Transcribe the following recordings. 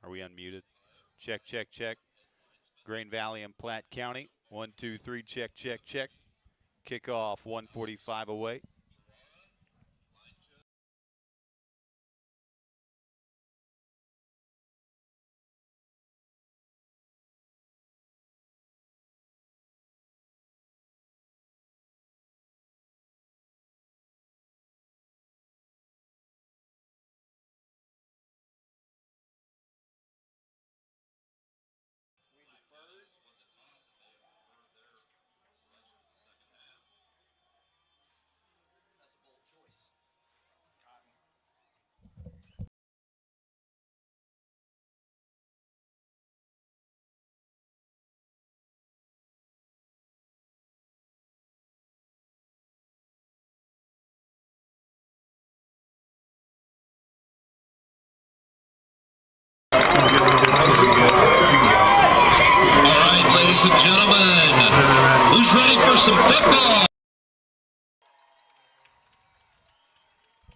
Are we unmuted? Check, check, check. Grain Valley and Platte County. 1, 2, 3, check, check, check. Kickoff 1:45 away. Ladies and gentlemen, who's ready for some football?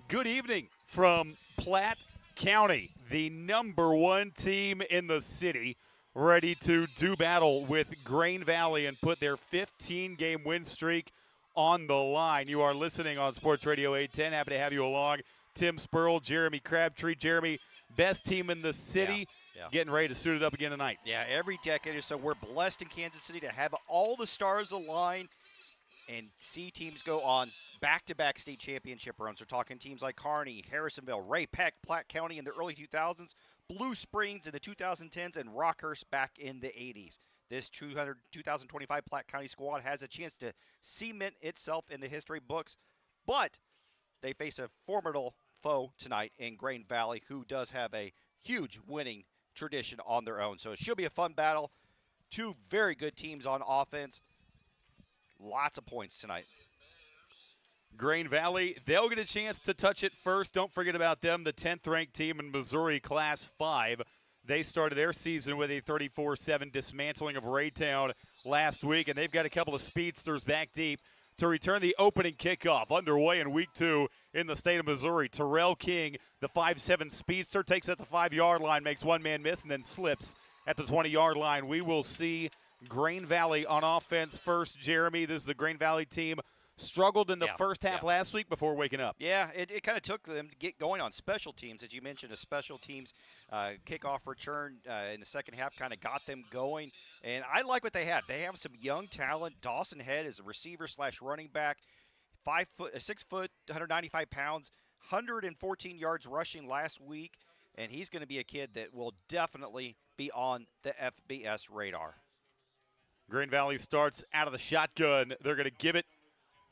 Good evening from Platte County, the #1 team in the city, ready to do battle with Grain Valley and put their 15-game win streak on the line. You are listening on Sports Radio 810. Happy to have you along. Tim Spurl, Jeremy Crabtree. Jeremy, best team in the city. Yeah. Getting ready to suit it up again tonight. Yeah, every decade or so, we're blessed in Kansas City to have all the stars align and see teams go on back-to-back state championship runs. We're talking teams like Kearney, Harrisonville, Ray Peck, Platte County in the early 2000s, Blue Springs in the 2010s, and Rockhurst back in the 80s. This 2025 Platte County squad has a chance to cement itself in the history books, but they face a formidable foe tonight in Grain Valley, who does have a huge winning tradition on their own. So it should be a fun battle. Two very good teams on offense. Lots of points tonight. Grain Valley, they'll get a chance to touch it first. Don't forget about them, the 10th-ranked team in Missouri Class 5. They started their season with a 34-7 dismantling of Raytown last week, and they've got a couple of speedsters back deep to return the opening kickoff underway in week 2 in the state of Missouri. Terrell King, the 5'7 speedster, takes at the 5-yard line, makes one man miss, and then slips at the 20-yard line. We will see Grain Valley on offense first. Jeremy, this is the Grain Valley team. Struggled in the first half last week before waking up. Yeah, it kind of took them to get going on special teams. As you mentioned, a special teams kickoff return in the second half kind of got them going. And I like what they have. They have some young talent. Dawson Head is a receiver / running back, 6 foot, 195 pounds, 114 yards rushing last week. And he's going to be a kid that will definitely be on the FBS radar. Grain Valley starts out of the shotgun. They're going to give it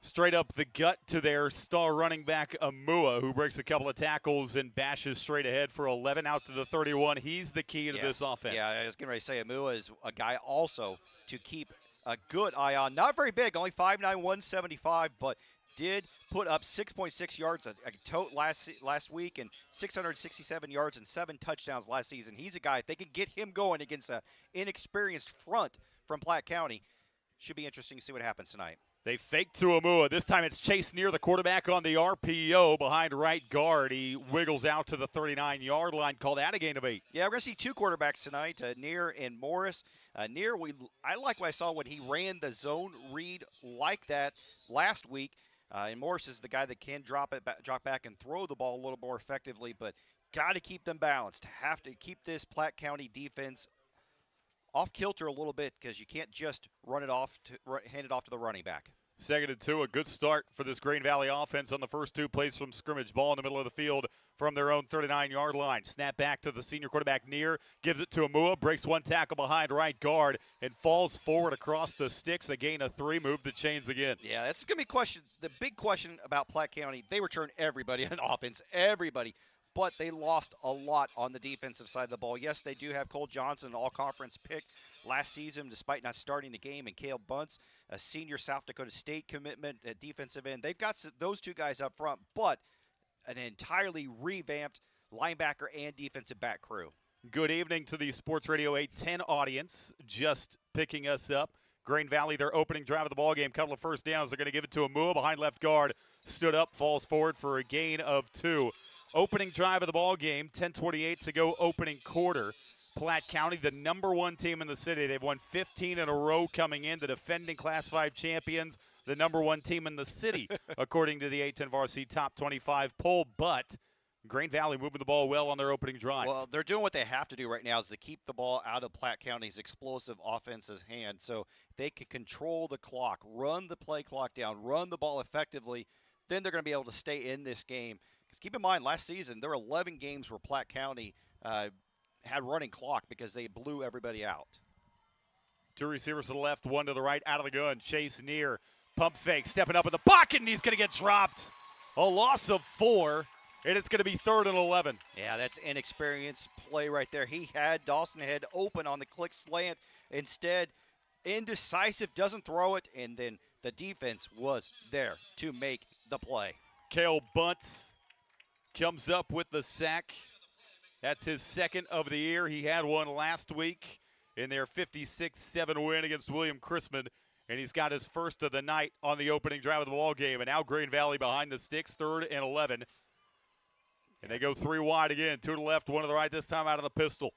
straight up the gut to their star running back, Amua, who breaks a couple of tackles and bashes straight ahead for 11 out to the 31. He's the key to this offense. Yeah, I was getting ready to say Amua is a guy also to keep a good eye on. Not very big, only 5'9", 175, but did put up 6.6 yards a tote last week and 667 yards and 7 touchdowns last season. He's a guy, if they can get him going against an inexperienced front from Platte County, should be interesting to see what happens tonight. They fake to Amua. This time it's Chase near the quarterback on the RPO behind right guard. He wiggles out to the 39-yard line, called out a gain of 8. Yeah, we're going to see two quarterbacks tonight, Neer and Morris. Neer, I like what I saw when he ran the zone read like that last week. And Morris is the guy that can drop back and throw the ball a little more effectively, but got to keep them balanced. Have to keep this Platte County defense off kilter a little bit because you can't just hand it off to the running back. 2nd and 2, a good start for this Grain Valley offense on the first 2 plays from scrimmage. Ball in the middle of the field from their own 39-yard line. Snap back to the senior quarterback Neer, gives it to Amua, breaks one tackle behind right guard, and falls forward across the sticks. A gain of 3, move the chains again. Yeah, that's going to be the big question about Platte County. They return everybody on offense, everybody. But they lost a lot on the defensive side of the ball. Yes, they do have Cole Johnson, an all-conference pick last season, despite not starting the game, and Cale Bunce, a senior South Dakota State commitment at defensive end. They've got those two guys up front, but an entirely revamped linebacker and defensive back crew. Good evening to the Sports Radio 810 audience. Just picking us up. Grain Valley, their opening drive of the ballgame, couple of first downs. They're going to give it to Amua behind left guard. Stood up, falls forward for a gain of 2. Opening drive of the ball game, 10:28 to go, opening quarter. Platte County, the #1 team in the city. They've won 15 in a row coming in, the defending Class 5 champions, the #1 team in the city, according to the A-10 Varsity Top 25 poll. But Grain Valley moving the ball well on their opening drive. Well, they're doing what they have to do right now is to keep the ball out of Platte County's explosive offensive hand. So if they can control the clock, run the play clock down, run the ball effectively, then they're going to be able to stay in this game. Because keep in mind, last season, there were 11 games where Platte County had running clock because they blew everybody out. 2 receivers to the left, 1 to the right, out of the gun. Chase near, pump fake, stepping up in the pocket, and he's going to get dropped. A loss of 4, and it's going to be 3rd and 11. Yeah, that's inexperienced play right there. He had Dawson Head open on the click slant. Instead, indecisive, doesn't throw it, and then the defense was there to make the play. Cale Bunts comes up with the sack. That's his 2nd of the year. He had one last week in their 56-7 win against William Chrisman, and he's got his 1st of the night on the opening drive of the ball game. And now Grain Valley behind the sticks, 3rd and 11. And they go 3 wide again, 2 to the left, 1 to the right, this time out of the pistol.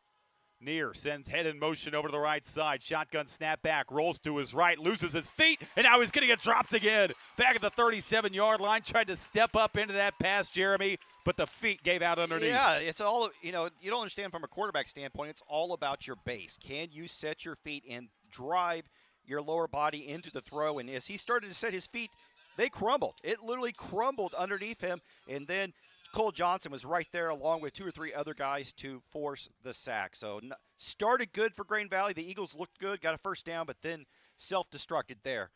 Near sends Head in motion over to the right side. Shotgun snap back, rolls to his right, loses his feet, and now he's going to get dropped again. Back at the 37-yard line, tried to step up into that pass, Jeremy, but the feet gave out underneath. Yeah, it's all, you don't understand from a quarterback standpoint, it's all about your base. Can you set your feet and drive your lower body into the throw? And as he started to set his feet, they crumbled. It literally crumbled underneath him, and then Cole Johnson was right there along with 2 or 3 other guys to force the sack. So started good for Grain Valley. The Eagles looked good, got a 1st down, but then self-destructed there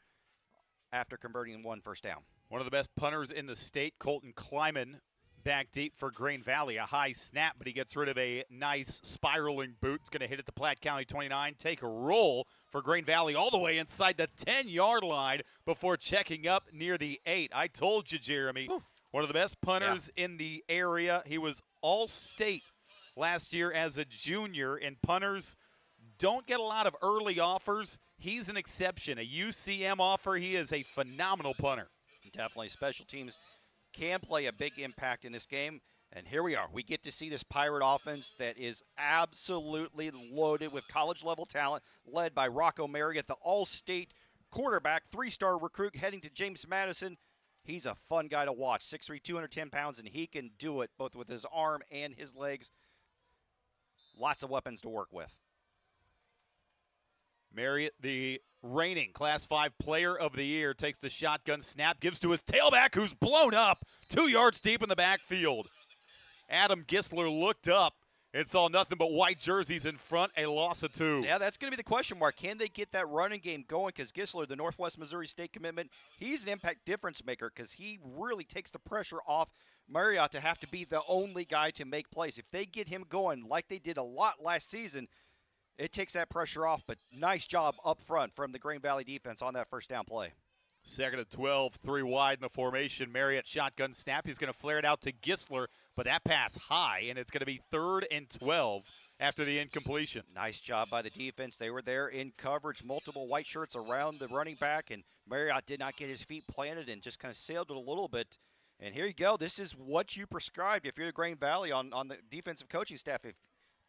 after converting 1 first down. One of the best punters in the state, Colton Kleiman, back deep for Grain Valley. A high snap, but he gets rid of a nice spiraling boot. It's going to hit at the Platte County 29. Take a roll for Grain Valley all the way inside the 10-yard line before checking up near the 8. I told you, Jeremy. Ooh. One of the best punters in the area. He was all-state last year as a junior, and punters don't get a lot of early offers. He's an exception. A UCM offer, he is a phenomenal punter. Definitely. Special teams can play a big impact in this game, and here we are. We get to see this Pirate offense that is absolutely loaded with college-level talent, led by Rocco Marriott, the all-state quarterback, 3-star recruit heading to James Madison. He's a fun guy to watch, 6'3", 210 pounds, and he can do it both with his arm and his legs. Lots of weapons to work with. Marriott, the reigning Class 5 Player of the Year, takes the shotgun snap, gives to his tailback, who's blown up 2 yards deep in the backfield. Adam Gisler looked up and saw nothing but white jerseys in front, a loss of 2. Yeah, that's going to be the question mark. Can they get that running game going? Because Gisler, the Northwest Missouri State commitment, he's an impact difference maker because he really takes the pressure off Marriott to have to be the only guy to make plays. If they get him going like they did a lot last season, it takes that pressure off. But nice job up front from the Grain Valley defense on that 1st down play. 2nd and 12, 3 wide in the formation. Marriott shotgun snap. He's going to flare it out to Gisler, but that pass high, and it's going to be 3rd and 12 after the incompletion. Nice job by the defense. They were there in coverage, multiple white shirts around the running back, and Marriott did not get his feet planted and just kind of sailed it a little bit. And here you go. This is what you prescribed if you're the Grain Valley on the defensive coaching staff. If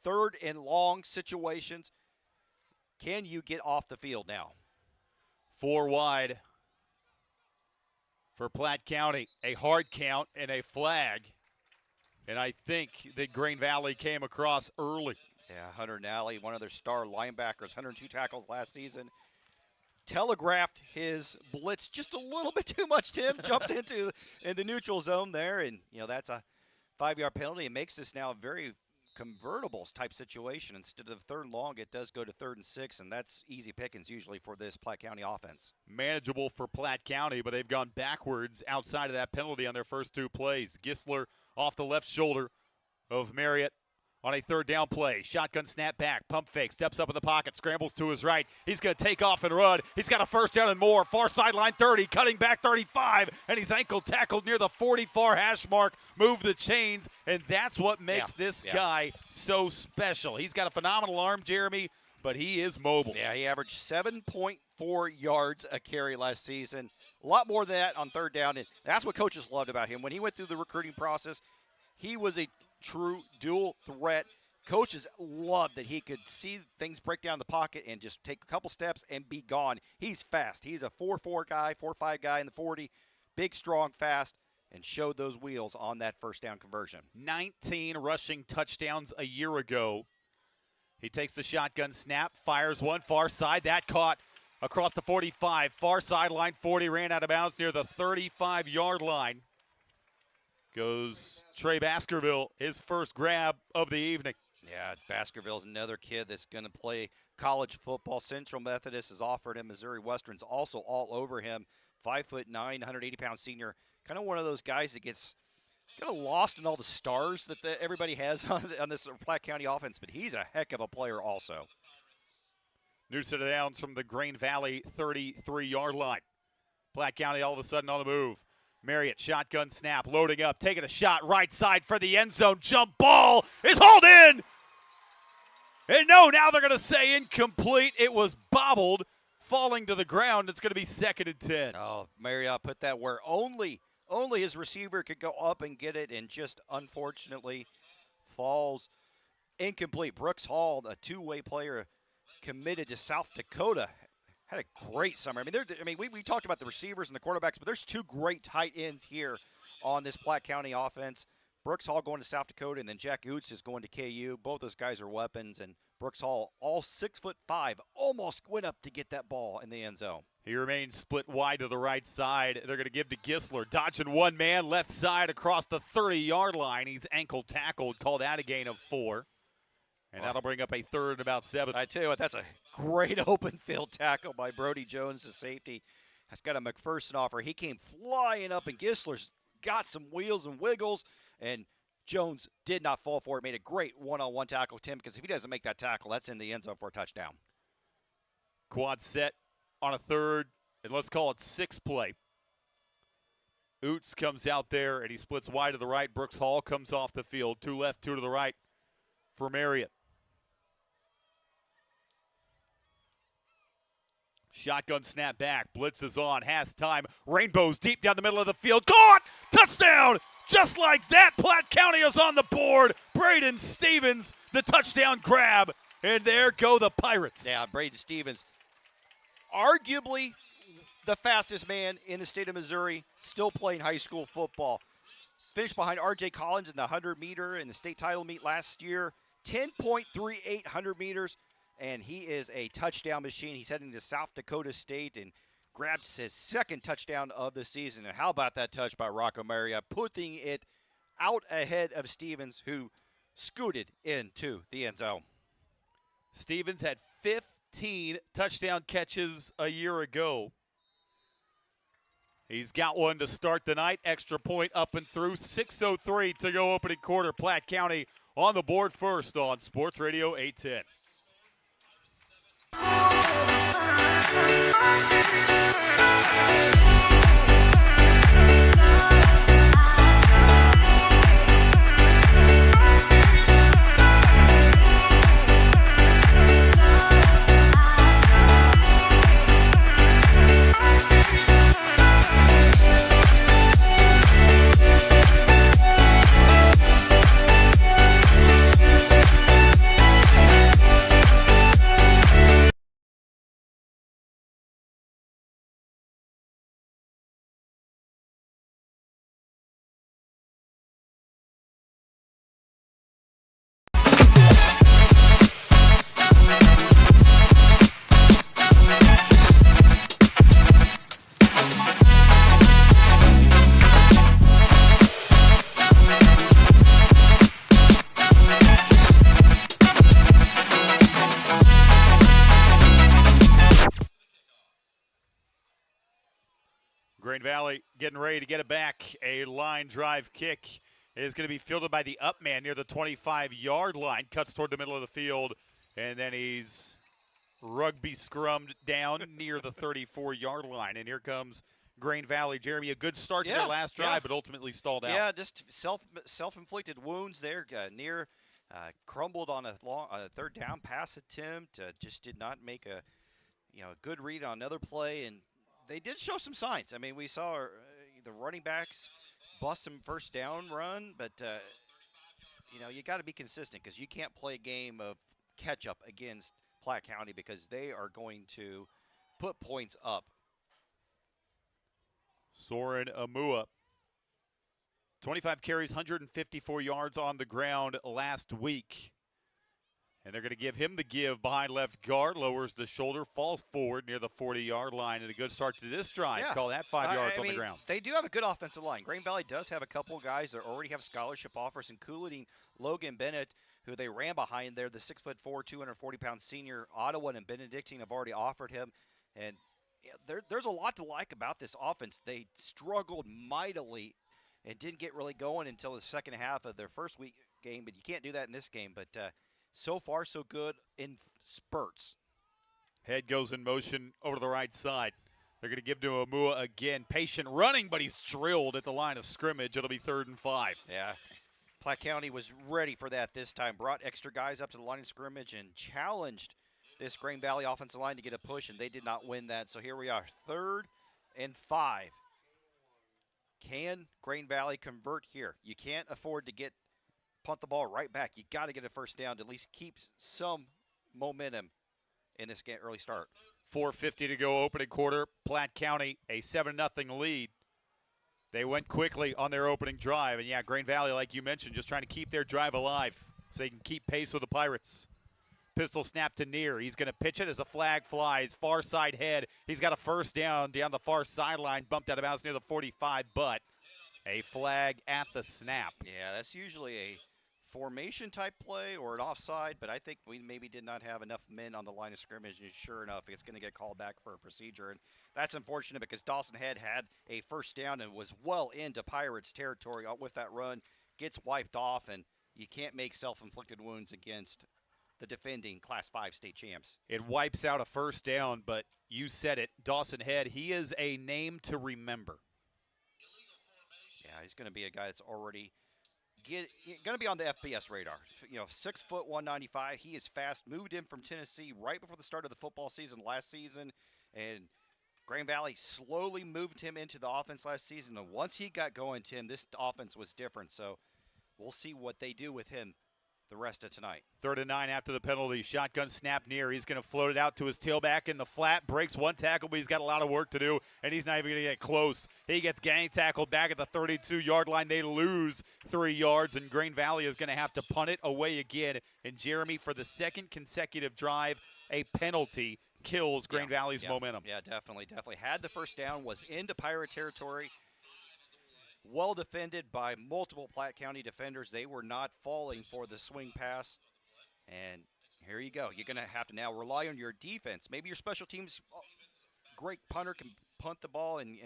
3rd and long situations, can you get off the field now? 4 wide for Platte County, a hard count and a flag. And I think that Grain Valley came across early. Yeah, Hunter Nally, one of their star linebackers, 102 tackles last season. Telegraphed his blitz just a little bit too much, Tim. Jumped in the neutral zone there, and that's a 5-yard penalty. It makes this now a very convertible type situation. Instead of 3rd and long, it does go to 3rd and 6, and that's easy pickings usually for this Platte County offense. Manageable for Platte County, but they've gone backwards outside of that penalty on their first 2 plays. Gisler off the left shoulder of Marriott on a 3rd down play. Shotgun snap back, pump fake, steps up in the pocket, scrambles to his right. He's going to take off and run. He's got a 1st down and more. Far sideline 30, cutting back 35, and he's ankle tackled near the 40-far hash mark. Move the chains, and that's what makes this guy so special. He's got a phenomenal arm, Jeremy, but he is mobile. Yeah, he averaged 7.4 yards a carry last season. A lot more than that on 3rd down, and that's what coaches loved about him. When he went through the recruiting process, he was a true dual threat coaches loved that he could see things break down the pocket and just take a couple steps and be gone. He's fast. He's a 4.4 guy, 4.5 guy in the 40, big, strong, fast, and showed those wheels on that first down conversion. 19 rushing touchdowns a year ago. He takes the shotgun snap, fires one far side. That caught across the 45, far sideline 40, ran out of bounds near the 35-yard line. Goes Trey Baskerville, his first grab of the evening. Yeah, Baskerville's another kid that's going to play college football. Central Methodist has offered him. Missouri Western's also all over him. 5'9", 180-pound senior. Kind of one of those guys that gets kind of lost in all the stars that everybody has on this Platte County offense, but he's a heck of a player also. New set of downs from the Grain Valley 33-yard line. Platte County all of a sudden on the move. Marriott, shotgun snap, loading up, taking a shot right side for the end zone. Jump ball is hauled in. And no, now they're going to say incomplete. It was bobbled, falling to the ground. It's going to be 2nd and 10. Oh, Marriott put that where only his receiver could go up and get it, and just unfortunately falls incomplete. Brooks Hall, a two-way player committed to South Dakota, had a great summer. We talked about the receivers and the quarterbacks, but there's two great tight ends here on this Platte County offense. Brooks Hall going to South Dakota, and then Jack Oots is going to KU. Both those guys are weapons, and Brooks Hall, all 6'5", almost went up to get that ball in the end zone. He remains split wide to the right side. They're going to give to Gisler. Dodging one man, left side across the 30-yard line. He's ankle tackled, called out a gain of 4. And that'll bring up a 3rd and about 7. I tell you what, that's a great open field tackle by Brody Jones, the safety. That's got a McPherson offer. He came flying up, and Gisler's got some wheels and wiggles, and Jones did not fall for it. Made a great one-on-one tackle, Tim, because if he doesn't make that tackle, that's in the end zone for a touchdown. Quad set on a 3rd, and let's call it 6 play. Oots comes out there, and he splits wide to the right. Brooks Hall comes off the field. 2 left, 2 to the right for Marriott. Shotgun snap back. Blitz is on. Has time. Rainbows deep down the middle of the field. Caught! Touchdown! Just like that, Platte County is on the board. Braden Stevens, the touchdown grab. And there go the Pirates. Yeah, Braden Stevens, arguably the fastest man in the state of Missouri, still playing high school football. Finished behind R.J. Collins in the 100-meter in the state title meet last year. 10.38 100 meters. And he is a touchdown machine. He's heading to South Dakota State and grabs his 2nd touchdown of the season. And how about that touch by Rocco Maria, putting it out ahead of Stevens, who scooted into the end zone. Stevens had 15 touchdown catches a year ago. He's got one to start the night. Extra point up and through. 6:03 to go opening quarter. Platte County on the board first on Sports Radio 810. Grain Valley getting ready to get it back. A line drive kick is going to be fielded by the up man near the 25-yard line. Cuts toward the middle of the field, and then he's rugby scrummed down near the 34-yard line. And here comes Grain Valley. Jeremy, a good start to their last drive, but ultimately stalled out. Yeah, just self-inflicted wounds there. Near crumbled on a third down pass attempt. Just did not make a good read on another play, and they did show some signs. I mean, we saw the running backs bust some first down run, but you got to be consistent because you can't play a game of catch-up against Platte County because they are going to put points up. Soren Amua, 25 carries, 154 yards on the ground last week. And they're going to give him the give behind left guard, lowers the shoulder, falls forward near the 40-yard line, and a good start to this drive. Yeah. Call that 5 yards on the ground. They do have a good offensive line. Green Valley does have a couple of guys that already have scholarship offers, including Logan Bennett, who they ran behind there. The 6'4", 240-pound senior. Ottawa and Benedictine have already offered him. And there's a lot to like about this offense. They struggled mightily and didn't get really going until the second half of their first week game, but you can't do that in this game. But so far, so good in spurts. Head goes in motion over to the right side. They're going to give to Amua again. Patient running, but he's drilled at the line of scrimmage. It'll be 3rd and 5. Yeah. Platte County was ready for that this time. Brought extra guys up to the line of scrimmage and challenged this Green Valley offensive line to get a push, and they did not win that. So here we are, 3rd and 5. Can Green Valley convert here? You can't afford to punt the ball right back. You got to get a first down to at least keep some momentum in this early start. 4:50 to go, opening quarter. Platte County, a 7-0 lead. They went quickly on their opening drive. And, yeah, Green Valley, like you mentioned, just trying to keep their drive alive so they can keep pace with the Pirates. Pistol snap to Near. He's going to pitch it as a flag flies. Far side head. He's got a first down the far sideline, bumped out of bounds near the 45, but a flag at the snap. Yeah, that's usually a formation type play or an offside, but I think we maybe did not have enough men on the line of scrimmage, and sure enough, it's going to get called back for a procedure. And that's unfortunate because Dawson Head had a first down and was well into Pirates territory with that run, gets wiped off, and you can't make self-inflicted wounds against the defending Class 5 state champs. It wipes out a first down, but you said it, Dawson Head, he is a name to remember. Yeah, he's going to be a guy that's already going to be on the FBS radar. 6 foot 195. He is fast. Moved in from Tennessee right before the start of the football season last season, and Green Valley slowly moved him into the offense last season. And once he got going, Tim, this offense was different. So we'll see what they do with him the rest of tonight. 3rd and 9 after the penalty. Shotgun snap Near. He's going to float it out to his tailback in the flat. Breaks one tackle, but he's got a lot of work to do, and he's not even going to get close. He gets gang tackled back at the 32-yard line. They lose 3 yards, and Green Valley is going to have to punt it away again. And Jeremy, for the second consecutive drive, a penalty kills Green Valley's momentum. Yeah, definitely. Had the first down, was into Pirate territory. Well defended by multiple Platte County defenders. They were not falling for the swing pass. And here you go. You're going to have to now rely on your defense. Maybe your special teams, great punter can punt the ball and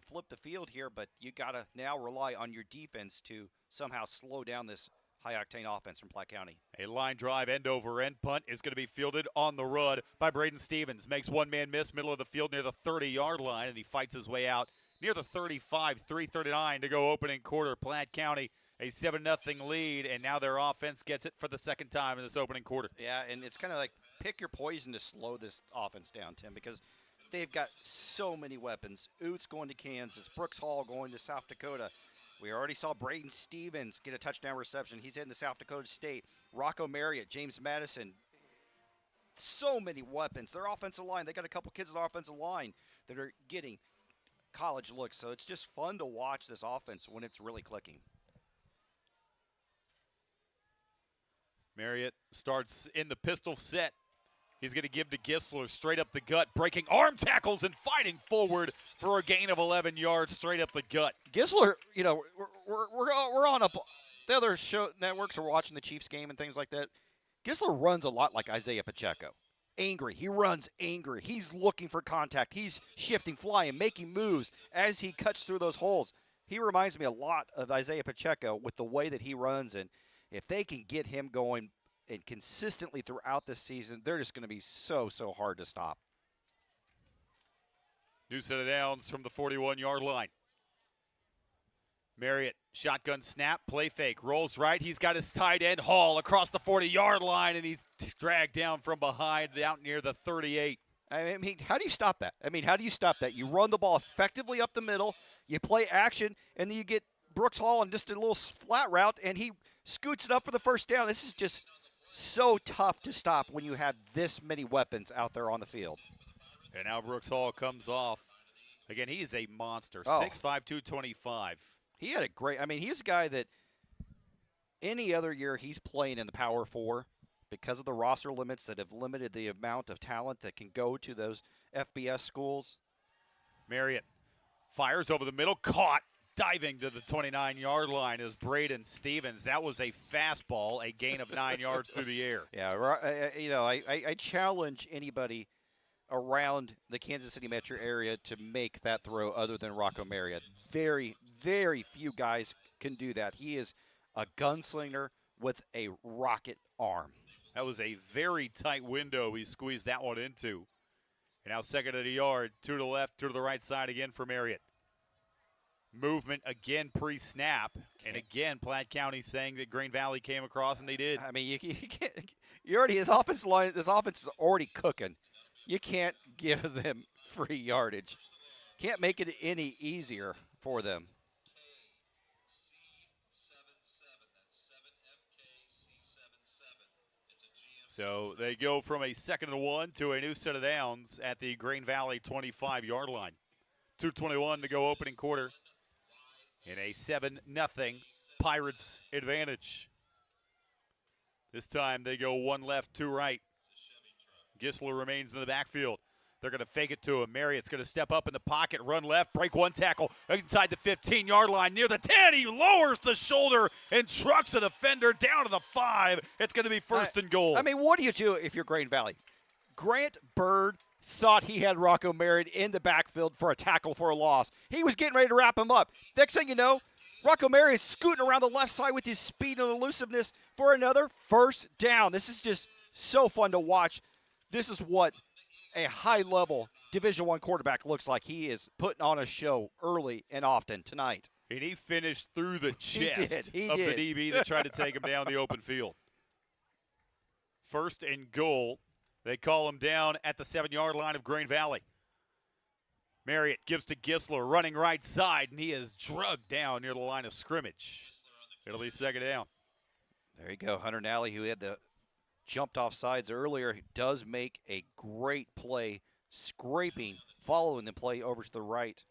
flip the field here, but you got to now rely on your defense to somehow slow down this high-octane offense from Platte County. A line drive, end-over-end punt is going to be fielded on the run by Braden Stevens. Makes one man miss, middle of the field near the 30-yard line, and he fights his way out near the 35, 3:39 to go opening quarter. Platte County, a 7-0 lead, and now their offense gets it for the second time in this opening quarter. Yeah, and it's kind of like pick your poison to slow this offense down, Tim, because they've got so many weapons. Oots going to Kansas, Brooks Hall going to South Dakota. We already saw Braden Stevens get a touchdown reception. He's heading to South Dakota State. Rocco Marriott, James Madison. So many weapons. Their offensive line, they got a couple kids on the offensive line that are getting college looks. So it's just fun to watch this offense when it's really clicking. Marriott starts in the pistol set. He's going to give to Gisler straight up the gut, breaking arm tackles and fighting forward for a gain of 11 yards straight up the gut. Gisler, we're on the other show networks are watching the Chiefs game and things like that. Gisler runs a lot like Isaiah Pacheco. Angry. He runs angry. He's looking for contact. He's shifting, flying, making moves as he cuts through those holes. He reminds me a lot of Isaiah Pacheco with the way that he runs, and if they can get him going and consistently throughout this season, they're just going to be so hard to stop. New set of downs from the 41-yard line. Marriott, shotgun snap, play fake, rolls right. He's got his tight end Hall across the 40-yard line, and he's dragged down from behind out near the 38. I mean, how do you stop that? You run the ball effectively up the middle, you play action, and then you get Brooks Hall on just a little flat route, and he scoots it up for the first down. This is just so tough to stop when you have this many weapons out there on the field. And now Brooks Hall comes off. Again, he is a monster, Oh. 6'5", 225. He had a great – I mean, he's a guy that any other year he's playing in the Power 4 because of the roster limits that have limited the amount of talent that can go to those FBS schools. Marriott fires over the middle, caught, diving to the 29-yard line is Braden Stevens. That was a fastball, a gain of 9 yards through the air. Yeah, I challenge anybody around the Kansas City metro area to make that throw other than Rocco Marriott. Very, very few guys can do that. He is a gunslinger with a rocket arm. That was a very tight window he squeezed that one into. And now second at a yard, 2 to the left, 2 to the right side again for Marriott. Movement again pre-snap, and again Platte County saying that Green Valley came across, and they did. I mean, you can't. You already this offensive line. This offense is already cooking. You can't give them free yardage. Can't make it any easier for them. So they go from a 2nd and 1 to a new set of downs at the Green Valley 25-yard line. 2:21 to go opening quarter. In a 7-0 Pirates advantage. This time they go 1 left, 2 right. Gisler remains in the backfield. They're going to fake it to him. Marriott's going to step up in the pocket, run left, break 1 tackle inside the 15-yard line near the 10. He lowers the shoulder and trucks a defender down to the 5. It's going to be 1st and goal. I mean, what do you do if you're Green Valley? Grant Bird thought he had Rocco Marriott in the backfield for a tackle for a loss. He was getting ready to wrap him up. Next thing you know, Rocco Marriott's scooting around the left side with his speed and elusiveness for another 1st down. This is just so fun to watch. This is what a high-level Division I quarterback looks like. He is putting on a show early and often tonight. And he finished through the chest He of did. the DB that tried to take him down the open field. 1st and goal. They call him down at the 7-yard line of Green Valley. Marriott gives to Gisler, running right side, and he is drugged down near the line of scrimmage. It'll be 2nd down. There you go. Hunter Nally, who had the jumped off sides earlier, does make a great play, scraping, following the play over to the right.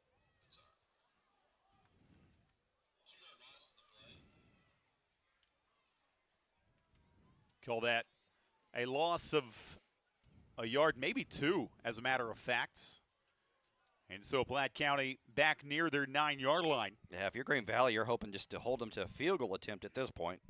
Call that a loss of a yard, maybe 2, as a matter of fact. And so Platte County back near their 9-yard line. Yeah, if you're Green Valley, you're hoping just to hold them to a field goal attempt at this point.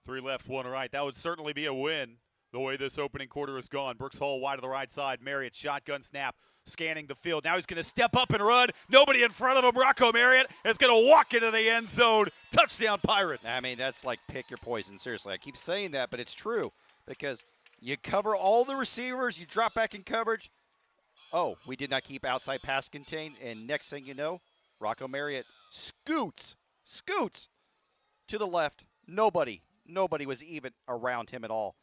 3 left, 1 right. That would certainly be a win the way this opening quarter has gone. Brooks Hall wide to the right side. Marriott shotgun snap, scanning the field. Now he's going to step up and run. Nobody in front of him. Rocco Marriott is going to walk into the end zone. Touchdown Pirates. I mean, that's like pick your poison. Seriously, I keep saying that, but it's true because you cover all the receivers, you drop back in coverage. Oh, we did not keep outside pass contained, and next thing you know, Rocco Marriott scoots to the left. Nobody was even around him at all.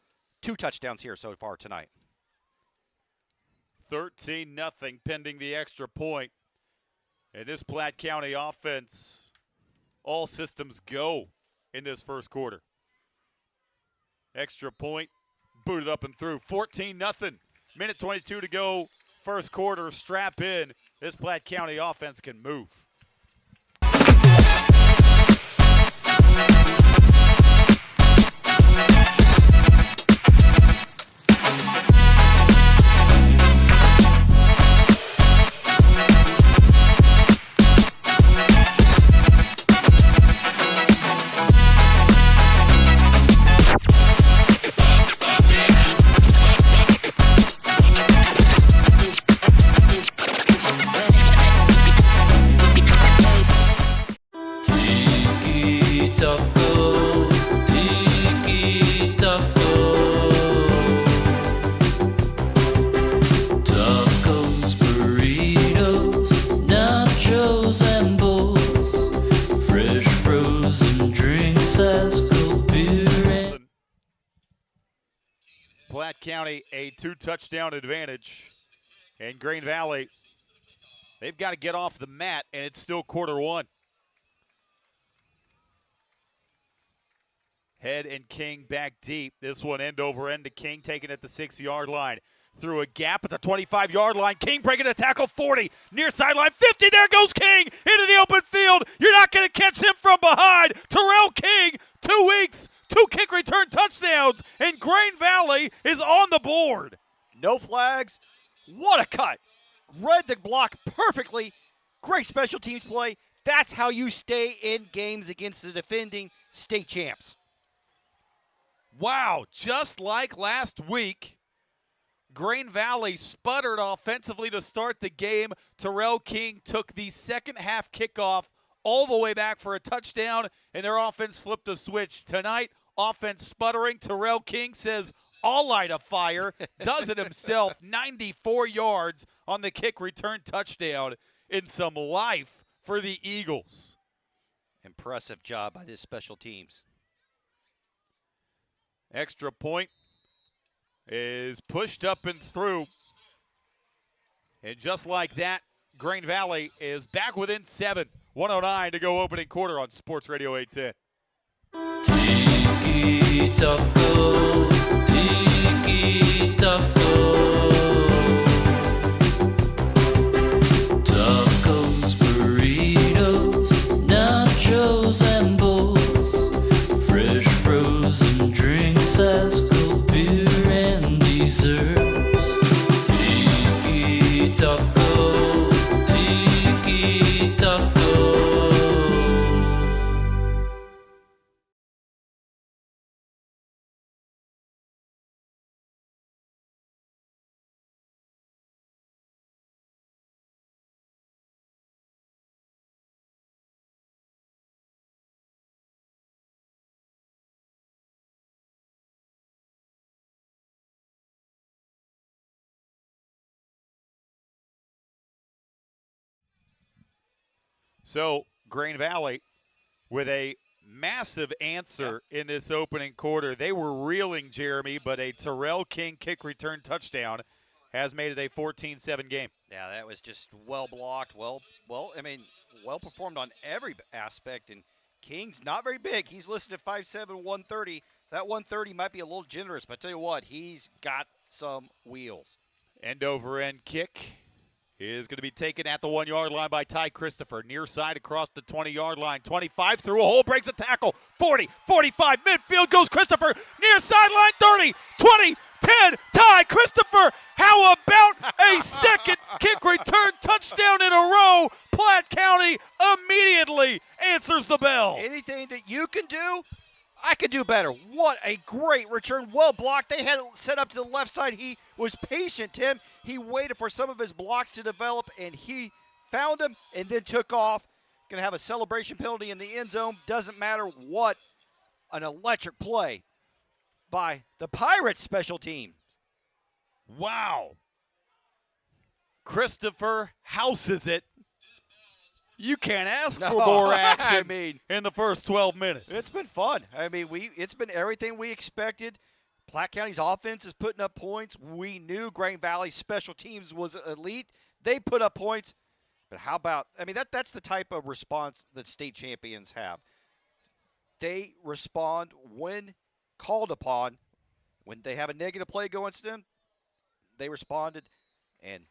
2 touchdowns here so far tonight. 13-0 pending the extra point. And this Platte County offense, all systems go in this 1st quarter. Extra point, booted up and through. 14-0. Minute 22 to go. 1st quarter, strap in. This Platte County offense can move. Platte County a 2-touchdown advantage. And Green Valley, they've got to get off the mat, and it's still quarter 1. Head and King back deep. This one end over end to King, taking it at the 6-yard line. Through a gap at the 25-yard line. King breaking a tackle, 40. Near sideline, 50. There goes King into the open field. You're not going to catch him from behind. Terrell King, 2 weeks, 2 kick return touchdowns, and Grain Valley is on the board. No flags. What a cut. Read the block perfectly. Great special teams play. That's how you stay in games against the defending state champs. Wow, just like last week, Grain Valley sputtered offensively to start the game. Terrell King took the second half kickoff all the way back for a touchdown, and their offense flipped a switch. Tonight, offense sputtering. Terrell King says, "I'll light a fire," does it himself, 94 yards on the kick return touchdown, in some life for the Eagles. Impressive job by this special teams. Extra point is pushed up and through. And just like that, Grain Valley is back within 7. 109 to go opening quarter on Sports Radio 810. Tiki taco, tiki taco. Tacos, burritos, nachos, and bowls. Fresh frozen drinks, ice cold beer, and desserts. Tiki taco, tiki taco. So, Grain Valley with a massive answer in this opening quarter. They were reeling, Jeremy, but a Terrell King kick return touchdown has made it a 14-7 game. Yeah, that was just well blocked, well performed on every aspect. And King's not very big. He's listed at 5'7", 130. That 130 might be a little generous, but I tell you what, he's got some wheels. End over end kick is going to be taken at the 1-yard line by Ty Christopher. Near side across the 20-yard line. 25 through a hole, breaks a tackle. 40, 45, midfield goes Christopher. Near sideline, 30, 20, 10. Ty Christopher. How about a second kick return touchdown in a row? Platte County immediately answers the bell. Anything that you can do, I could do better. What a great return. Well blocked. They had it set up to the left side. He was patient, Tim. He waited for some of his blocks to develop, and he found him and then took off. Going to have a celebration penalty in the end zone. Doesn't matter what. An electric play by the Pirates special team. Wow. Christopher houses it. You can't ask for more action in the first 12 minutes. It's been fun. It's been everything we expected. Platte County's offense is putting up points. We knew Grain Valley's special teams was elite. They put up points. But how about, that's the type of response that state champions have. They respond when called upon. When they have a negative play go against them, they responded and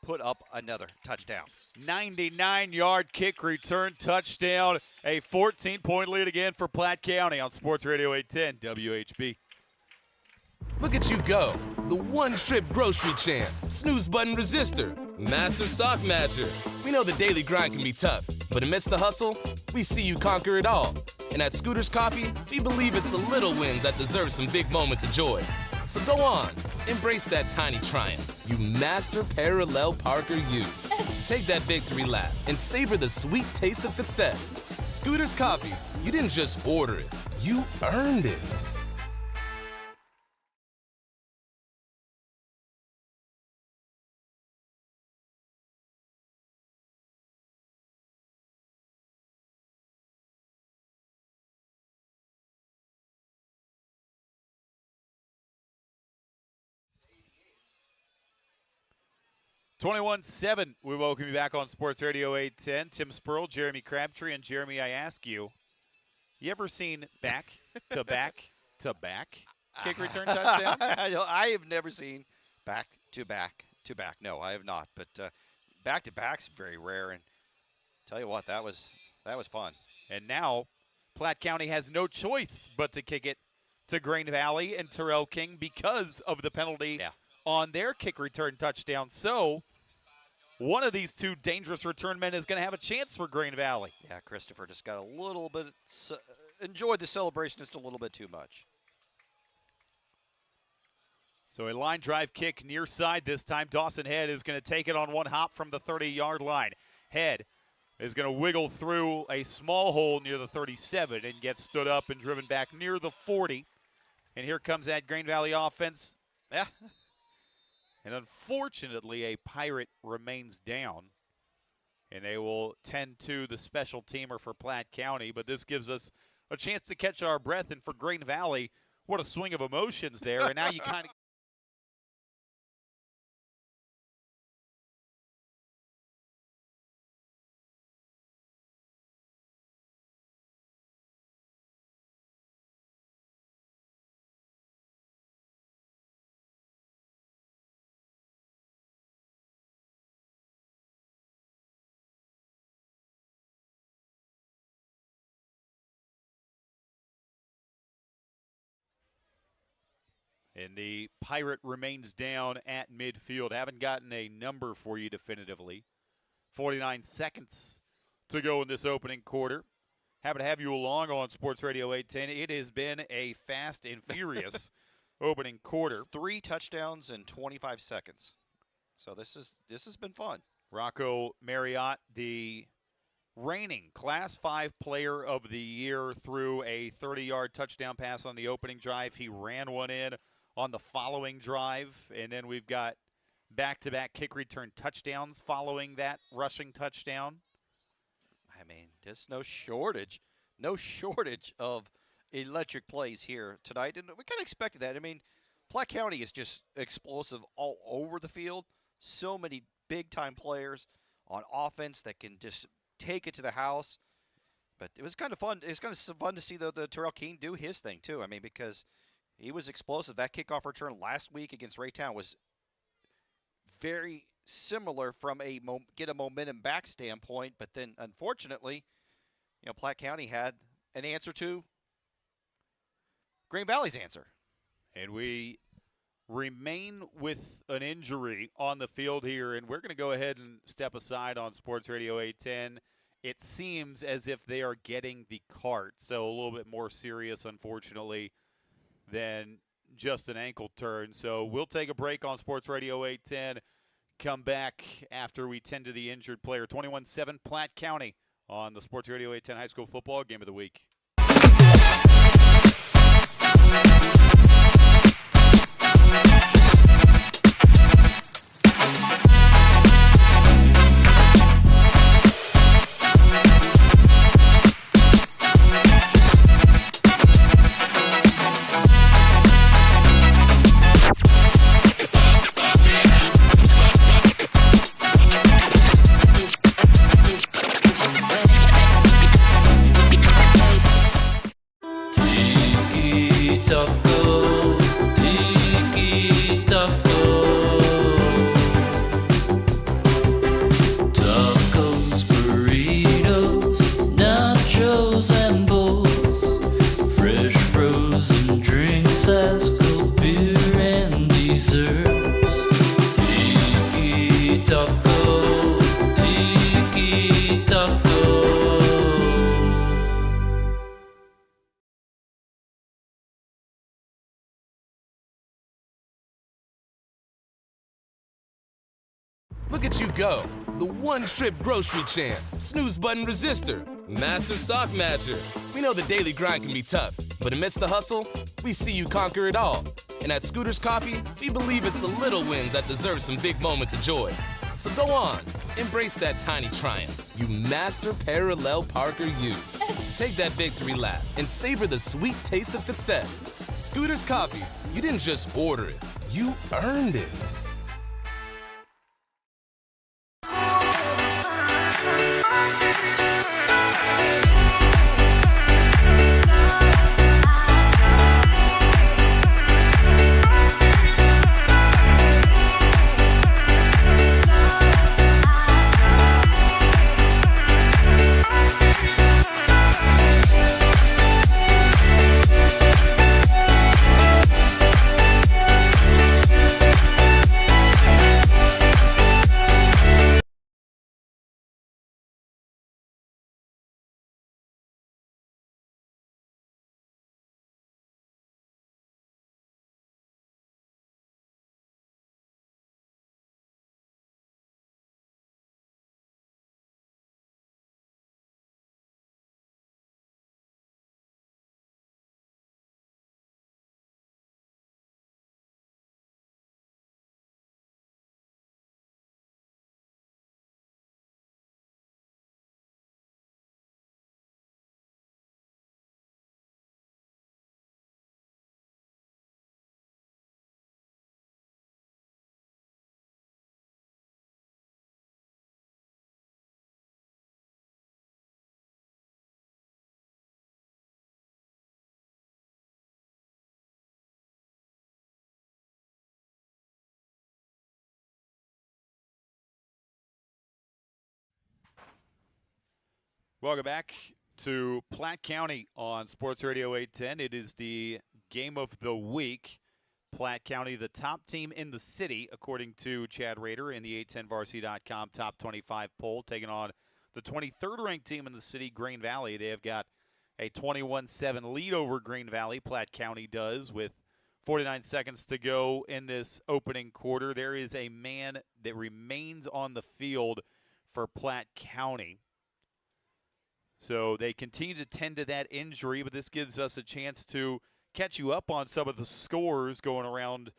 put up another touchdown. 99-yard kick return touchdown. A 14-point lead again for Platte County on Sports Radio 810 WHB. Look at you go. The one-trip grocery champ, snooze button resistor, master sock matcher. We know the daily grind can be tough, but amidst the hustle, we see you conquer it all. And at Scooters Coffee, we believe it's the little wins that deserve some big moments of joy. So go on, embrace that tiny triumph. You master parallel parker you. Take that victory lap and savor the sweet taste of success. Scooters Coffee, you didn't just order it, you earned it. (21-7). We welcome you back on Sports Radio 810. Tim Spurl, Jeremy Crabtree, and Jeremy, I ask you, you ever seen back to back kick return touchdowns? I have never seen back to back to back. No, I have not. But back to back's very rare. And tell you what, that was fun. And now Platte County has no choice but to kick it to Grain Valley and Terrell King because of the penalty on their kick return touchdown. So one of these two dangerous return men is going to have a chance for Grain Valley. Yeah, Christopher just got a little bit, enjoyed the celebration just a little bit too much. So a line drive kick near side this time. Dawson Head is going to take it on one hop from the 30-yard line. Head is going to wiggle through a small hole near the 37 and get stood up and driven back near the 40. And here comes that Grain Valley offense. Yeah. And unfortunately, a Pirate remains down. And they will tend to the special teamer for Platte County. But this gives us a chance to catch our breath. And for Grain Valley, what a swing of emotions there. And now you kind of and the Pirate remains down at midfield. Haven't gotten a number for you definitively. 49 seconds to go in this opening quarter. Happy to have you along on Sports Radio 810. It has been a fast and furious opening quarter. 3 touchdowns in 25 seconds. So this has been fun. Rocco Marriott, the reigning Class 5 Player of the Year, threw a 30-yard touchdown pass on the opening drive. He ran one in on the following drive, and then we've got back-to-back kick return touchdowns following that rushing touchdown. I mean, there's no shortage of electric plays here tonight, and we kind of expected that. I mean, Platte County is just explosive all over the field. So many big-time players on offense that can just take it to the house. But it was kind of fun. It was kind of fun to see the Terrell King do his thing too. I mean, because he was explosive. That kickoff return last week against Raytown was very similar from a get a momentum back standpoint. But then, unfortunately, Platte County had an answer to Grain Valley's answer. And we remain with an injury on the field here, and we're going to go ahead and step aside on Sports Radio 810. It seems as if they are getting the cart, so a little bit more serious, unfortunately, than just an ankle turn. So we'll take a break on Sports Radio 810, come back after we tend to the injured player. 21-7 Platte County on the Sports Radio 810 High School Football Game of the Week. Look at you go. The one-trip grocery champ, snooze button resistor, master sock matcher. We know the daily grind can be tough, but amidst the hustle, we see you conquer it all. And at Scooters Coffee, we believe it's the little wins that deserve some big moments of joy. So go on, embrace that tiny triumph. You master parallel parker you. Take that victory lap and savor the sweet taste of success. Scooters Coffee, you didn't just order it, you earned it. Welcome back to Platte County on Sports Radio 810. It is the game of the week. Platte County, the top team in the city, according to Chad Rader in the 810varsity.com top 25 poll, taking on the 23rd ranked team in the city, Green Valley. They have got a 21-7 lead over Green Valley. Platte County does, with 49 seconds to go in this opening quarter. There is a man that remains on the field for Platte County. So they continue to tend to that injury, but this gives us a chance to catch you up on some of the scores going around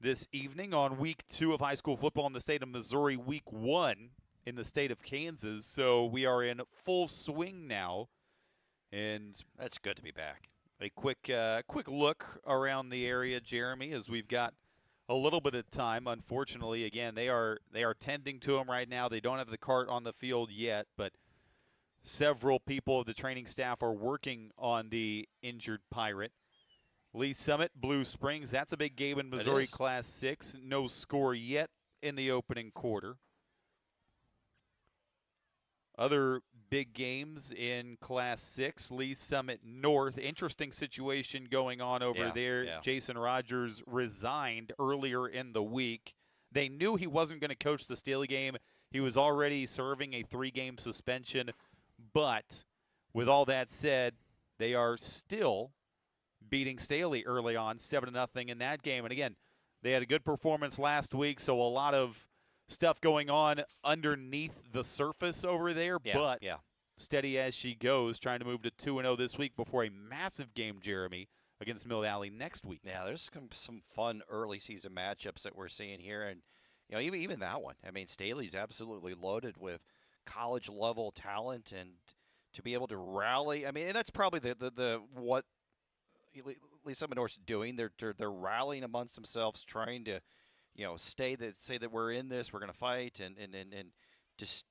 this evening on week 2 of high school football in the state of Missouri, week 1 in the state of Kansas. So we are in full swing now, and That's good to be back. a quick look around the area, Jeremy, as we've got a little bit of time. Unfortunately, again, they are tending to him right now. They don't have the cart on the field yet, but several people of the training staff are working on the injured Pirate. Lee Summit, Blue Springs, that's a big game in Missouri Class 6. No score yet in the opening quarter. Other big games in Class 6, Lee Summit North. Interesting situation going on over there. Yeah. Jason Rogers resigned earlier in the week. They knew he wasn't going to coach the Staley game. He was already serving a 3-game suspension. But with all that said, they are still beating Staley early on, 7-0 in that game. And again, they had a good performance last week, so a lot of stuff going on underneath the surface over there. But steady as she goes, trying to move to 2-0 this week before a massive game, Jeremy, against Mill Valley next week. Yeah, there's some fun early season matchups that we're seeing here. And, even that one. I mean, Staley's absolutely loaded with college level talent, and to be able to rally. I mean, and that's probably the what Lee Summit North's doing. They're rallying amongst themselves, trying to, say that we're in this, we're going to fight, and just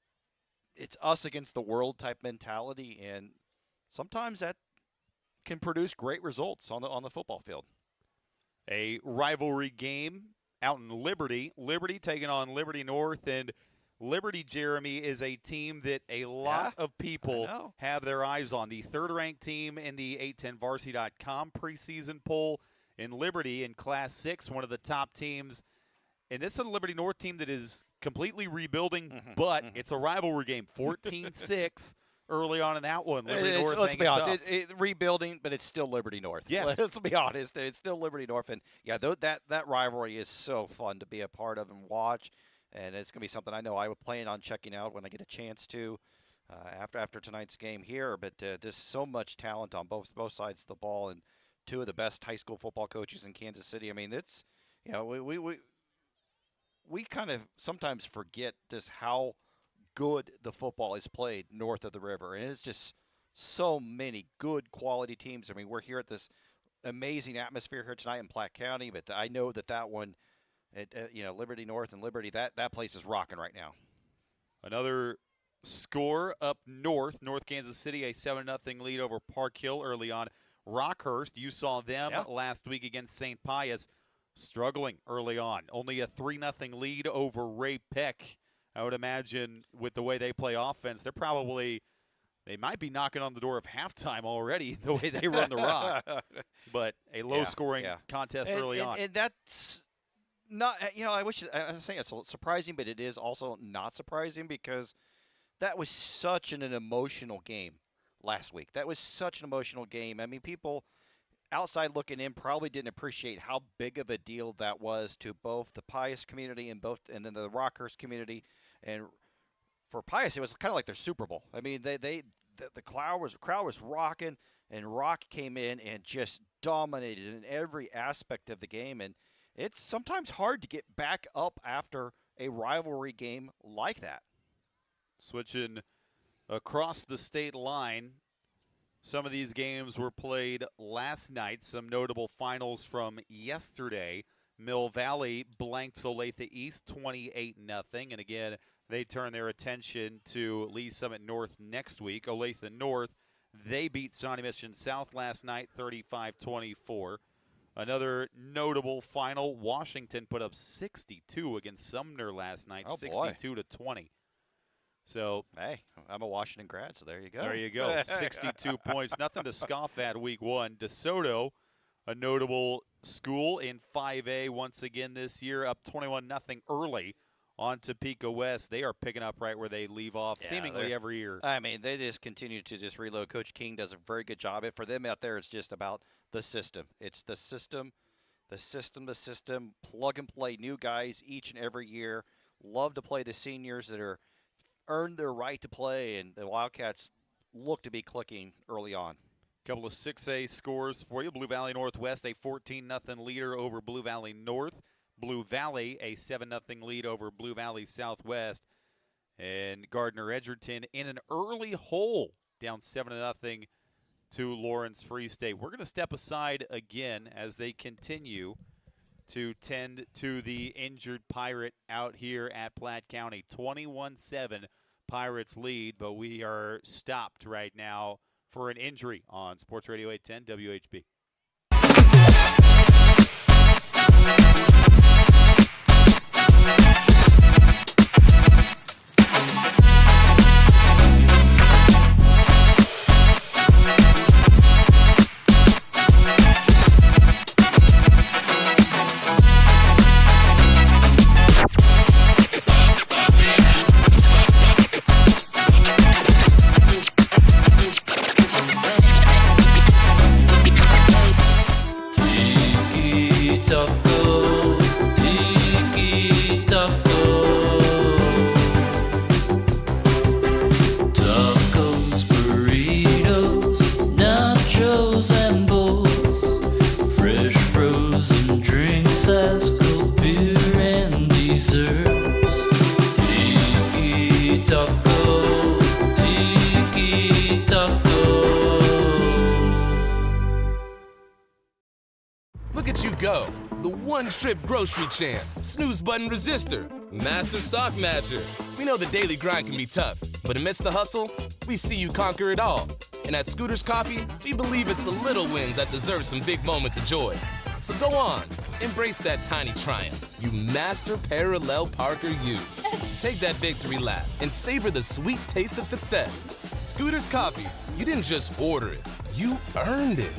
it's us against the world type mentality, and sometimes that can produce great results on the football field. A rivalry game out in Liberty. Liberty taking on Liberty North, and Liberty, Jeremy, is a team that a lot of people have their eyes on. The third-ranked team in the 810varsity.com preseason poll. In Liberty in Class 6, one of the top teams. And this is a Liberty North team that is completely rebuilding, but it's a rivalry game. 14-6 early on in that one. Liberty North, let's be honest, rebuilding, but it's still Liberty North. Yes. Let's be honest, it's still Liberty North. And, that rivalry is so fun to be a part of and watch. And it's going to be something I know I would plan on checking out when I get a chance to after tonight's game here. But there's so much talent on both sides of the ball, and two of the best high school football coaches in Kansas City. I mean, it's we kind of sometimes forget just how good the football is played north of the river, and it's just so many good quality teams. I mean, we're here at this amazing atmosphere here tonight in Platte County, but I know that one. Liberty North and Liberty, that place is rocking right now. Another score up north Kansas City, a 7-0 lead over Park Hill early on. Rockhurst, you saw them last week against St. Pius, struggling early on. Only a 3-0 lead over Ray Peck. I would imagine with the way they play offense, they might be knocking on the door of halftime already, the way they run the rock. But a low-scoring contest early on. And that's not, I wish I was saying it's surprising, but it is also not surprising because that was such an emotional game last week. That was such an emotional game. I mean, people outside looking in probably didn't appreciate how big of a deal that was to both the Pius community and then the Rockhurst community. And for Pius, it was kind of like their Super Bowl. I mean, the crowd was rocking, and Rock came in and just dominated in every aspect of the game. And it's sometimes hard to get back up after a rivalry game like that. Switching across the state line, some of these games were played last night. Some notable finals from yesterday. Mill Valley blanked Olathe East 28-0. And again, they turn their attention to Lee Summit North next week. Olathe North, they beat Shawnee Mission South last night 35-24. Another notable final, Washington put up 62 against Sumner last night, 62-20. So Hey, I'm a Washington grad, so there you go. there you go. 62 points. Nothing to scoff at week one. DeSoto, a notable school in 5A once again this year, up 21-0 early on Topeka West. They are picking up right where they leave off seemingly every year. I mean, they just continue to just reload. Coach King does a very good job. And for them out there, it's just about the system. It's the system, the system, plug and play new guys each and every year. Love to play the seniors that are earned their right to play, and the Wildcats look to be clicking early on. Couple of 6A scores for you. Blue Valley Northwest, a 14-0 leader over Blue Valley North. Blue Valley, a 7-0 lead over Blue Valley Southwest. And Gardner Edgerton in an early hole, down 7-0 to Lawrence Free State. We're going to step aside again as they continue to tend to the injured Pirate out here at Platte County. 21-7 Pirates lead, but we are stopped right now for an injury on Sports Radio 810 WHB. Look at you go. The one-trip grocery champ, snooze button resistor, master sock matcher. We know the daily grind can be tough, but amidst the hustle, we see you conquer it all. And at Scooters Coffee, we believe it's the little wins that deserve some big moments of joy. So go on, embrace that tiny triumph. You master parallel parker you. Take that victory lap and savor the sweet taste of success. Scooters Coffee, you didn't just order it, you earned it.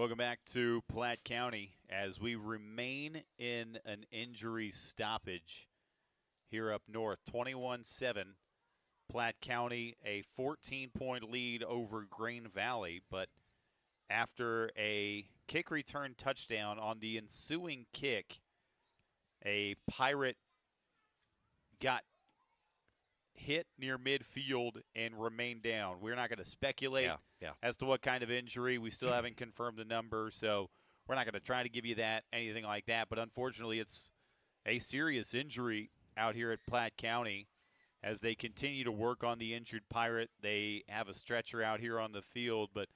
Welcome back to Platte County as we remain in an injury stoppage here up north. 21-7, Platte County, a 14-point lead over Grain Valley, but after a kick return touchdown on the ensuing kick, a Pirate got hit near midfield and remained down. We're not going to speculate as to what kind of injury. We still haven't confirmed the number, so we're not going to try to give you that, anything like that. But unfortunately, it's a serious injury out here at Platte County as they continue to work on the injured Pirate. They have a stretcher out here on the field, but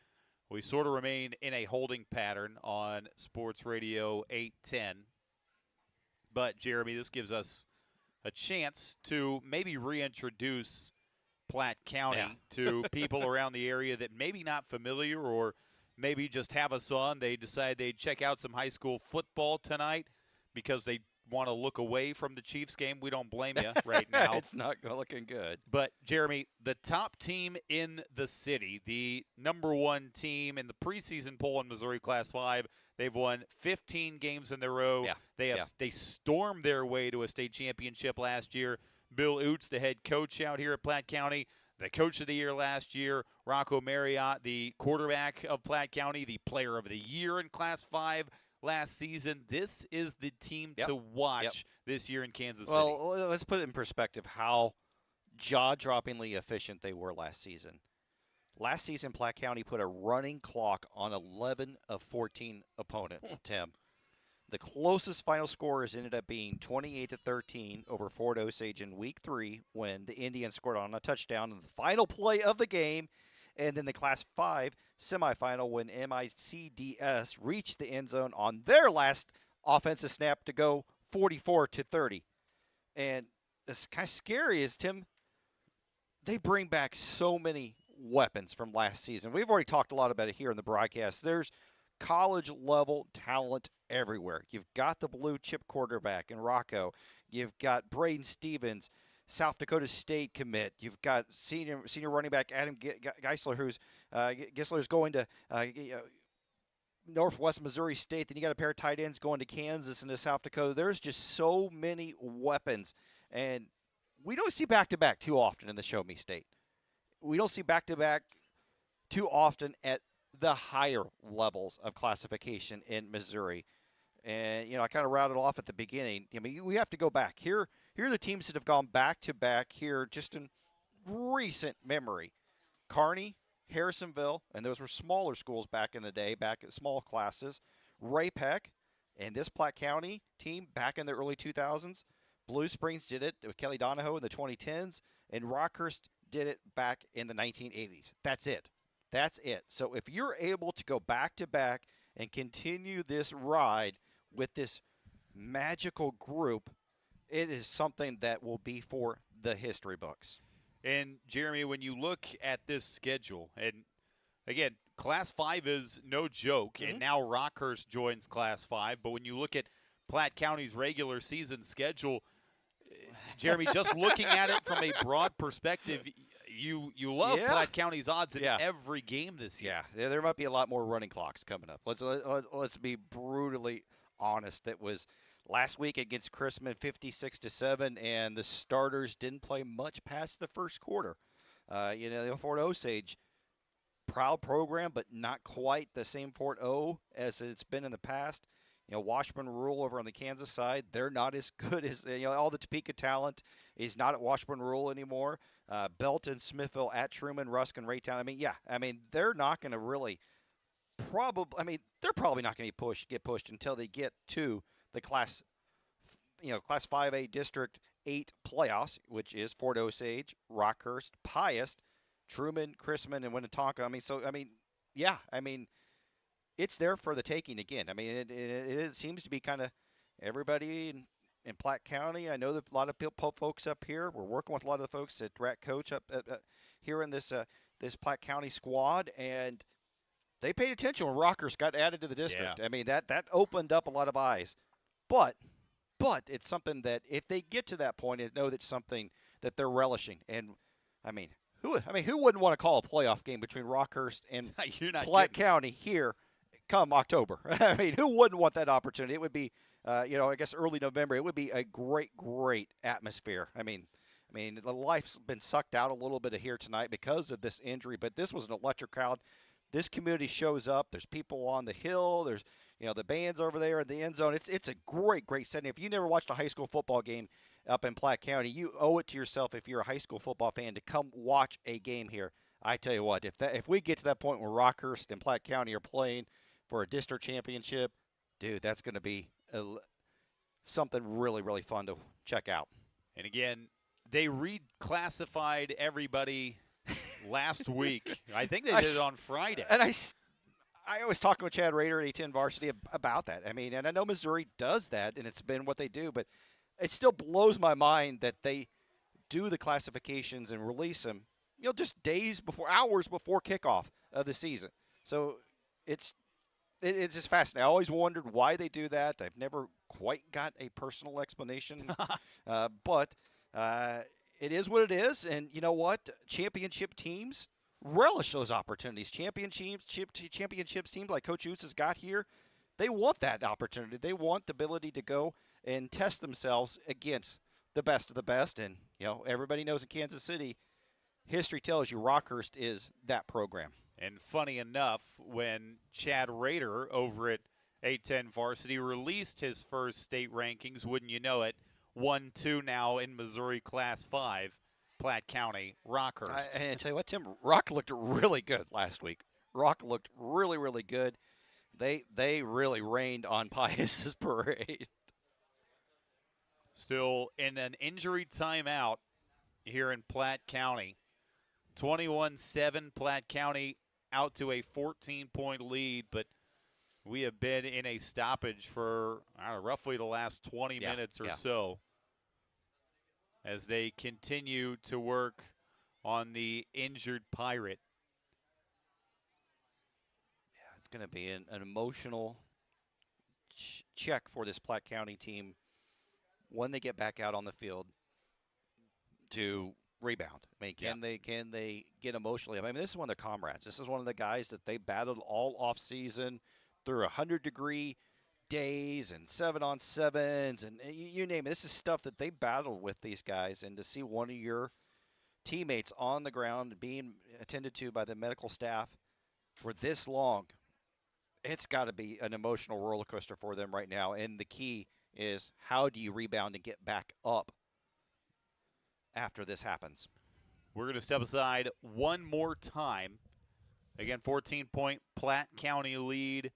we sort of remain in a holding pattern on Sports Radio 810. But, Jeremy, this gives us a chance to maybe reintroduce Platte County to people around the area that maybe not familiar or maybe just have us on. They decide they'd check out some high school football tonight because they want to look away from the Chiefs game. We don't blame you right now. It's not looking good. But, Jeremy, the top team in the city, the number one team in the preseason poll in Missouri Class 5, they've won 15 games in a row. They stormed their way to a state championship last year. Bill Oots, the head coach out here at Platte County, the coach of the year last year. Rocco Marriott, the quarterback of Platte County, the player of the year in Class 5 last season. This is the team to watch this year in Kansas City. Well, let's put it in perspective how jaw-droppingly efficient they were last season. Last season, Platte County put a running clock on 11 of 14 opponents, Tim. The closest final scores ended up being 28-13 over Fort Osage in Week 3 when the Indians scored on a touchdown in the final play of the game. And then the Class 5 semifinal when MICDS reached the end zone on their last offensive snap to go 44-30. And it's kind of scary is, Tim, they bring back so many weapons from last season. We've already talked a lot about it here in the broadcast. There's college-level talent everywhere. You've got the blue-chip quarterback in Rocco. You've got Braden Stevens, South Dakota State commit. You've got senior running back Adam Geisler, who's going to Northwest Missouri State. Then you got a pair of tight ends going to Kansas and to South Dakota. There's just so many weapons, and we don't see back-to-back too often in the Show Me State. We don't see back-to-back too often at the higher levels of classification in Missouri. And, I kind of routed off at the beginning. I mean, we have to go back. Here are the teams that have gone back-to-back here just in recent memory. Kearney, Harrisonville, and those were smaller schools back in the day, back at small classes. Ray Peck, and this Platte County team back in the early 2000s. Blue Springs did it with Kelly Donahoe in the 2010s, and Rockhurst did it back in the 1980s. That's it. So if you're able to go back-to-back and continue this ride with this magical group, it is something that will be for the history books. And, Jeremy, when you look at this schedule, and, again, Class 5 is no joke, and now Rockhurst joins Class 5, but when you look at Platte County's regular season schedule, Jeremy, just looking at it from a broad perspective, you love Platte County's odds in every game this year. Yeah, there might be a lot more running clocks coming up. Let's be brutally honest. It was last week against Chrisman 56-7, and the starters didn't play much past the first quarter. Fort Osage, proud program, but not quite the same Fort O as it's been in the past. Washburn Rural over on the Kansas side, they're not as good as, all the Topeka talent is not at Washburn Rural anymore. Belton, Smithville, at Truman, Rusk, and Raytown. They're not going to really they're probably not going to get pushed until they get to the Class 5A District 8 playoffs, which is Fort Osage, Rockhurst, Pius, Truman, Chrisman, and Winnetonka. It's there for the taking again. It seems to be kind of everybody in Platte County. I know that a lot of folks up here. We're working with a lot of the folks at Rat Coach up here in this Platte County squad, and they paid attention when Rockers got added to the district. Yeah. That opened up a lot of eyes. But it's something that if they get to that point, I know that's something that they're relishing. And who wouldn't want to call a playoff game between Rockhurst and Platte County here come October. I mean, who wouldn't want that opportunity? It would be, I guess early November. It would be a great, great atmosphere. I mean, the life's been sucked out a little bit of here tonight because of this injury, but this was an electric crowd. This community shows up. There's people on the hill. There's, the band's over there in the end zone. It's a great, great setting. If you never watched a high school football game up in Platte County, you owe it to yourself if you're a high school football fan to come watch a game here. I tell you what, if we get to that point where Rockhurst and Platte County are playing for a district championship, dude, that's going to be something really, really fun to check out. And again, they reclassified everybody last week. I think they did it on Friday. And I was talking with Chad Rader at A10 Varsity about that. I mean, and I know Missouri does that, and it's been what they do, but it still blows my mind that they do the classifications and release them, just hours before kickoff of the season. So it's just fascinating. I always wondered why they do that. I've never quite got a personal explanation, but it is what it is. And you know what? Championship teams relish those opportunities. Championships teams like Coach Utz has got here, they want that opportunity. They want the ability to go and test themselves against the best of the best. And, everybody knows in Kansas City, history tells you Rockhurst is that program. And funny enough, when Chad Rader over at A10 Varsity released his first state rankings, wouldn't you know it, 1-2 now in Missouri Class 5, Platte County, Rockhurst. And I tell you what, Tim, Rock looked really good last week. Rock looked really, really good. They really rained on Pius's parade. Still in an injury timeout here in Platte County. 21-7, Platte County out to a 14-point lead, but we have been in a stoppage for roughly the last 20 minutes or so as they continue to work on the injured Pirate. Yeah, it's going to be an emotional check for this Platte County team when they get back out on the field to rebound. I mean, can they get emotionally? I mean, this is one of their comrades. This is one of the guys that they battled all off season through 100-degree days and 7-on-7s and you name it. This is stuff that they battled with these guys, and to see one of your teammates on the ground being attended to by the medical staff for this long, it's got to be an emotional roller coaster for them right now. And the key is, how do you rebound and get back up after this happens? We're going to step aside one more time. Again, 14-point Platte County lead,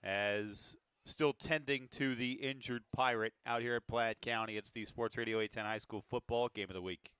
as still tending to the injured Pirate out here at Platte County. It's the Sports Radio 810 High School Football Game of the Week.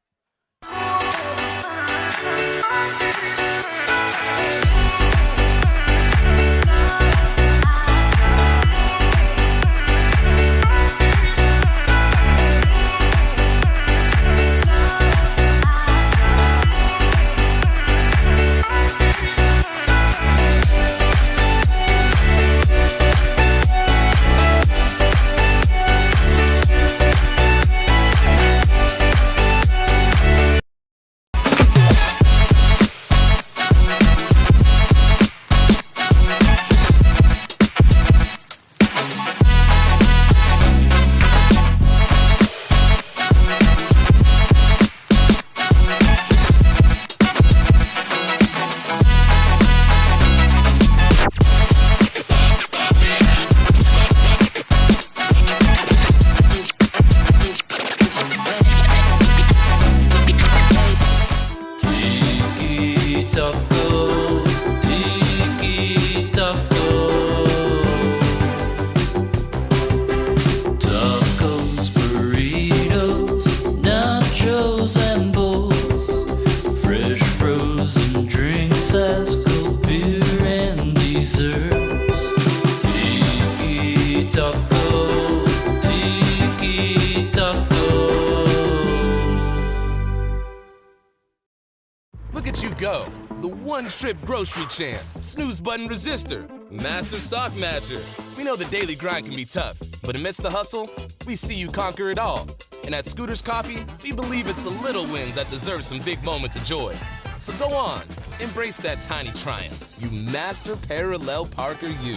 Go. The one-trip grocery champ, snooze button resistor, master sock matcher. We know the daily grind can be tough, but amidst the hustle, we see you conquer it all. And at Scooter's Coffee, we believe it's the little wins that deserve some big moments of joy. So go on, embrace that tiny triumph. You master parallel parker you.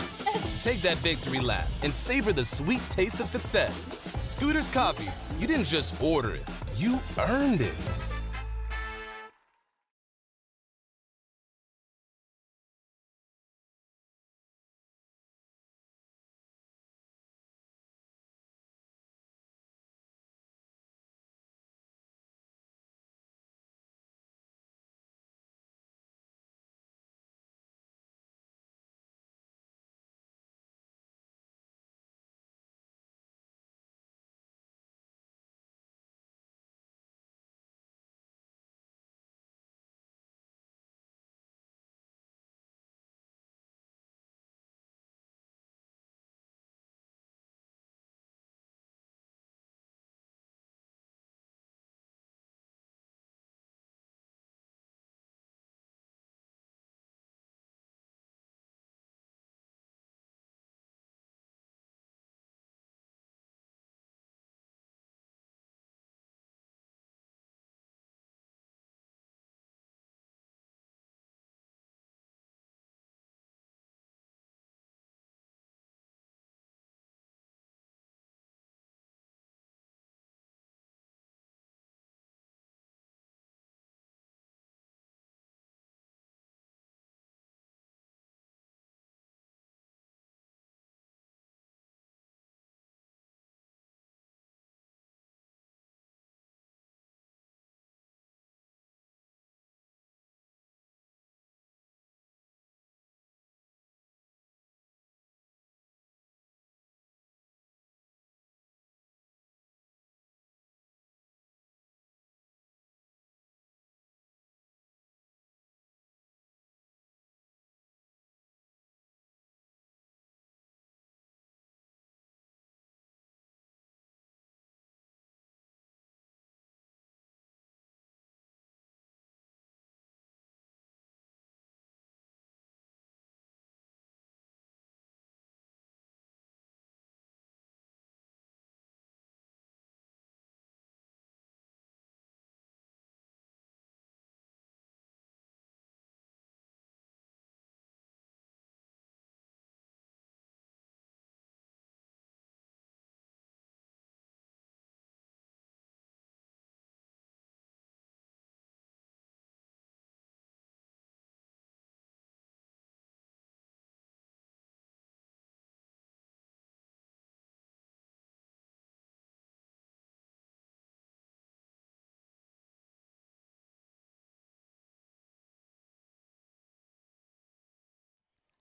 Take that victory lap and savor the sweet taste of success. Scooter's Coffee, you didn't just order it, you earned it.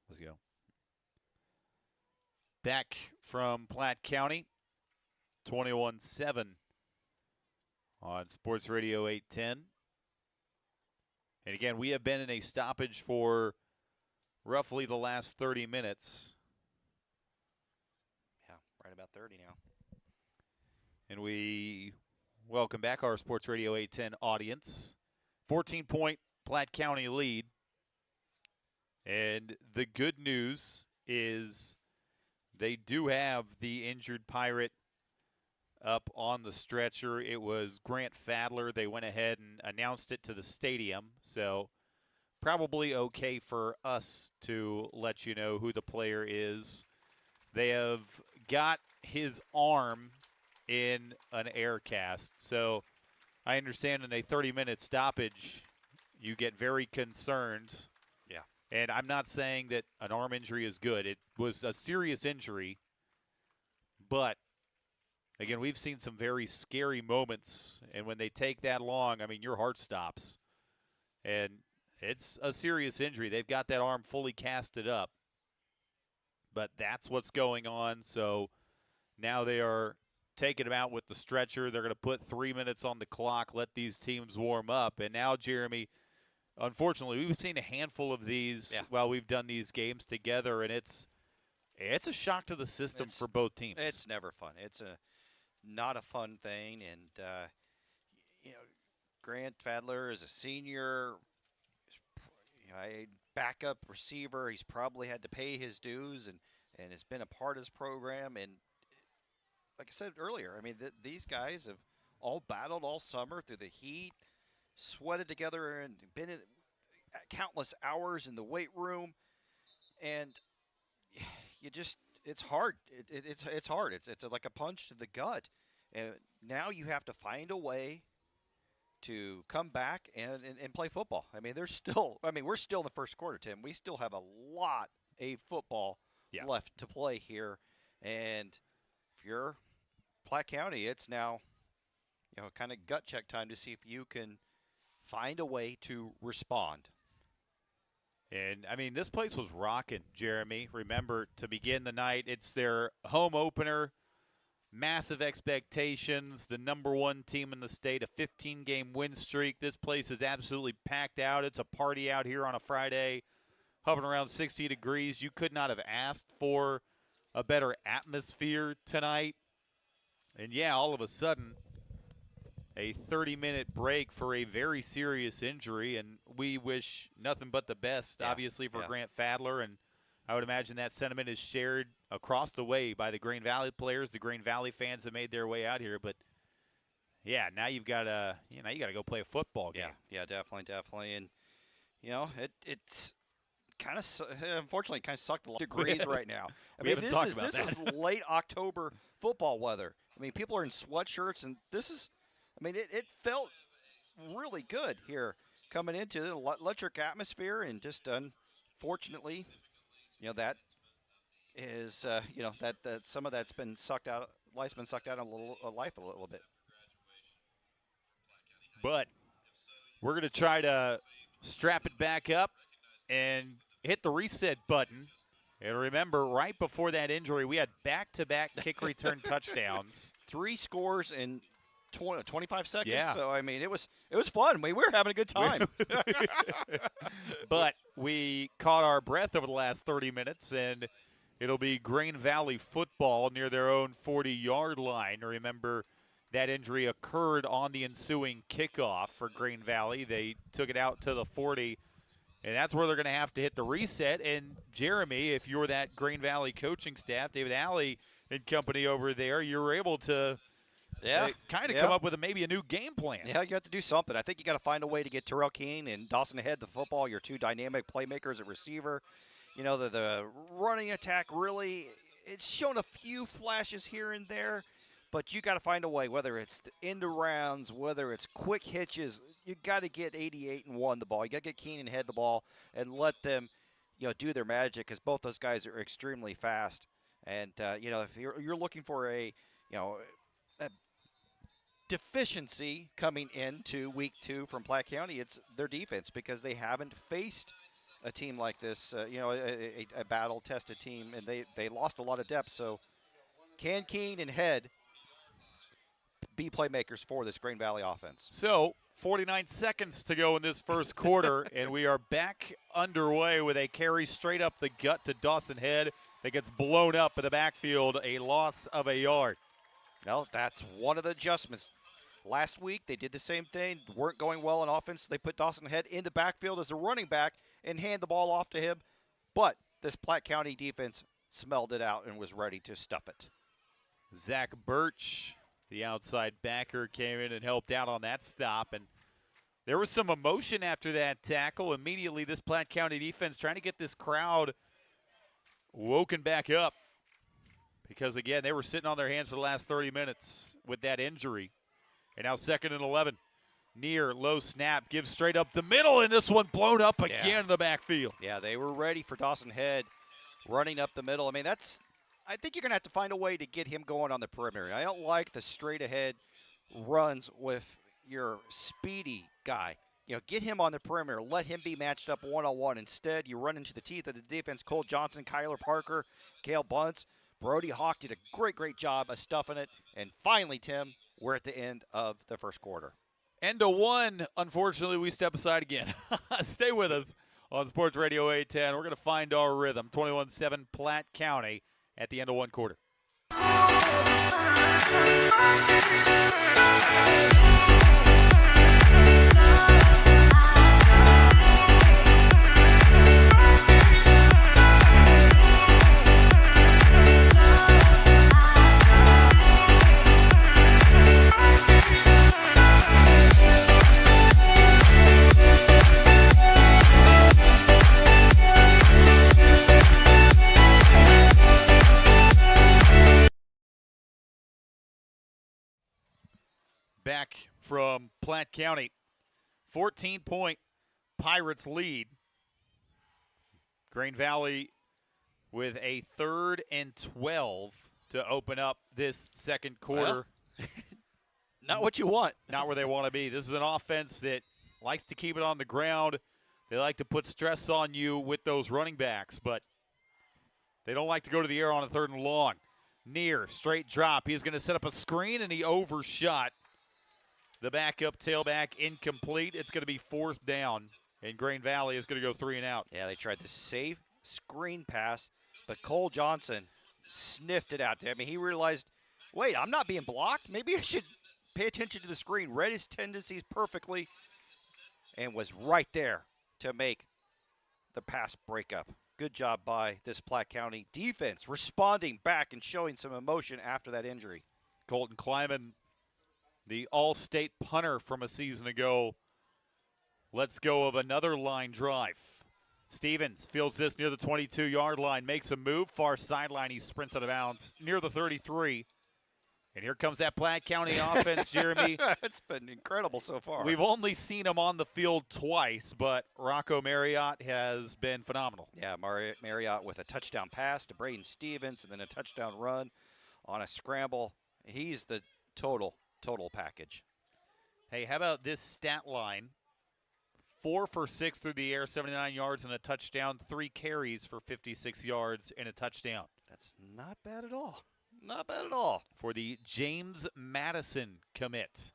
Let's go. Back from Platte County, 21-7 on Sports Radio 810. And again, we have been in a stoppage for roughly the last 30 minutes. Yeah, right about 30 now. And we welcome back our Sports Radio 810 audience. 14-point Platte County lead. And the good news is they do have the injured Pirate up on the stretcher. It was Grant Fadler. They went ahead and announced it to the stadium. So probably okay for us to let you know who the player is. They have got his arm in an air cast. So I understand in a 30-minute stoppage, you get very concerned. Yeah. And I'm not saying that an arm injury is good. It was a serious injury. But, again, we've seen some very scary moments. And when they take that long, I mean, your heart stops. And it's a serious injury. They've got that arm fully casted up. But that's what's going on. So now they are taking him out with the stretcher. They're going to put 3 minutes on the clock, let these teams warm up. And now, Jeremy, unfortunately, we've seen a handful of these while we've done these games together, and it's a shock to the system for both teams. It's never fun. It's not a fun thing, and Grant Fadler is a senior, a backup receiver. He's probably had to pay his dues and has been a part of his program. And like I said earlier, I mean, these guys have all battled all summer through the heat, sweated together and been in countless hours in the weight room, and it's hard. It's hard. It's like a punch to the gut. And now you have to find a way to come back and play football. I mean, we're still in the first quarter, Tim. We still have a lot of football left to play here. And if you're Platte County, it's now, kind of gut check time to see if you can find a way to respond. And, I mean, this place was rocking, Jeremy. Remember, to begin the night, it's their home opener, massive expectations, the #1 team in the state, a 15-game win streak. This place is absolutely packed out. It's a party out here on a Friday, hovering around 60 degrees. You could not have asked for a better atmosphere tonight. And, all of a sudden, a 30-minute break for a very serious injury, and we wish nothing but the best, obviously, for Grant Fadler, and I would imagine that sentiment is shared across the way by the Green Valley players, the Green Valley fans that made their way out here. But, now you've got to, you got to go play a football game. Yeah, definitely. And, it's kind of, unfortunately, kind of sucked a lot of degrees right now. This is late October football weather. I mean, people are in sweatshirts, and this is, it felt really good here coming into the electric atmosphere, and just unfortunately, that is, that some of that's been sucked out, life's been sucked out of life a little bit. But we're going to try to strap it back up and hit the reset button. And remember, right before that injury, we had back-to-back kick return touchdowns. 3 scores in 25 seconds. Yeah. So, it was fun. We were having a good time. But we caught our breath over the last 30 minutes, and it'll be Green Valley football near their own 40-yard line. Remember, that injury occurred on the ensuing kickoff for Green Valley. They took it out to the 40, and that's where they're going to have to hit the reset. And, Jeremy, if you're that Green Valley coaching staff, David Alley and company over there, you're able to come up with maybe a new game plan. Yeah, you have to do something. I think you got to find a way to get Terrell Keene and Dawson Head the football, your 2 dynamic playmakers at receiver. The running attack really, it's shown a few flashes here and there, but you got to find a way, whether it's end arounds, whether it's quick hitches. You got to get 88 and 1 the ball. You got to get Keene and Head the ball and let them, do their magic, because both those guys are extremely fast. And if you're looking for a deficiency coming into week 2 from Platte County, it's their defense, because they haven't faced a team like this, a battle-tested team, and they lost a lot of depth. So can Keene and Head be playmakers for this Green Valley offense? So 49 seconds to go in this first quarter, and we are back underway with a carry straight up the gut to Dawson Head that gets blown up in the backfield, a loss of a yard. Well, that's one of the adjustments. Last week, they did the same thing, weren't going well on offense. They put Dawson Head in the backfield as a running back and hand the ball off to him. But this Platte County defense smelled it out and was ready to stuff it. Zach Birch, the outside backer, came in and helped out on that stop. And there was some emotion after that tackle. Immediately, this Platte County defense trying to get this crowd woken back up. Because, again, they were sitting on their hands for the last 30 minutes with that injury. And now 2nd and 11. Near, low snap, gives straight up the middle, and this one blown up again in the backfield. Yeah, they were ready for Dawson Head running up the middle. I think you're going to have to find a way to get him going on the perimeter. I don't like the straight-ahead runs with your speedy guy. Get him on the perimeter. Let him be matched up one-on-one. Instead, you run into the teeth of the defense. Cole Johnson, Kyler Parker, Cale Bunce. Brody Hawk did a great job of stuffing it. And finally, Tim, we're at the end of the first quarter. End of 1. Unfortunately, we step aside again. Stay with us on Sports Radio 810. We're going to find our rhythm. 21-7 Platte County at the end of 1 quarter. back from Platte County. 14-point Pirates lead. Grain Valley with a 3rd and 12 to open up this second quarter. Well, not what you want. Not where they want to be. This is an offense that likes to keep it on the ground. They like to put stress on you with those running backs, but they don't like to go to the air on a 3rd and long. Near, straight drop. He's going to set up a screen, and he overshot the backup tailback, incomplete. It's going to be 4th down, and Grain Valley is going to go 3 and out. Yeah, they tried the safe screen pass, but Cole Johnson sniffed it out. I mean, he realized, wait, I'm not being blocked. Maybe I should pay attention to the screen. Read his tendencies perfectly and was right there to make the pass breakup. Good job by this Platte County defense, responding back and showing some emotion after that injury. Colton Kleiman, the all-state punter from a season ago, lets go of another line drive. Stevens fields this near the 22-yard line, makes a move, far sideline. He sprints out of bounds near the 33. And here comes that Platte County offense, Jeremy. It's been incredible so far. We've only seen him on the field twice, but Rocco Marriott has been phenomenal. Yeah, Marriott with a touchdown pass to Braden Stevens and then a touchdown run on a scramble. He's the total package. Hey, how about this stat line? 4 for 6 through the air, 79 yards and a touchdown, 3 carries for 56 yards and a touchdown. That's not bad at all. Not bad at all. For the James Madison commit.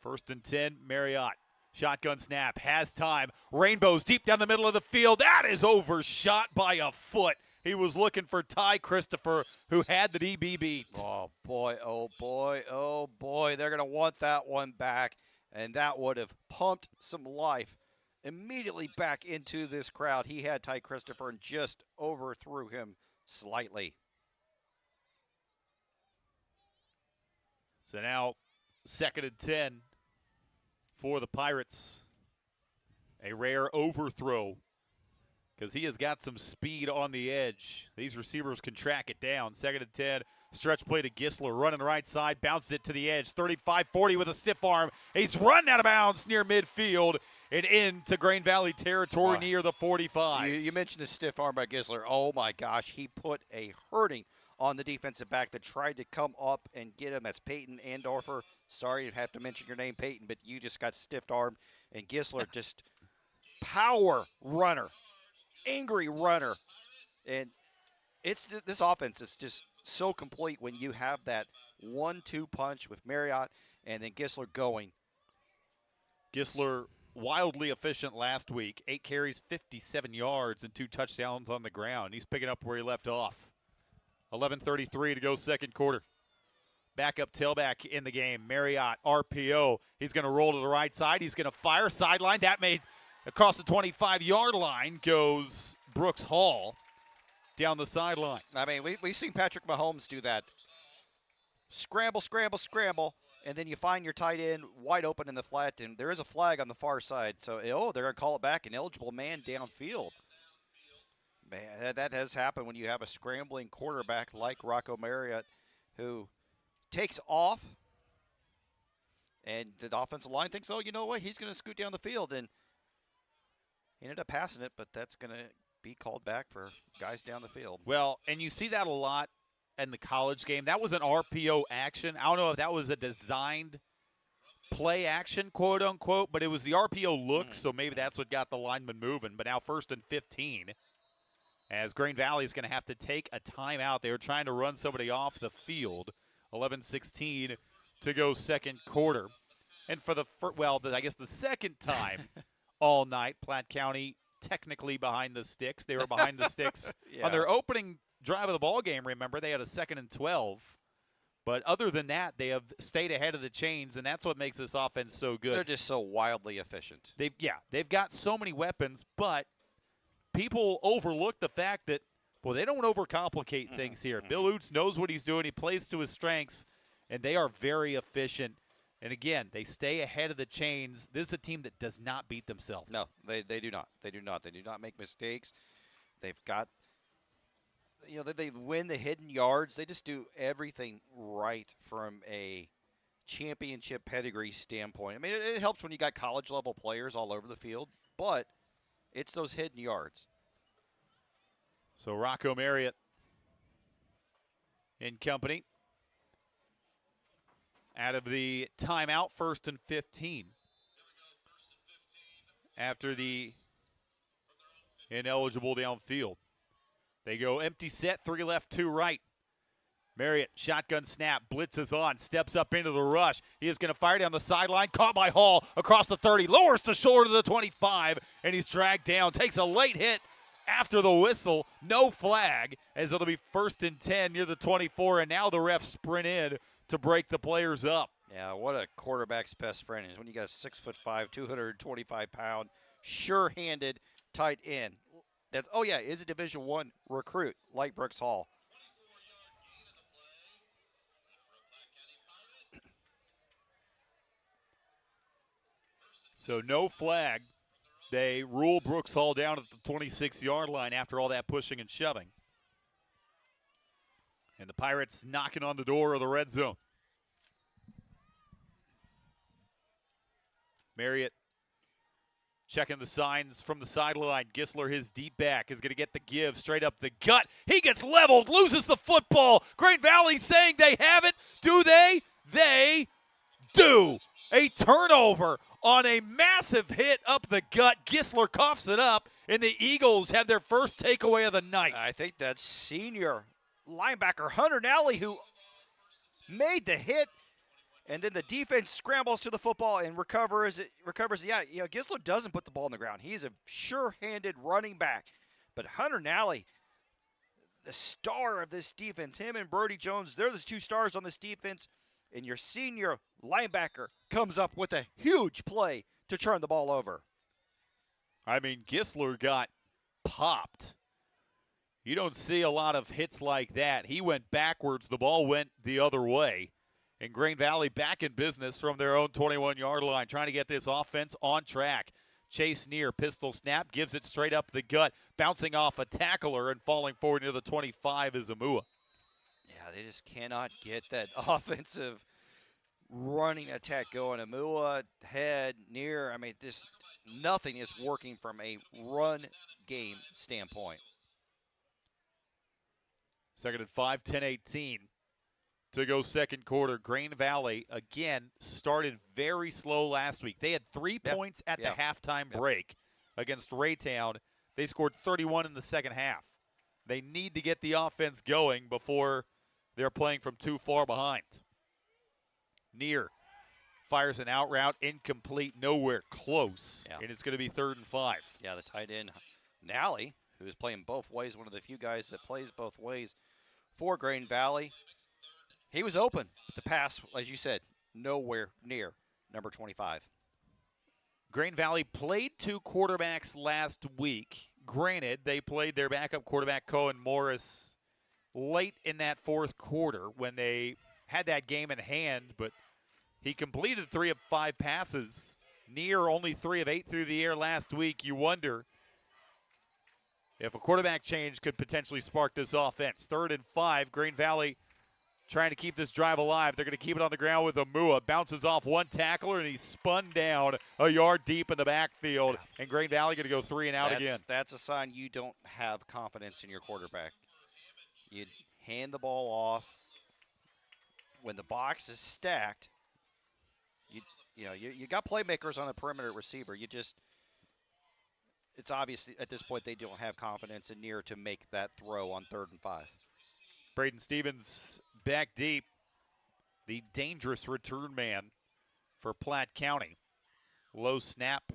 1st and 10, Marriott. Shotgun snap, has time. Rainbows deep down the middle of the field. That is overshot by a foot. He was looking for Ty Christopher, who had the DB beat. Oh, boy, oh, boy, oh, boy. They're going to want that one back, and that would have pumped some life immediately back into this crowd. He had Ty Christopher and just overthrew him slightly. So now 2nd and 10 for the Pirates. A rare overthrow because he has got some speed on the edge. These receivers can track it down. 2nd and 10. Stretch play to Gisler, running right side, bounces it to the edge. 35-40 with a stiff arm. He's running out of bounds near midfield and into Grain Valley territory near the 45. You mentioned the stiff arm by Gisler. Oh, my gosh. He put a hurting on the defensive back that tried to come up and get him. That's Peyton Andorfer. Sorry to have to mention your name, Peyton, but you just got stiff-armed. And Gisler just power runner, angry runner. And this offense is just so complete when you have that 1-2 punch with Marriott and then Gisler going. Gisler wildly efficient last week. 8 carries, 57 yards, and 2 touchdowns on the ground. He's picking up where he left off. 11:33 to go second quarter. Backup tailback in the game. Marriott, RPO. He's going to roll to the right side. He's going to fire sideline. That made across the 25-yard line goes Brooks Hall down the sideline. I mean, we've seen Patrick Mahomes do that. Scramble, scramble, scramble, and then you find your tight end wide open in the flat, and there is a flag on the far side. So, they're going to call it back, an eligible man downfield. Man, that has happened when you have a scrambling quarterback like Rocco Marriott who takes off, and the offensive line thinks, oh, you know what, he's going to scoot down the field, and he ended up passing it, but that's going to be called back for guys down the field. Well, and you see that a lot in the college game. That was an RPO action. I don't know if that was a designed play action, quote unquote, but it was the RPO look, so maybe that's what got the lineman moving. But now 1st and 15, as Grain Valley is going to have to take a timeout. They were trying to run somebody off the field. 11:16 to go second quarter. And for the second time all night, Platte County technically behind the sticks. They were behind the sticks on their opening drive of the ball game. Remember, they had a 2nd and 12. But other than that, they have stayed ahead of the chains, and that's what makes this offense so good. They're just so wildly efficient. They've got so many weapons, but people overlook the fact that, well, they don't overcomplicate things here. Bill Oots knows what he's doing. He plays to his strengths, and they are very efficient. And, again, they stay ahead of the chains. This is a team that does not beat themselves. No, they do not. They do not. They do not make mistakes. They've got they win the hidden yards. They just do everything right from a championship pedigree standpoint. I mean, it helps when you got college-level players all over the field, but it's those hidden yards. So Rocco Marriott in company. Out of the timeout, 1st and 15. After the ineligible downfield. They go empty set, 3 left, 2 right. Marriott, shotgun snap, blitzes on, steps up into the rush. He is going to fire down the sideline, caught by Hall across the 30, lowers the shoulder to the 25, and he's dragged down. Takes a late hit after the whistle, no flag, as it'll be 1st and 10 near the 24, and now the refs sprint in to break the players up. Yeah, what a quarterback's best friend is when you got a 6'5", 225-pound, sure-handed tight end. That's is a Division I recruit like Brooks Hall. So no flag. They rule Brooks Hall down at the 26-yard line after all that pushing and shoving. And the Pirates knocking on the door of the red zone. Marriott checking the signs from the sideline. Gisler, his deep back, is going to get the give straight up the gut. He gets leveled, loses the football. Green Valley saying they have it. Do they? They do. A turnover on a massive hit up the gut. Gisler coughs it up, and the Eagles have their first takeaway of the night. I think that's senior linebacker Hunter Nally who made the hit, and then the defense scrambles to the football and recovers. Yeah, Gisler doesn't put the ball on the ground. He's a sure-handed running back. But Hunter Nally, the star of this defense, him and Brody Jones, they're the 2 stars on this defense. And your senior linebacker comes up with a huge play to turn the ball over. I mean, Gisler got popped. You don't see a lot of hits like that. He went backwards. The ball went the other way. And Green Valley back in business from their own 21-yard line, trying to get this offense on track. Chase Neer, pistol snap, gives it straight up the gut, bouncing off a tackler and falling forward near the 25 is Amua. Yeah, they just cannot get that offensive running attack going. Amua, head, Neer. I mean, just nothing is working from a run game standpoint. 2nd and 5, 10-18 to go second quarter. Green Valley, again, started very slow last week. They had 3 points at the halftime break against Raytown. They scored 31 in the second half. They need to get the offense going before they're playing from too far behind. Neer fires an out route, incomplete, nowhere close, and it's going to be 3rd and 5. Yeah, the tight end, Nally, who's playing both ways, one of the few guys that plays both ways for Green Valley. He was open. The pass, as you said, nowhere near number 25. Green Valley played 2 quarterbacks last week. Granted, they played their backup quarterback, Cohen Morris, late in that 4th quarter when they had that game in hand, but he completed 3 of 5 passes. Near only 3 of 8 through the air last week. You wonder if a quarterback change could potentially spark this offense. 3rd and 5, Green Valley trying to keep this drive alive. They're going to keep it on the ground with Amua. Bounces off one tackler, and he's spun down a yard deep in the backfield. And Green Valley going to go 3 and out again. That's a sign you don't have confidence in your quarterback. You hand the ball off. When the box is stacked, you got playmakers on the perimeter receiver. It's obvious at this point they don't have confidence in Neer to make that throw on 3rd and 5. Braden Stevens back deep, the dangerous return man for Platte County. Low snap,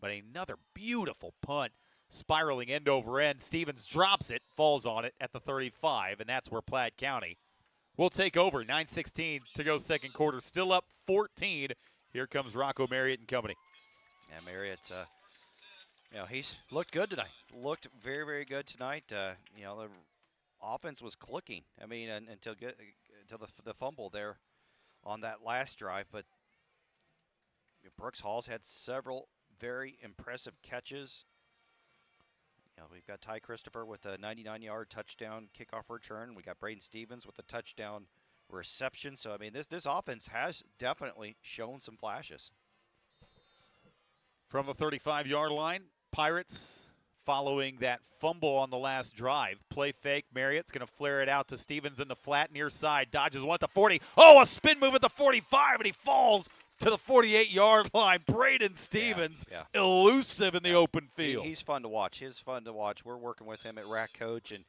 but another beautiful punt, spiraling end over end. Stevens drops it, falls on it at the 35, and that's where Platte County will take over. 9:16 to go second quarter, still up 14. Here comes Rocco Marriott and company. Yeah, Marriott, he's looked good tonight. Looked very, very good tonight. The offense was clicking. I mean, until the fumble there on that last drive. But Brooks Hall's had several very impressive catches. We've got Ty Christopher with a 99-yard touchdown kickoff return. We got Braden Stevens with a touchdown reception. So, I mean, this offense has definitely shown some flashes. From the 35-yard line, Pirates following that fumble on the last drive. Play fake. Marriott's going to flare it out to Stevens in the flat near side. Dodges one at the 40. Oh, a spin move at the 45, and he falls to the 48-yard line. Braden Stevens, elusive in the open field. He's fun to watch. He's fun to watch. We're working with him at RAC Coach and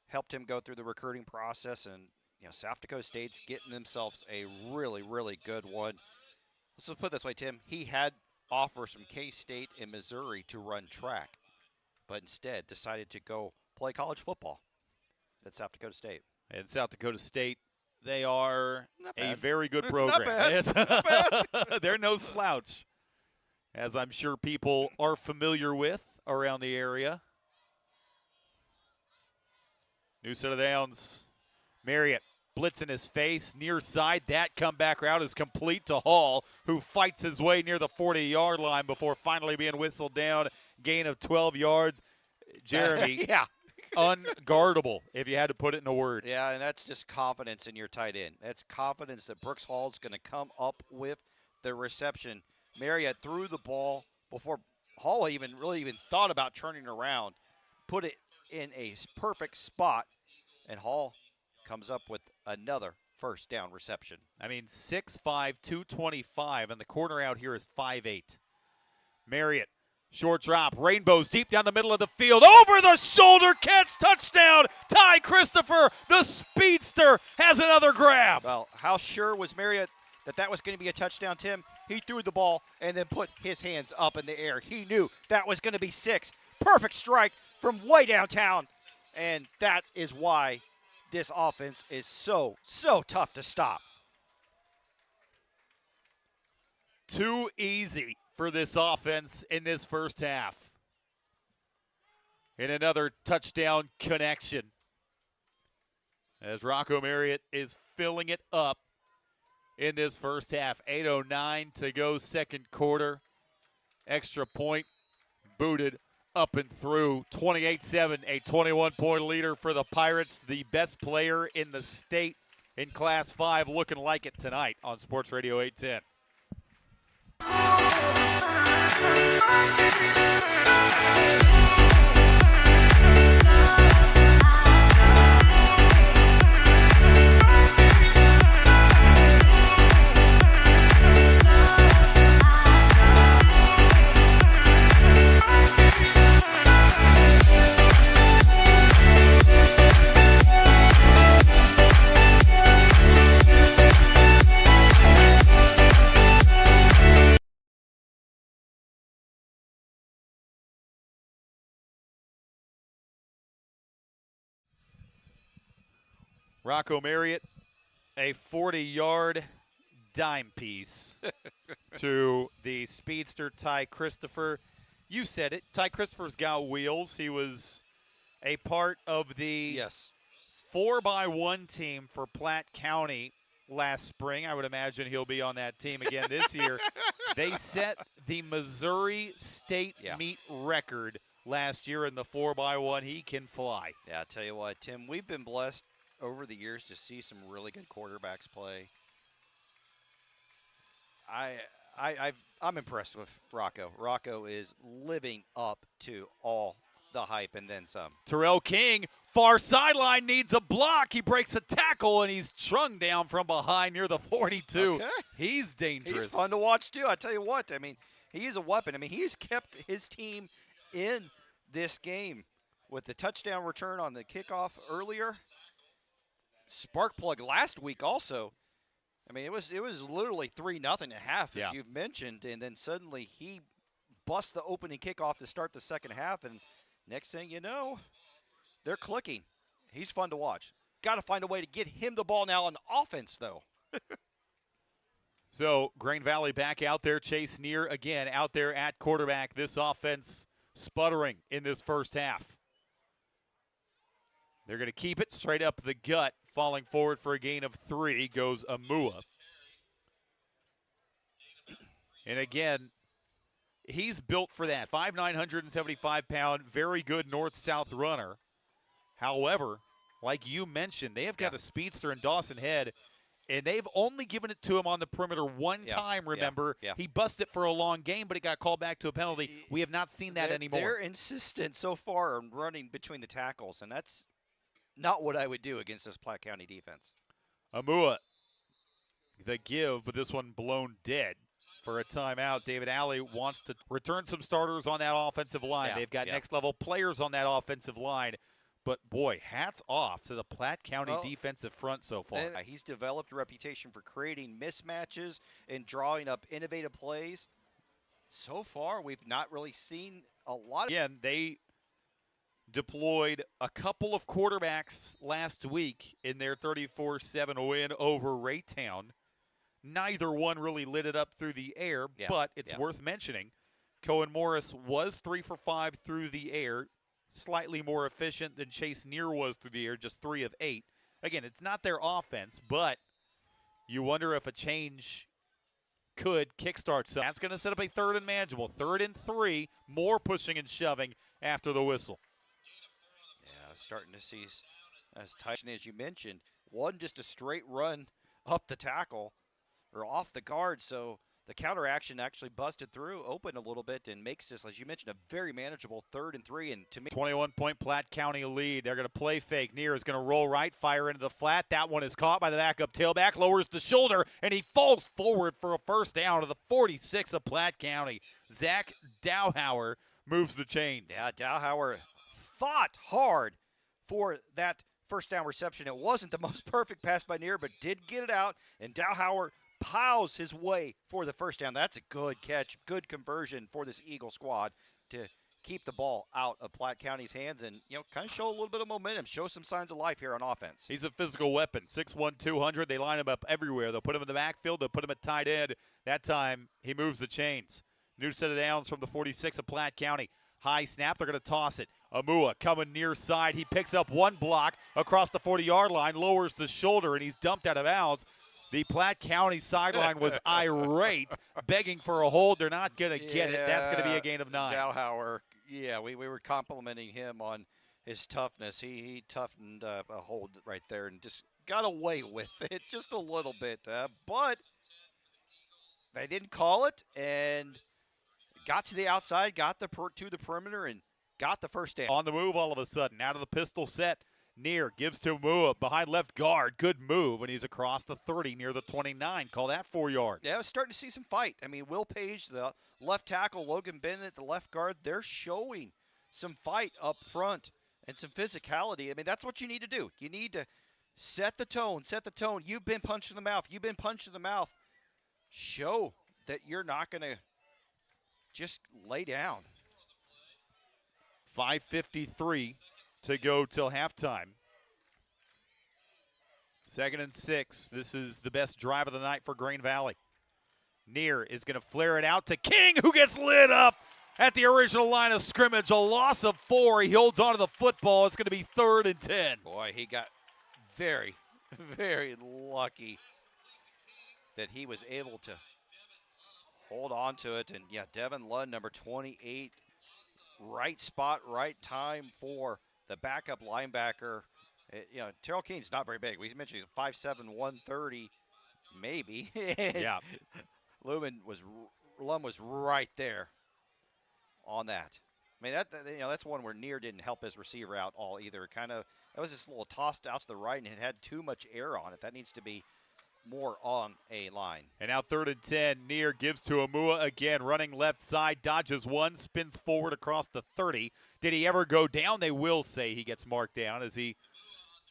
helped him go through the recruiting process. And, South Dakota State's getting themselves a really, really good one. Let's just put it this way, Tim. He had offers from K-State and Missouri to run track, but instead decided to go play college football at South Dakota State. And South Dakota State, they are a bad. very good program. Not bad. They're no slouch, as I'm sure people are familiar with around the area. New set of downs. Marriott blitz in his face, near side. That comeback route is complete to Hall, who fights his way near the 40-yard line before finally being whistled down. Gain of 12 yards. Jeremy, unguardable, if you had to put it in a word. Yeah, and that's just confidence in your tight end. That's confidence that Brooks Hall's going to come up with the reception. Marriott threw the ball before Hall even thought about turning around, put it in a perfect spot, and Hall comes up with another first down reception. I mean, 6'5", 225, and the corner out here is 5'8". Marriott, short drop, rainbows deep down the middle of the field, over the shoulder catch, touchdown. Ty Christopher, the speedster, has another grab. Well, how sure was Marriott that was going to be a touchdown, Tim? He threw the ball and then put his hands up in the air. He knew that was going to be 6. Perfect strike from way downtown, and that is why this offense is so tough to stop. Too easy for this offense in this first half. And another touchdown connection as Rocco Marriott is filling it up in this first half. 8:09 to go, second quarter. Extra point booted up and through. 28-7, a 21-point leader for the Pirates. The best player in the state in Class 5, looking like it tonight on Sports Radio 810. Rocco Marriott, a 40-yard dime piece to the speedster Ty Christopher. You said it. Ty Christopher's got wheels. He was a part of the 4x1 team for Platte County last spring. I would imagine he'll be on that team again this year. They set the Missouri State meet record last year in the 4x1. He can fly. Yeah, I tell you what, Tim, we've been blessed over the years to see some really good quarterbacks play. I'm impressed with Rocco. Rocco is living up to all the hype and then some. Terrell King, far sideline, needs a block. He breaks a tackle, and he's strung down from behind near the 42. Okay. He's dangerous. He's fun to watch, too. I tell you what, I mean, he's a weapon. I mean, he's kept his team in this game with the touchdown return on the kickoff earlier. Spark plug last week also. I mean, it was literally 3-0 at half, as you've mentioned, and then suddenly he busts the opening kickoff to start the second half, and next thing you know, they're clicking. He's fun to watch. Got to find a way to get him the ball now on offense, though. So Grain Valley back out there. Chase Neer again out there at quarterback. This offense sputtering in this first half. They're going to keep it straight up the gut. Falling forward for a gain of 3 goes Amua. And again, He's built for that. 5'9", 175-pound, very good north-south runner. However, like you mentioned, they have got a speedster in Dawson Head, and they've only given it to him on the perimeter one time, remember. He busted for a long game, but it got called back to a penalty. We have not seen that anymore. They're insistent so far on running between the tackles, and that's not what I would do against this Platte County defense. Amua, the give, but this one blown dead for a timeout. David Alley wants to return some starters on that offensive line. They've got next-level players on that offensive line. But, boy, hats off to the Platte County defensive front so far. He's developed a reputation for creating mismatches and drawing up innovative plays. So far, we've not really seen a lot. Again, they deployed a couple of quarterbacks last week in their 34-7 win over Raytown. Neither one really lit it up through the air, but it's worth mentioning. Cohen Morris was 3 for 5 through the air. Slightly more efficient than Chase Neer was through the air, just 3 of 8. Again, it's not their offense, but you wonder if a change could kickstart some. That's going to set up a 3rd and manageable. 3rd and 3, more pushing and shoving after the whistle. Yeah, starting to see, as tight as you mentioned, one just a straight run up the tackle or off the guard, so the counter action actually busted through, opened a little bit, and makes this, as you mentioned, a very manageable 3rd and 3. And to me, 21-point Platte County lead. They're going to play fake. Neer is going to roll right, fire into the flat. That one is caught by the backup tailback, lowers the shoulder, and he falls forward for a first down to the 46 of Platte County. Zach Dowhauer moves the chains. Yeah, Dowhauer fought hard for that first down reception. It wasn't the most perfect pass by Neer, but did get it out, and Dowhauer plows his way for the first down. That's a good catch, good conversion for this Eagle squad to keep the ball out of Platte County's hands and, kind of show a little bit of momentum, show some signs of life here on offense. He's a physical weapon, 6'1", 200. They line him up everywhere. They'll put him in the backfield. They'll put him at tight end. That time, he moves the chains. New set of downs from the 46 of Platte County. High snap. They're going to toss it. Amua coming near side. He picks up one block across the 40-yard line, lowers the shoulder, and he's dumped out of bounds. The Platte County sideline was irate, begging for a hold. They're not going to get it. That's going to be a gain of 9. Dowhauer, we were complimenting him on his toughness. He toughened a hold right there and just got away with it just a little bit. But they didn't call it and got to the outside, got to the perimeter, and got the first down. On the move all of a sudden, out of the pistol set. Neer gives to Mua behind left guard. Good move, and he's across the 30 near the 29. Call that 4 yards. Yeah, I was starting to see some fight. I mean, Will Page, the left tackle, Logan Bennett, the left guard, they're showing some fight up front and some physicality. I mean, that's what you need to do. You need to set the tone, You've been punched in the mouth. Show that you're not going to just lay down. 5:53 to go till halftime. 2nd and 6. This is the best drive of the night for Grain Valley. Neer is going to flare it out to King, who gets lit up at the original line of scrimmage. A loss of 4. He holds on to the football. It's going to be 3rd and 10. Boy, he got very, very lucky that he was able to hold on to it. And, Devin Lund, number 28, right spot, right time for the backup linebacker. Terrell Keene's not very big. We mentioned he's 5'7", 130, maybe. Lund was right there on that. I mean, that's one where Neer didn't help his receiver out all either. That was just a little tossed out to the right, and it had too much air on it. That needs to be more on a line. And now 3rd and 10. Neer gives to Amua again, running left side, dodges one, spins forward across the 30. Did he ever go down? They will say he gets marked down as he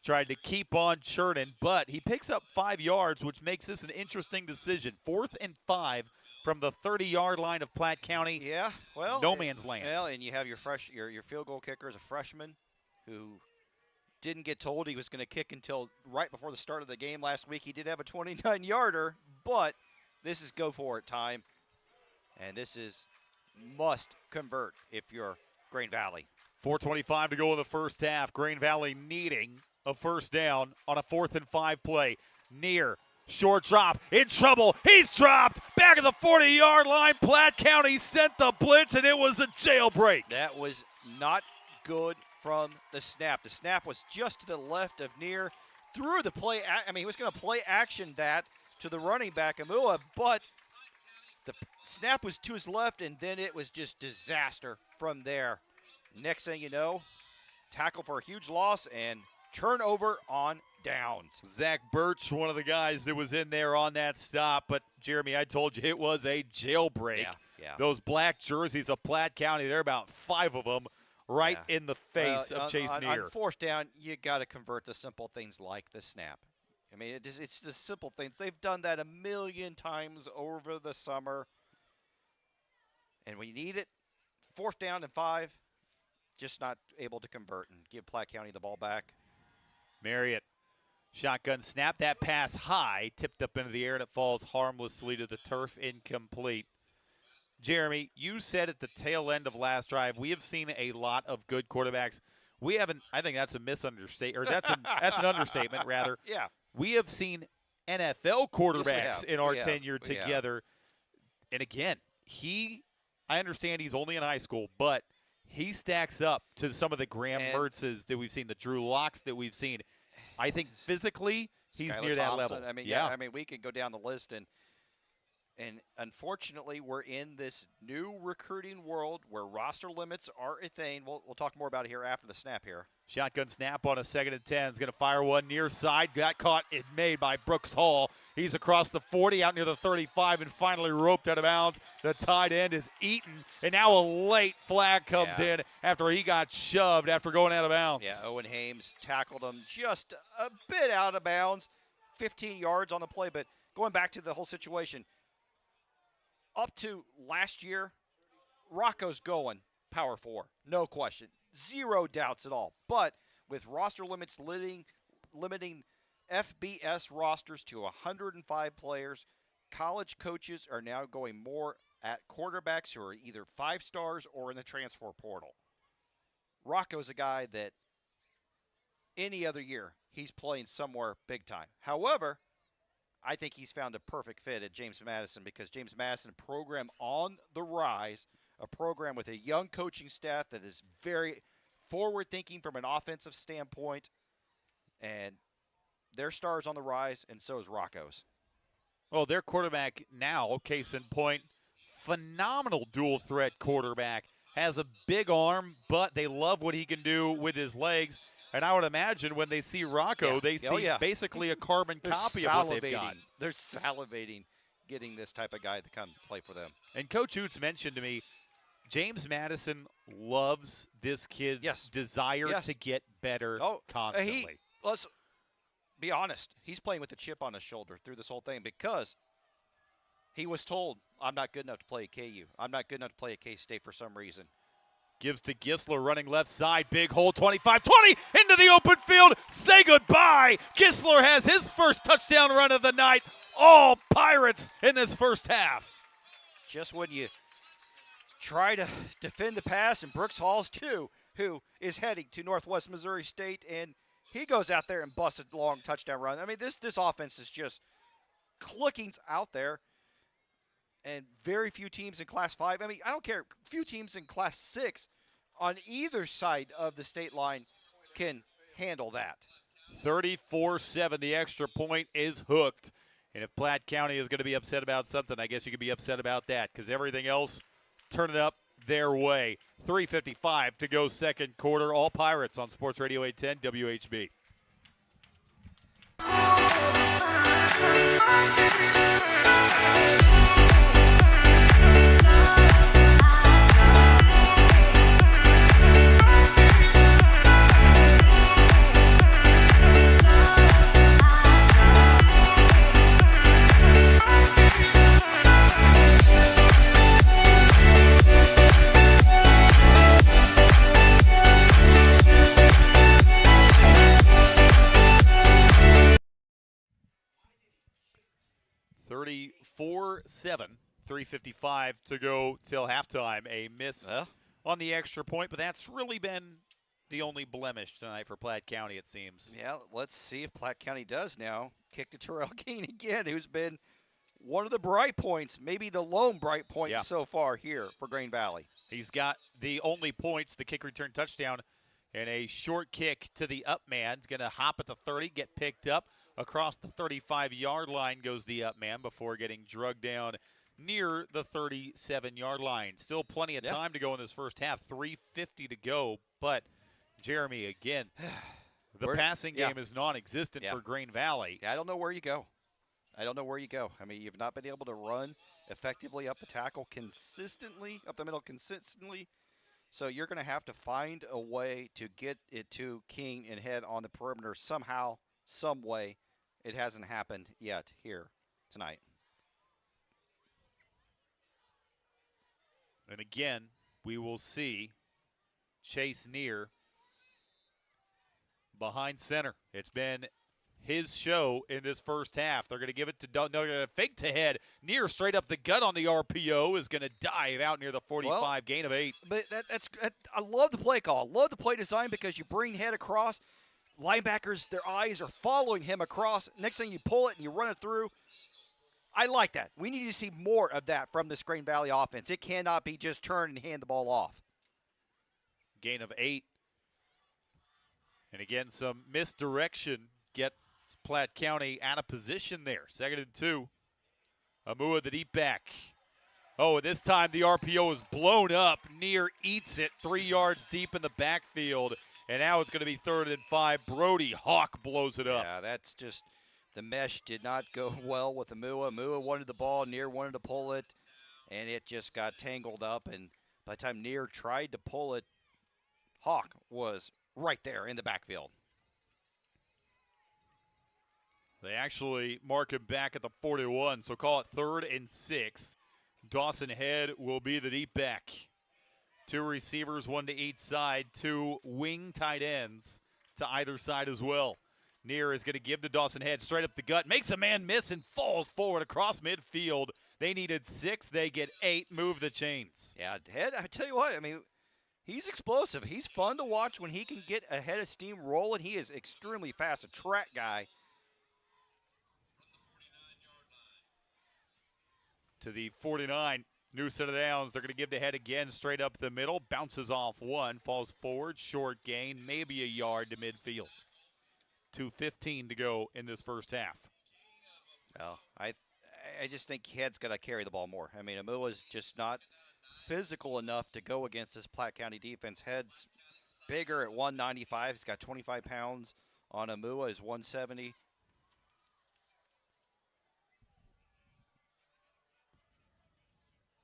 tried to keep on churning, but he picks up 5 yards, which makes this an interesting decision. 4th and 5 from the 30-yard line of Platte County. Yeah, well, no man's land. Well, and you have your field goal kicker is a freshman who didn't get told he was going to kick until right before the start of the game last week. He did have a 29-yarder, but this is go-for-it time, and this is must convert if you're Grain Valley. 4:25 to go in the first half. Grain Valley needing a first down on a 4th and 5 play. Neer Short drop, in trouble, he's dropped, back at the 40-yard line. Platte County sent the blitz, and it was a jailbreak. That was not good from the snap. The snap was just to the left of near, through the play. He was going to play action that to the running back, Amua, but the snap was to his left, and then it was just disaster from there. Next thing you know, tackle for a huge loss and turnover on downs. Zach Birch, one of the guys that was in there on that stop, but Jeremy, I told you it was a jailbreak. Yeah. Those black jerseys of Platte County, there are about 5 of them right in the face of Chase Neer. On fourth down, you got to convert the simple things like the snap. It's the simple things. They've done that a million times over the summer. And when you need it, fourth down and 5, just not able to convert and give Platte County the ball back. Marriott, shotgun snap, that pass high, tipped up into the air, and it falls harmlessly to the turf, incomplete. Jeremy, you said at the tail end of last drive, we have seen a lot of good quarterbacks. We haven't, I think that's a misunderstatement, or that's an understatement, rather. Yeah. We have seen NFL quarterbacks Yes, in our we have. tenure We have. together. And again, I understand he's only in high school, but he stacks up to some of the Graham Mertzes that we've seen, the Drew Locks that we've seen. I think physically he's Skylar near that Thompson. level. We could go down the list, and unfortunately, we're in this new recruiting world where roster limits are a thing. We'll talk more about it here after the snap here. Shotgun snap on a 2nd and 10. Is going to fire one near side. Got caught and made by Brooks Hall. He's across the 40, out near the 35, and finally roped out of bounds. The tight end is eaten, and now a late flag comes in after he got shoved after going out of bounds. Yeah, Owen Hames tackled him just a bit out of bounds, 15 yards on the play. But going back to the whole situation, up to last year, Rocco's going Power 4, no question. 0 doubts at all. But with roster limits limiting FBS rosters to 105 players, college coaches are now going more at quarterbacks who are either 5 stars or in the transfer portal. Rocco's a guy that any other year he's playing somewhere big time. However, I think he's found a perfect fit at James Madison because James Madison, program on the rise, a program with a young coaching staff that is very forward-thinking from an offensive standpoint, and their stars on the rise, and so is Rocco's. Well, their quarterback now, case in point, phenomenal dual-threat quarterback, has a big arm, but they love what he can do with his legs. And I would imagine when they see Rocco, they see basically a carbon copy of what they've got. They're salivating getting this type of guy to come play for them. And Coach Hoots mentioned to me, James Madison loves this kid's desire to get better constantly. Let's be honest. He's playing with a chip on his shoulder through this whole thing because he was told, I'm not good enough to play at KU. I'm not good enough to play at K-State for some reason. Gives to Gisler running left side. Big hole, 25-20 into the open field. Say goodbye. Gisler has his first touchdown run of the night. All Pirates in this first half. Just when you try to defend the pass, and Brooks Hall's too, who is heading to Northwest Missouri State, and he goes out there and busts a long touchdown run. This offense is just clicking out there. And very few teams in Class 5. I don't care. Few teams in Class 6 on either side of the state line can handle that. 34-7. The extra point is hooked. And if Platte County is going to be upset about something, I guess you could be upset about that because everything else turning up their way. 3:55 to go second quarter. All Pirates on Sports Radio 810 WHB. $34-7, 3:55 to go till halftime. A miss on the extra point, but that's really been the only blemish tonight for Platte County, it seems. Yeah, let's see if Platte County does now. Kick to Terrell King again, who's been one of the bright points, maybe the lone bright point so far here for Grain Valley. He's got the only points, the kick return touchdown, and a short kick to the up man. He's going to hop at the 30, get picked up. Across the 35-yard line goes the up man before getting drugged down near the 37-yard line. Still plenty of time to go in this first half, 3:50 to go. But, Jeremy, again, the passing game is non-existent for Grain Valley. I don't know where you go. I don't know where you go. I mean, you've not been able to run effectively up the tackle consistently, up the middle consistently. So you're going to have to find a way to get it to King and head on the perimeter somehow, some way. It hasn't happened yet here tonight. And again, we will see Chase Neer behind center. It's been his show in this first half. They're going to give it to they're going to fake to head. Neer straight up the gut on the RPO is going to dive out near the 45, gain of 8. But I love the play call. Love the play design because you bring head across. Linebackers, their eyes are following him across. Next thing you pull it and you run it through. I like that. We need to see more of that from this Grain Valley offense. It cannot be just turn and hand the ball off. Gain of 8. And again, some misdirection gets Platte County out of position there. 2nd and 2. Amua, the deep back. Oh, and this time the RPO is blown up. Neer eats it 3 yards deep in the backfield. And now it's going to be 3rd and 5. Brody Hawk blows it up. Yeah, that's just the mesh did not go well with Amua. Amua wanted the ball. Neer wanted to pull it, and it just got tangled up. And by the time Neer tried to pull it, Hawk was right there in the backfield. They actually mark him back at the 41, so call it 3rd and 6. Dawson Head will be the deep back. 2 receivers, 1 to each side, 2 wing tight ends to either side as well. Neer is going to give to Dawson Head straight up the gut, makes a man miss and falls forward across midfield. They needed 6, they get 8, move the chains. Yeah, Head, I tell you what, I mean, he's explosive. He's fun to watch when he can get a head of steam rolling. He is extremely fast, a track guy. To the 49, new set of downs. They're going to give to Head again, straight up the middle. Bounces off 1, falls forward, short gain, maybe a yard to midfield. 2:15 to go in this first half. Well, I just think Head's got to carry the ball more. I mean, Amua's just not physical enough to go against this Platte County defense. Head's bigger at 195. He's got 25 pounds on Amua is 170.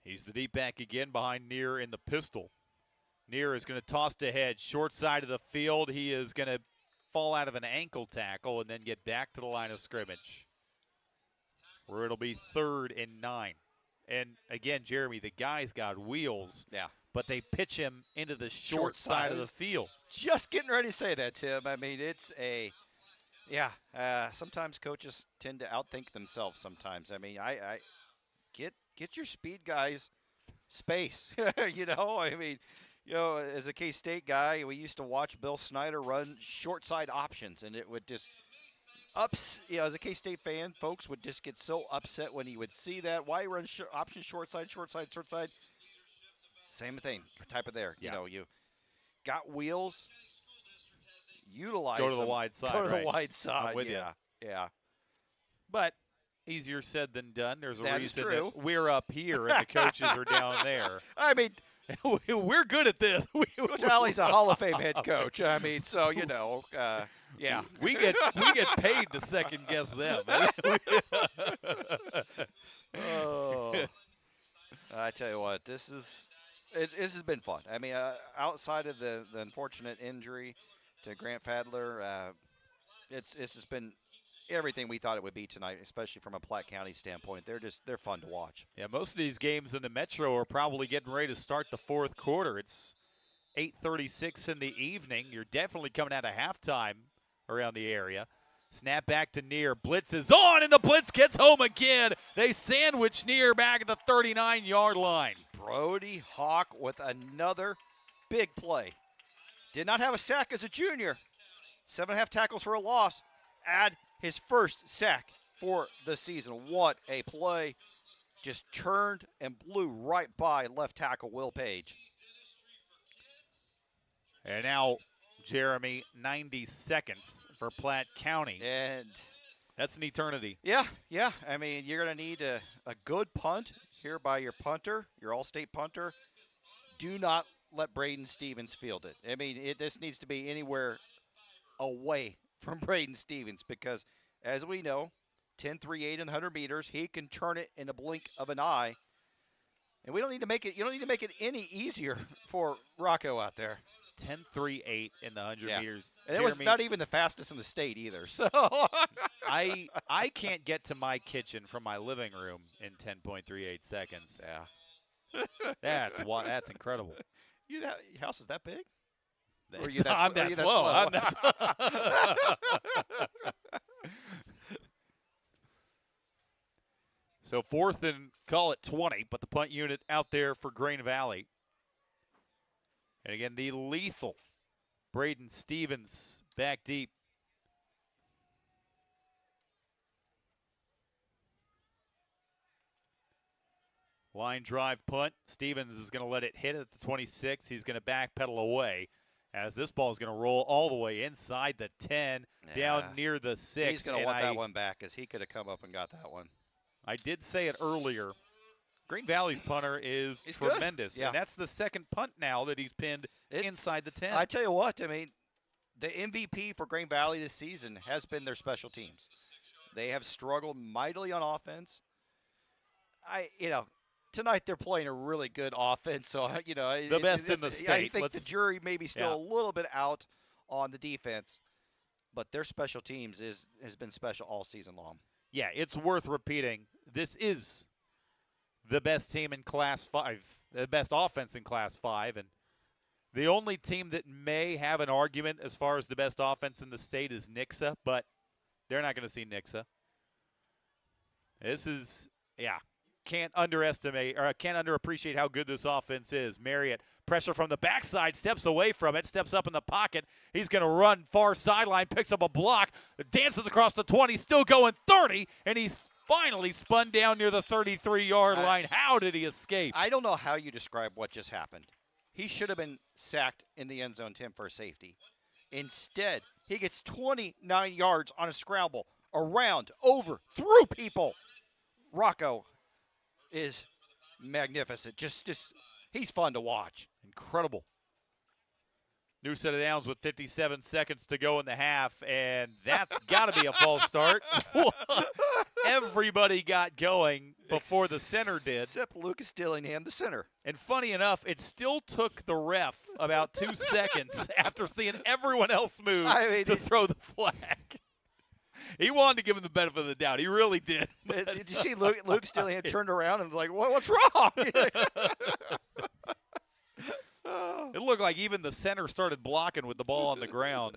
He's the deep back again behind Neer in the pistol. Neer is going to toss to Head, short side of the field. He is going to fall out of an ankle tackle and then get back to the line of scrimmage, where it'll be 3rd and 9. And again, Jeremy, the guy's got wheels. Yeah. But they pitch him into the short side of the field. Just getting ready to say that, Tim. I mean, it's a, sometimes coaches tend to outthink themselves sometimes. I mean, I get your speed guys space, you know? I mean, you know, as a K-State guy, we used to watch Bill Snyder run short side options, and it would just as a K-State fan, folks would just get so upset when he would see that. Why run option short side, short side, short side? Same thing, type of there. Yeah. You know, you got wheels, utilize Go to the them. wide side. Go to right. the wide side. I'm with you. Yeah. But easier said than done. There's a That is reason true. that we're up here and the coaches are down there. I mean, we're good at this. Coach Alley's a Hall of Fame head coach. I mean, so, you know, yeah. We get paid to second guess them. Oh. I tell you what, this has been fun. I mean, outside of the unfortunate injury to Grant Fadler, it's just been everything we thought it would be tonight, especially from a Platte County standpoint. They're fun to watch. Yeah, most of these games in the Metro are probably getting ready to start the 4th quarter. It's 8:36 in the evening. You're definitely coming out of halftime around the area. Snap back to Neer. Blitz is on, and the blitz gets home again. They sandwich Neer back at the 39-yard line. Brody Hawk with another big play. Did not have a sack as a junior. 7.5 tackles for a loss. Add his first sack for the season. What a play. Just turned and blew right by left tackle Will Page. And now, Jeremy, 90 seconds for Platte County. And that's an eternity. yeah. I mean, you're going to need a good punt here by your punter, your all-state punter. Do not let Braden Stevens field it. I mean, this needs to be anywhere away from Braden Stevens because, as we know, 10.38 in the 100 meters, he can turn it in a blink of an eye. And we don't need to make it. You don't need to make it any easier for Rocco out there. 10.38 in the 100 meters. And it was not even the fastest in the state either. So I can't get to my kitchen from my living room in 10.38 seconds. Yeah. That's incredible. Your house is that big? Or I'm that slow. So 4th and call it 20, but the punt unit out there for Grain Valley. And again, the lethal Braden Stevens back deep. Line drive punt. Stevens is going to let it hit at the 26. He's going to backpedal away as this ball is going to roll all the way inside the 10, down near the 6. He's going to want that one back because he could have come up and got that one. I did say it earlier. Green Valley's punter is tremendous. Yeah. And that's the second punt now that he's pinned inside the 10. I tell you what, I mean, the MVP for Green Valley this season has been their special teams. They have struggled mightily on offense. Tonight they're playing a really good offense, so the best in the state. I think the jury may be still a little bit out on the defense, but their special teams has been special all season long. Yeah, it's worth repeating. This is the best team in Class 5, the best offense in Class 5, and the only team that may have an argument as far as the best offense in the state is Nixa, but they're not going to see Nixa. This is, can't underappreciate how good this offense is. Marriott, pressure from the backside, steps away from it, steps up in the pocket. He's going to run far sideline, picks up a block, dances across the 20, still going 30, and he's finally spun down near the 33-yard line. How did he escape? I don't know how you describe what just happened. He should have been sacked in the end zone, Tim, for a safety. Instead, he gets 29 yards on a scramble, around, over, through people. Rocco is magnificent. Just he's fun to watch. Incredible. New set of downs with 57 seconds to go in the half, and that's got to be a false start. Everybody got going before the center did. Except Lucas Dillingham, the center. And funny enough, it still took the ref about 2 seconds after seeing everyone else move to throw the flag. He wanted to give him the benefit of the doubt. He really did. Did you see Lucas Dillingham turned around and like, what's wrong? It looked like even the center started blocking with the ball on the ground.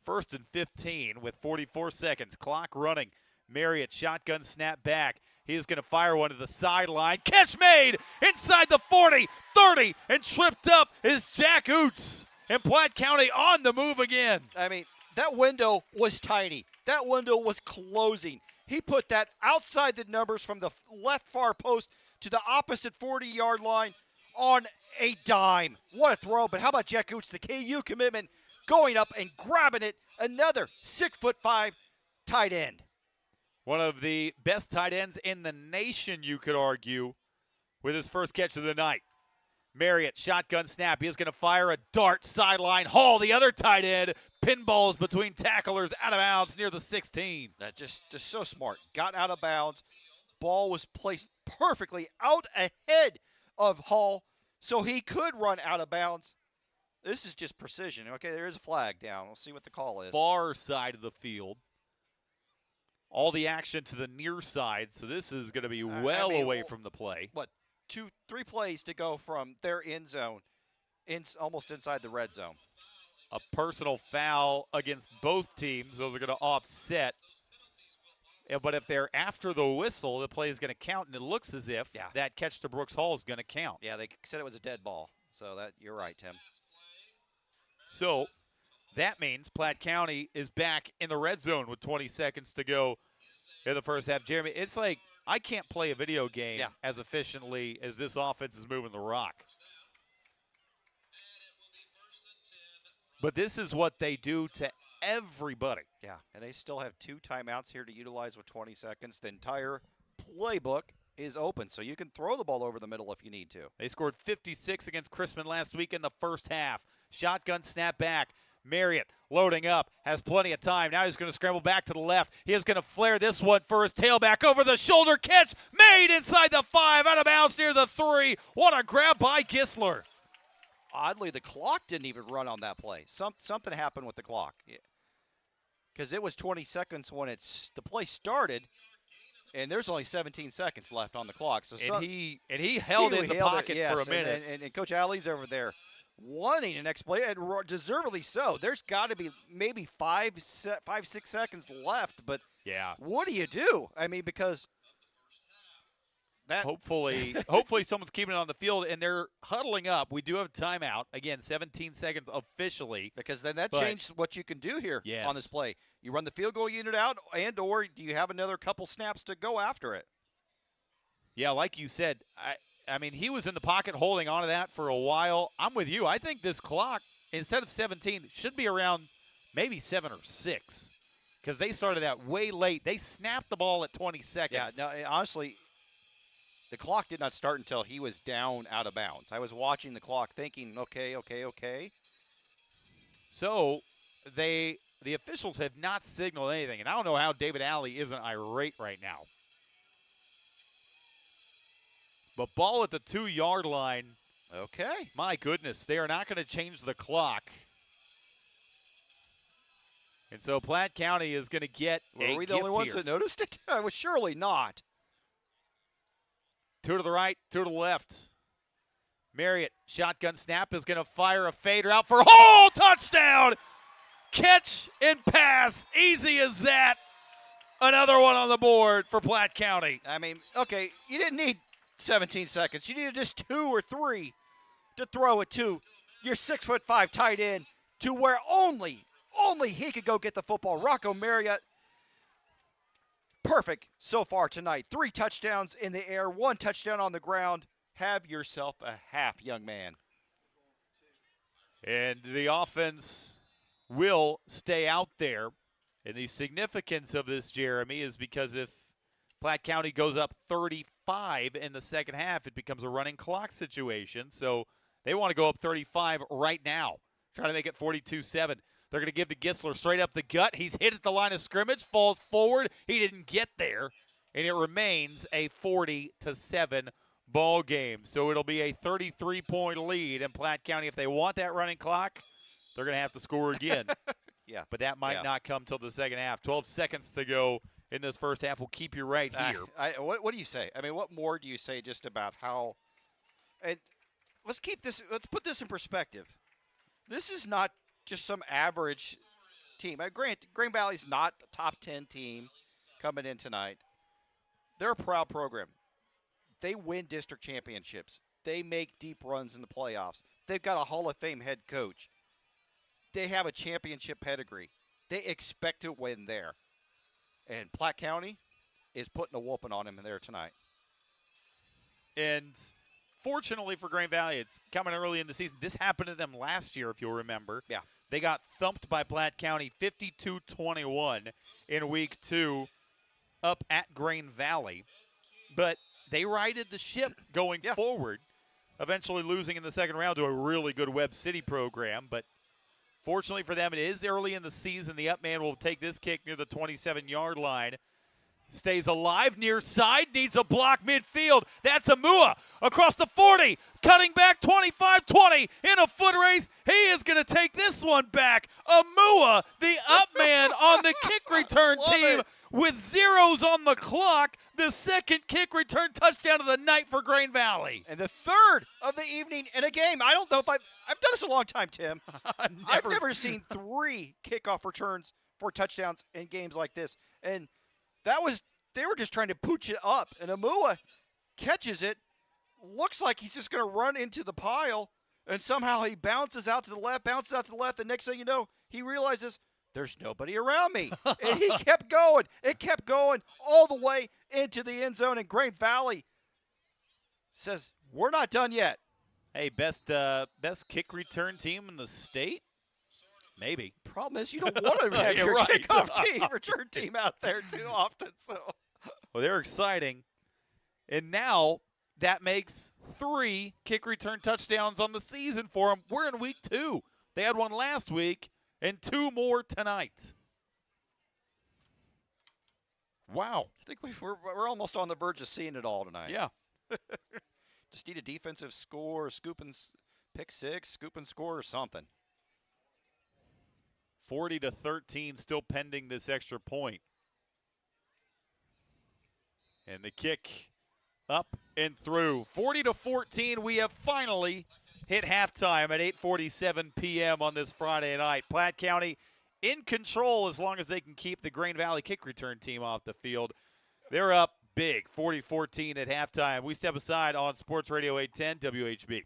1st and 15 with 44 seconds. Clock running. Marriott shotgun snap back. He's going to fire one to the sideline. Catch made inside the 40, 30, and tripped up is Jack Oots. And Platte County on the move again. I mean, that window was tiny. That window was closing. He put that outside the numbers from the left far post to the opposite 40-yard line on a dime. What a throw. But how about Jack Oots, the KU commitment, going up and grabbing it. Another 6'5" tight end. One of the best tight ends in the nation, you could argue, with his first catch of the night. Marriott, shotgun snap. He is going to fire a dart sideline. Hall, the other tight end, pinballs between tacklers out of bounds near the 16. That just so smart. Got out of bounds. Ball was placed perfectly out ahead of Hall, so he could run out of bounds. This is just precision. Okay, there is a flag down. We'll see what the call is. Far side of the field. All the action to the near side, so this is going to be away from the play. What, 2-3 plays to go from their end zone, almost inside the red zone. A personal foul against both teams. Those are going to offset. Yeah, but if they're after the whistle, the play is going to count, and it looks as if that catch to Brooks Hall is going to count. Yeah, they said it was a dead ball, so that you're right, Tim. So that means Platte County is back in the red zone with 20 seconds to go in the first half. Jeremy, it's like I can't play a video game as efficiently as this offense is moving the rock. But this is what they do to everybody. Yeah, and they still have 2 timeouts here to utilize with 20 seconds. The entire playbook is open, so you can throw the ball over the middle if you need to. They scored 56 against Chrisman last week in the first half. Shotgun snap back. Marriott loading up, has plenty of time. Now he's going to scramble back to the left. He is going to flare this one for his tailback. Over the shoulder catch made inside the 5, out of bounds near the 3. What a grab by Gisler. Oddly, the clock didn't even run on that play. Something happened with the clock. Because it was 20 seconds when the play started, and there's only 17 seconds left on the clock. So he held in the pocket for a minute. And Coach Alley's over there wanting the next play, and deservedly so. There's got to be maybe 5-6 seconds left, but what do you do? I mean, because hopefully someone's keeping it on the field, and they're huddling up. We do have a timeout. Again, 17 seconds officially. Because then that changed what you can do here on this play. You run the field goal unit out, or do you have another couple snaps to go after it? Yeah, like you said, I mean, he was in the pocket holding on to that for a while. I'm with you. I think this clock, instead of 17, should be around maybe 7 or 6 because they started that way late. They snapped the ball at 20 seconds. Yeah, no, honestly, the clock did not start until he was down out of bounds. I was watching the clock thinking, okay. So the officials have not signaled anything, and I don't know how David Alley isn't irate right now. But ball at the 2-yard line. Okay. My goodness, they are not going to change the clock. And so Platte County is going to get Were we the only ones that noticed it? Well, surely not. 2 to the right, 2 to the left. Marriott, shotgun snap, is going to fire a fader out for touchdown! Catch and pass, easy as that. Another one on the board for Platte County. I mean, okay, you didn't need 17 seconds. You needed just 2 or 3 to throw it to your 6'5" tight end to where only he could go get the football. Rocco Marriott, perfect so far tonight. 3 touchdowns in the air, 1 touchdown on the ground. Have yourself a half, young man. And the offense will stay out there. And the significance of this, Jeremy, is because if Platte County goes up 35 in the second half, it becomes a running clock situation. So they want to go up 35 right now, trying to make it 42-7. They're going to give to Gisler straight up the gut. He's hit at the line of scrimmage, falls forward. He didn't get there, and it remains a 40-7 ball game. So it'll be a 33-point lead in Platte County. If they want that running clock, they're going to have to score again. Yeah. But that might not come till the second half. 12 seconds to go in this first half. We'll keep you right here. What do you say? I mean, what more do you say just about how – and let's put this in perspective. This is not just some average team. Green Valley's not a top 10 team coming in tonight. They're a proud program. They win district championships. They make deep runs in the playoffs. They've got a Hall of Fame head coach. They have a championship pedigree. They expect to win there. And Platte County is putting a whooping on him there tonight. And fortunately for Green Valley, it's coming early in the season. This happened to them last year, if you'll remember. Yeah. They got thumped by Platte County 52-21 in week 2 up at Green Valley. But they righted the ship going forward, eventually losing in the second round to a really good Webb City program. But fortunately for them, it is early in the season. The up man will take this kick near the 27-yard line. Stays alive near side, needs a block midfield. That's Amua across the 40, cutting back 25-20 in a foot race. He is going to take this one back. Amua, the up man on the kick return team with zeros on the clock. The second kick return touchdown of the night for Green Valley. And the third of the evening in a game. I don't know if I've done this a long time, Tim. I've never seen 3 kickoff returns for touchdowns in games like this. And they were just trying to pooch it up, and Amua catches it. Looks like he's just going to run into the pile, And somehow he bounces out to the left, The next thing you know, he realizes there's nobody around me. And he kept going. It kept going all the way into the end zone. And Grain Valley says, we're not done yet. Hey, best kick return team in the state? Maybe. Problem is, you don't want to have your right. kickoff team, return team out there too often. So, Well, they're exciting. And now that makes 3 kick return touchdowns on the season for them. We're in week 2. They had one last week and 2 more tonight. Wow. I think we're almost on the verge of seeing it all tonight. Yeah. Just need a defensive score, scoop and pick 6, scoop and score or something. 40-13, still pending this extra point. And the kick up and through. 40-14, we have finally hit halftime at 8:47 p.m. on this Friday night. Platte County in control as long as they can keep the Grain Valley kick return team off the field. They're up big, 40-14 at halftime. We step aside on Sports Radio 810 WHB.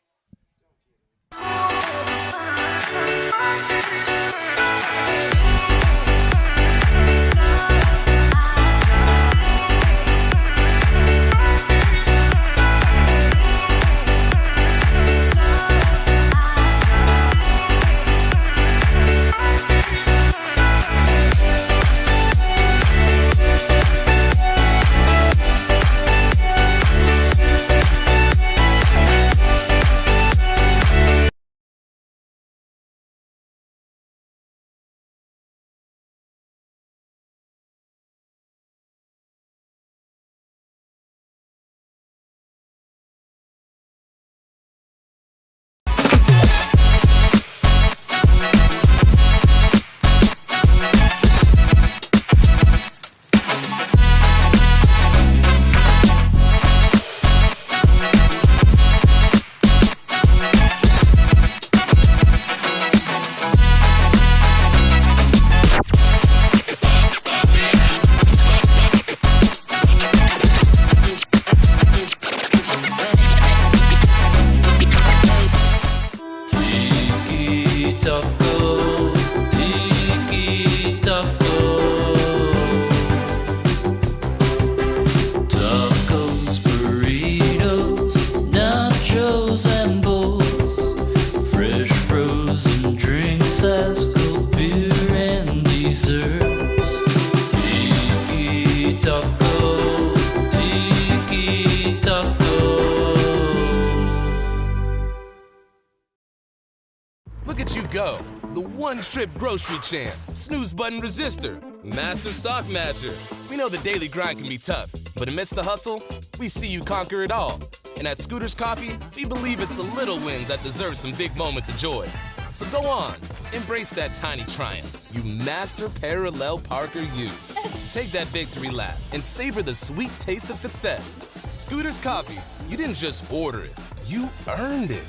Look at you go. The one-trip grocery champ, snooze button resistor, master sock matcher. We know the daily grind can be tough, but amidst the hustle, we see you conquer it all. And at Scooters Coffee, we believe it's the little wins that deserve some big moments of joy. So go on, embrace that tiny triumph. You master parallel parker you. Take that victory lap and savor the sweet taste of success. Scooters Coffee, you didn't just order it, you earned it.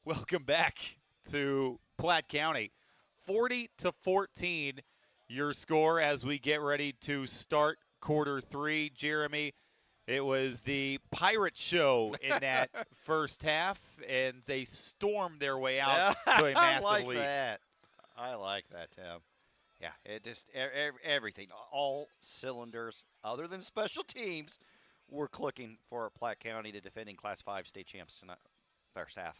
Welcome back to Platte County. 40-14 your score as we get ready to start quarter three. Jeremy, it was the Pirate show in that first half, and they stormed their way out to a massive lead. I like that, Tim. Yeah, it just everything, all cylinders, other than special teams, were clicking for Platte County, the defending Class 5 state champs tonight, first half.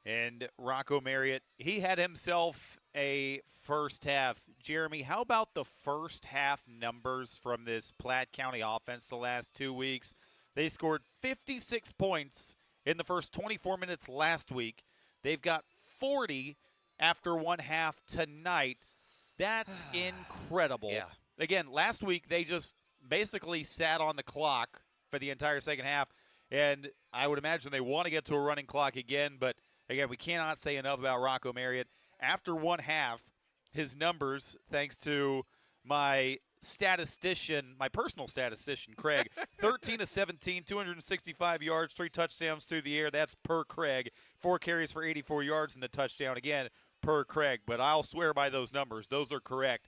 And Rocco Marriott, he had himself a first half. Jeremy, how about the first half numbers from this Platte County offense the last 2 weeks? They scored 56 points in the first 24 minutes last week. They've got 40 after one half tonight. That's incredible. Yeah. Again, last week they just basically sat on the clock for the entire second half, and I would imagine they want to get to a running clock again, but again, we cannot say enough about Rocco Marriott. After one half, his numbers, thanks to my statistician, my personal statistician, Craig, 13-17, 265 yards, 3 touchdowns through the air. That's per Craig. 4 carries for 84 yards and the touchdown again per Craig. But I'll swear by those numbers. Those are correct.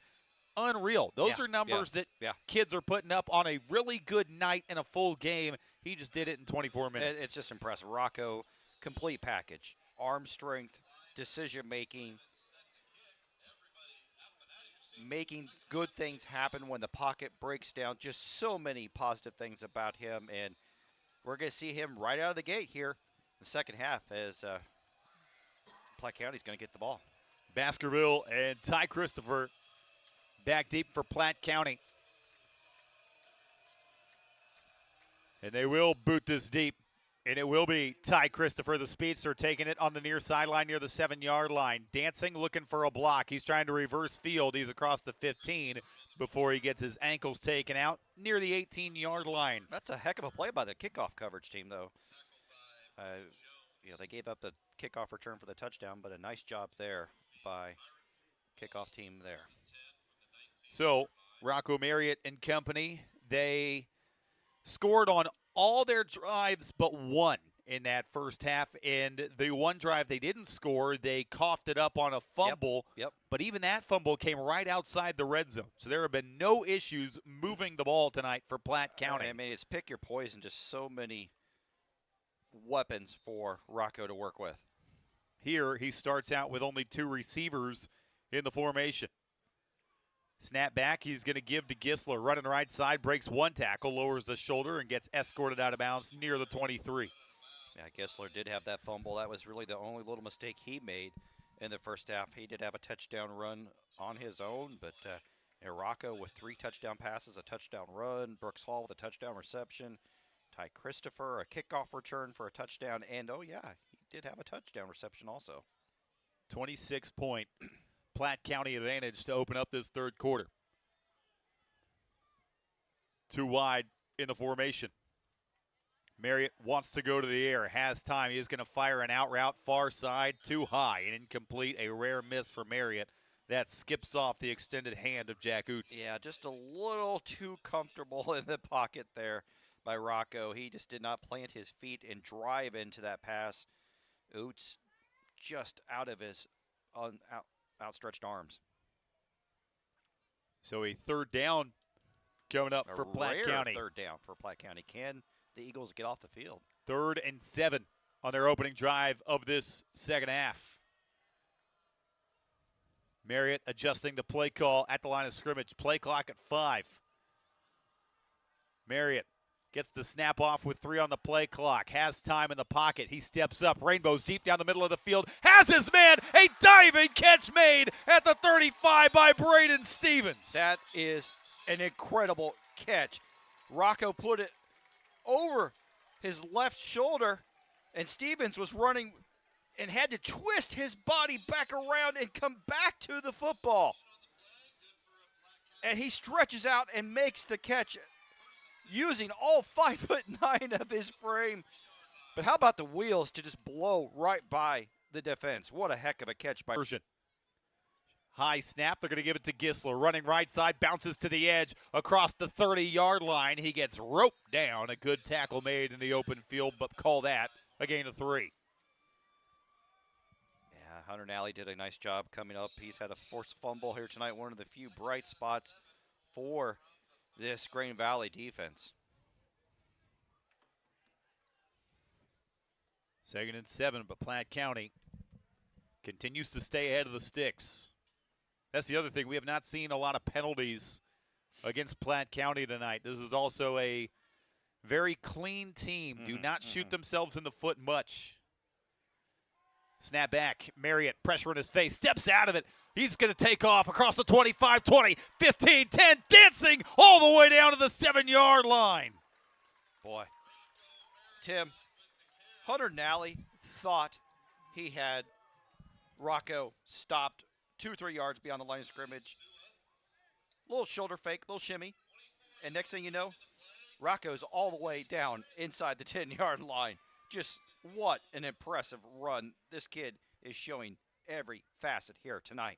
Unreal. Those are numbers that kids are putting up on a really good night in a full game. He just did it in 24 minutes. It's just impressive. Rocco, complete package. Arm strength, decision-making, making good things happen when the pocket breaks down. Just so many positive things about him, and we're going to see him right out of the gate here in the second half as Platte County's going to get the ball. Baskerville and Ty Christopher back deep for Platte County. And they will boot this deep. And it will be Ty Christopher, the speedster, taking it on the near sideline near the 7-yard line. Dancing, looking for a block. He's trying to reverse field. He's across the 15 before he gets his ankles taken out near the 18-yard line. That's a heck of a play by the kickoff coverage team, though. They gave up the kickoff return for the touchdown, but a nice job there by kickoff team there. So, Rocco Marriott and company, they scored on all their drives but one in that first half, and the one drive they didn't score, they coughed it up on a fumble. Yep. But even that fumble came right outside the red zone. So there have been no issues moving the ball tonight for Platte County. I mean, it's pick your poison, just so many weapons for Rocco to work with. Here he starts out with only 2 receivers in the formation. Snap back, he's going to give to Gisler. Running right side, breaks one tackle, lowers the shoulder, and gets escorted out of bounds near the 23. Yeah, Gisler did have that fumble. That was really the only little mistake he made in the first half. He did have a touchdown run on his own, but Rocco with 3 touchdown passes, a touchdown run. Brooks Hall with a touchdown reception. Ty Christopher, a kickoff return for a touchdown. And, he did have a touchdown reception also. 26-point Platte County advantage to open up this third quarter. 2 wide in the formation. Marriott wants to go to the air, has time. He is going to fire an out route, far side, too high, and incomplete. A rare miss for Marriott. That skips off the extended hand of Jack Oots. Yeah, just a little too comfortable in the pocket there by Rocco. He just did not plant his feet and drive into that pass. Oots just out of his outstretched arms. So a third down coming up for Platte County. Third down for Platte County. Can the Eagles get off the field? 3rd and 7 on their opening drive of this second half. Marriott adjusting the play call at the line of scrimmage. Play clock at 5. Marriott gets the snap off with 3 on the play clock. Has time in the pocket. He steps up. Rainbows deep down the middle of the field. Has his man. A diving catch made at the 35 by Braden Stevens. That is an incredible catch. Rocco put it over his left shoulder, and Stevens was running and had to twist his body back around and come back to the football. And he stretches out and makes the catch using all 5'9" of his frame. But how about the wheels to just blow right by the defense? What a heck of a catch by Persian. High snap. They're going to give it to Gisler. Running right side, bounces to the edge across the 30-yard line. He gets roped down. A good tackle made in the open field, but call that a gain of 3. Hunter Nally did a nice job coming up. He's had a forced fumble here tonight, one of the few bright spots for this Grain Valley defense. 2nd and 7, but Platte County continues to stay ahead of the sticks. That's the other thing. We have not seen a lot of penalties against Platte County tonight. This is also a very clean team. Do not shoot themselves in the foot much. Snap back. Marriott, pressure in his face, steps out of it. He's going to take off across the 25, 20, 15, 10, dancing all the way down to the 7-yard line. Boy, Tim, Hunter Nally thought he had Rocco stopped 2 or 3 yards beyond the line of scrimmage. Little shoulder fake, little shimmy, and next thing you know, Rocco's all the way down inside the 10-yard line. Just what an impressive run this kid is showing every facet here tonight.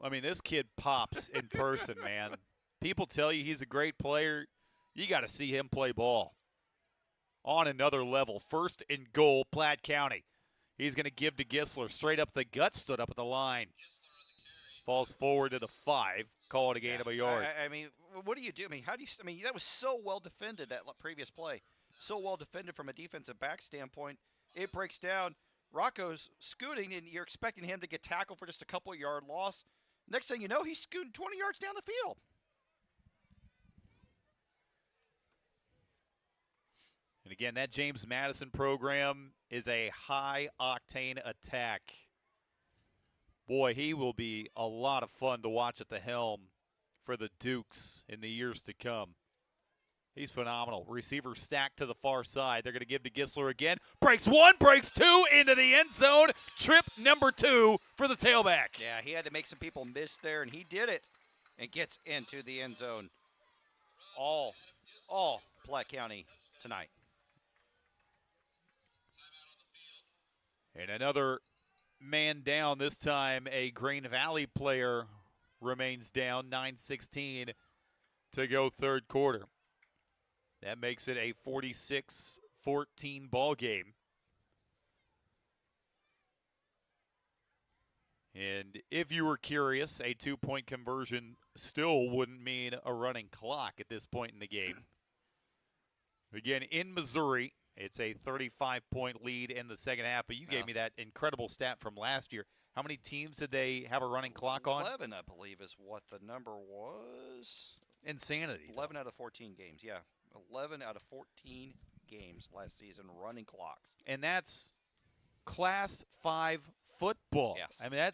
I mean, this kid pops in person, man. People tell you he's a great player. You got to see him play ball on another level. 1st and goal, Platte County. He's going to give to Gisler. Straight up the gut, stood up at the line. Falls forward to the 5. Call it a gain of a yard. I mean, what do you do? I mean, how do you? I mean, that was so well defended, that previous play. So well defended from a defensive back standpoint. It breaks down. Rocco's scooting, and you're expecting him to get tackled for just a couple yard loss. Next thing you know, he's scooting 20 yards down the field. And again, that James Madison program is a high-octane attack. Boy, he will be a lot of fun to watch at the helm for the Dukes in the years to come. He's phenomenal. Receiver stacked to the far side. They're going to give to Gisler again. Breaks 1, breaks 2, into the end zone. Trip number 2 for the tailback. Yeah, he had to make some people miss there, and he did it and gets into the end zone. All Platte County tonight. And another man down, this time a Grain Valley player remains down. 9:16 to go 3rd quarter. That makes it a 46-14 ball game. And if you were curious, a 2-point conversion still wouldn't mean a running clock at this point in the game. Again, in Missouri, it's a 35-point lead in the second half, but you gave me that incredible stat from last year. How many teams did they have a running clock on? 11, I believe, is what the number was. Insanity. 11 out of 14 games, yeah. 11 out of 14 games last season running clocks. And that's Class 5 football. Yes. I mean,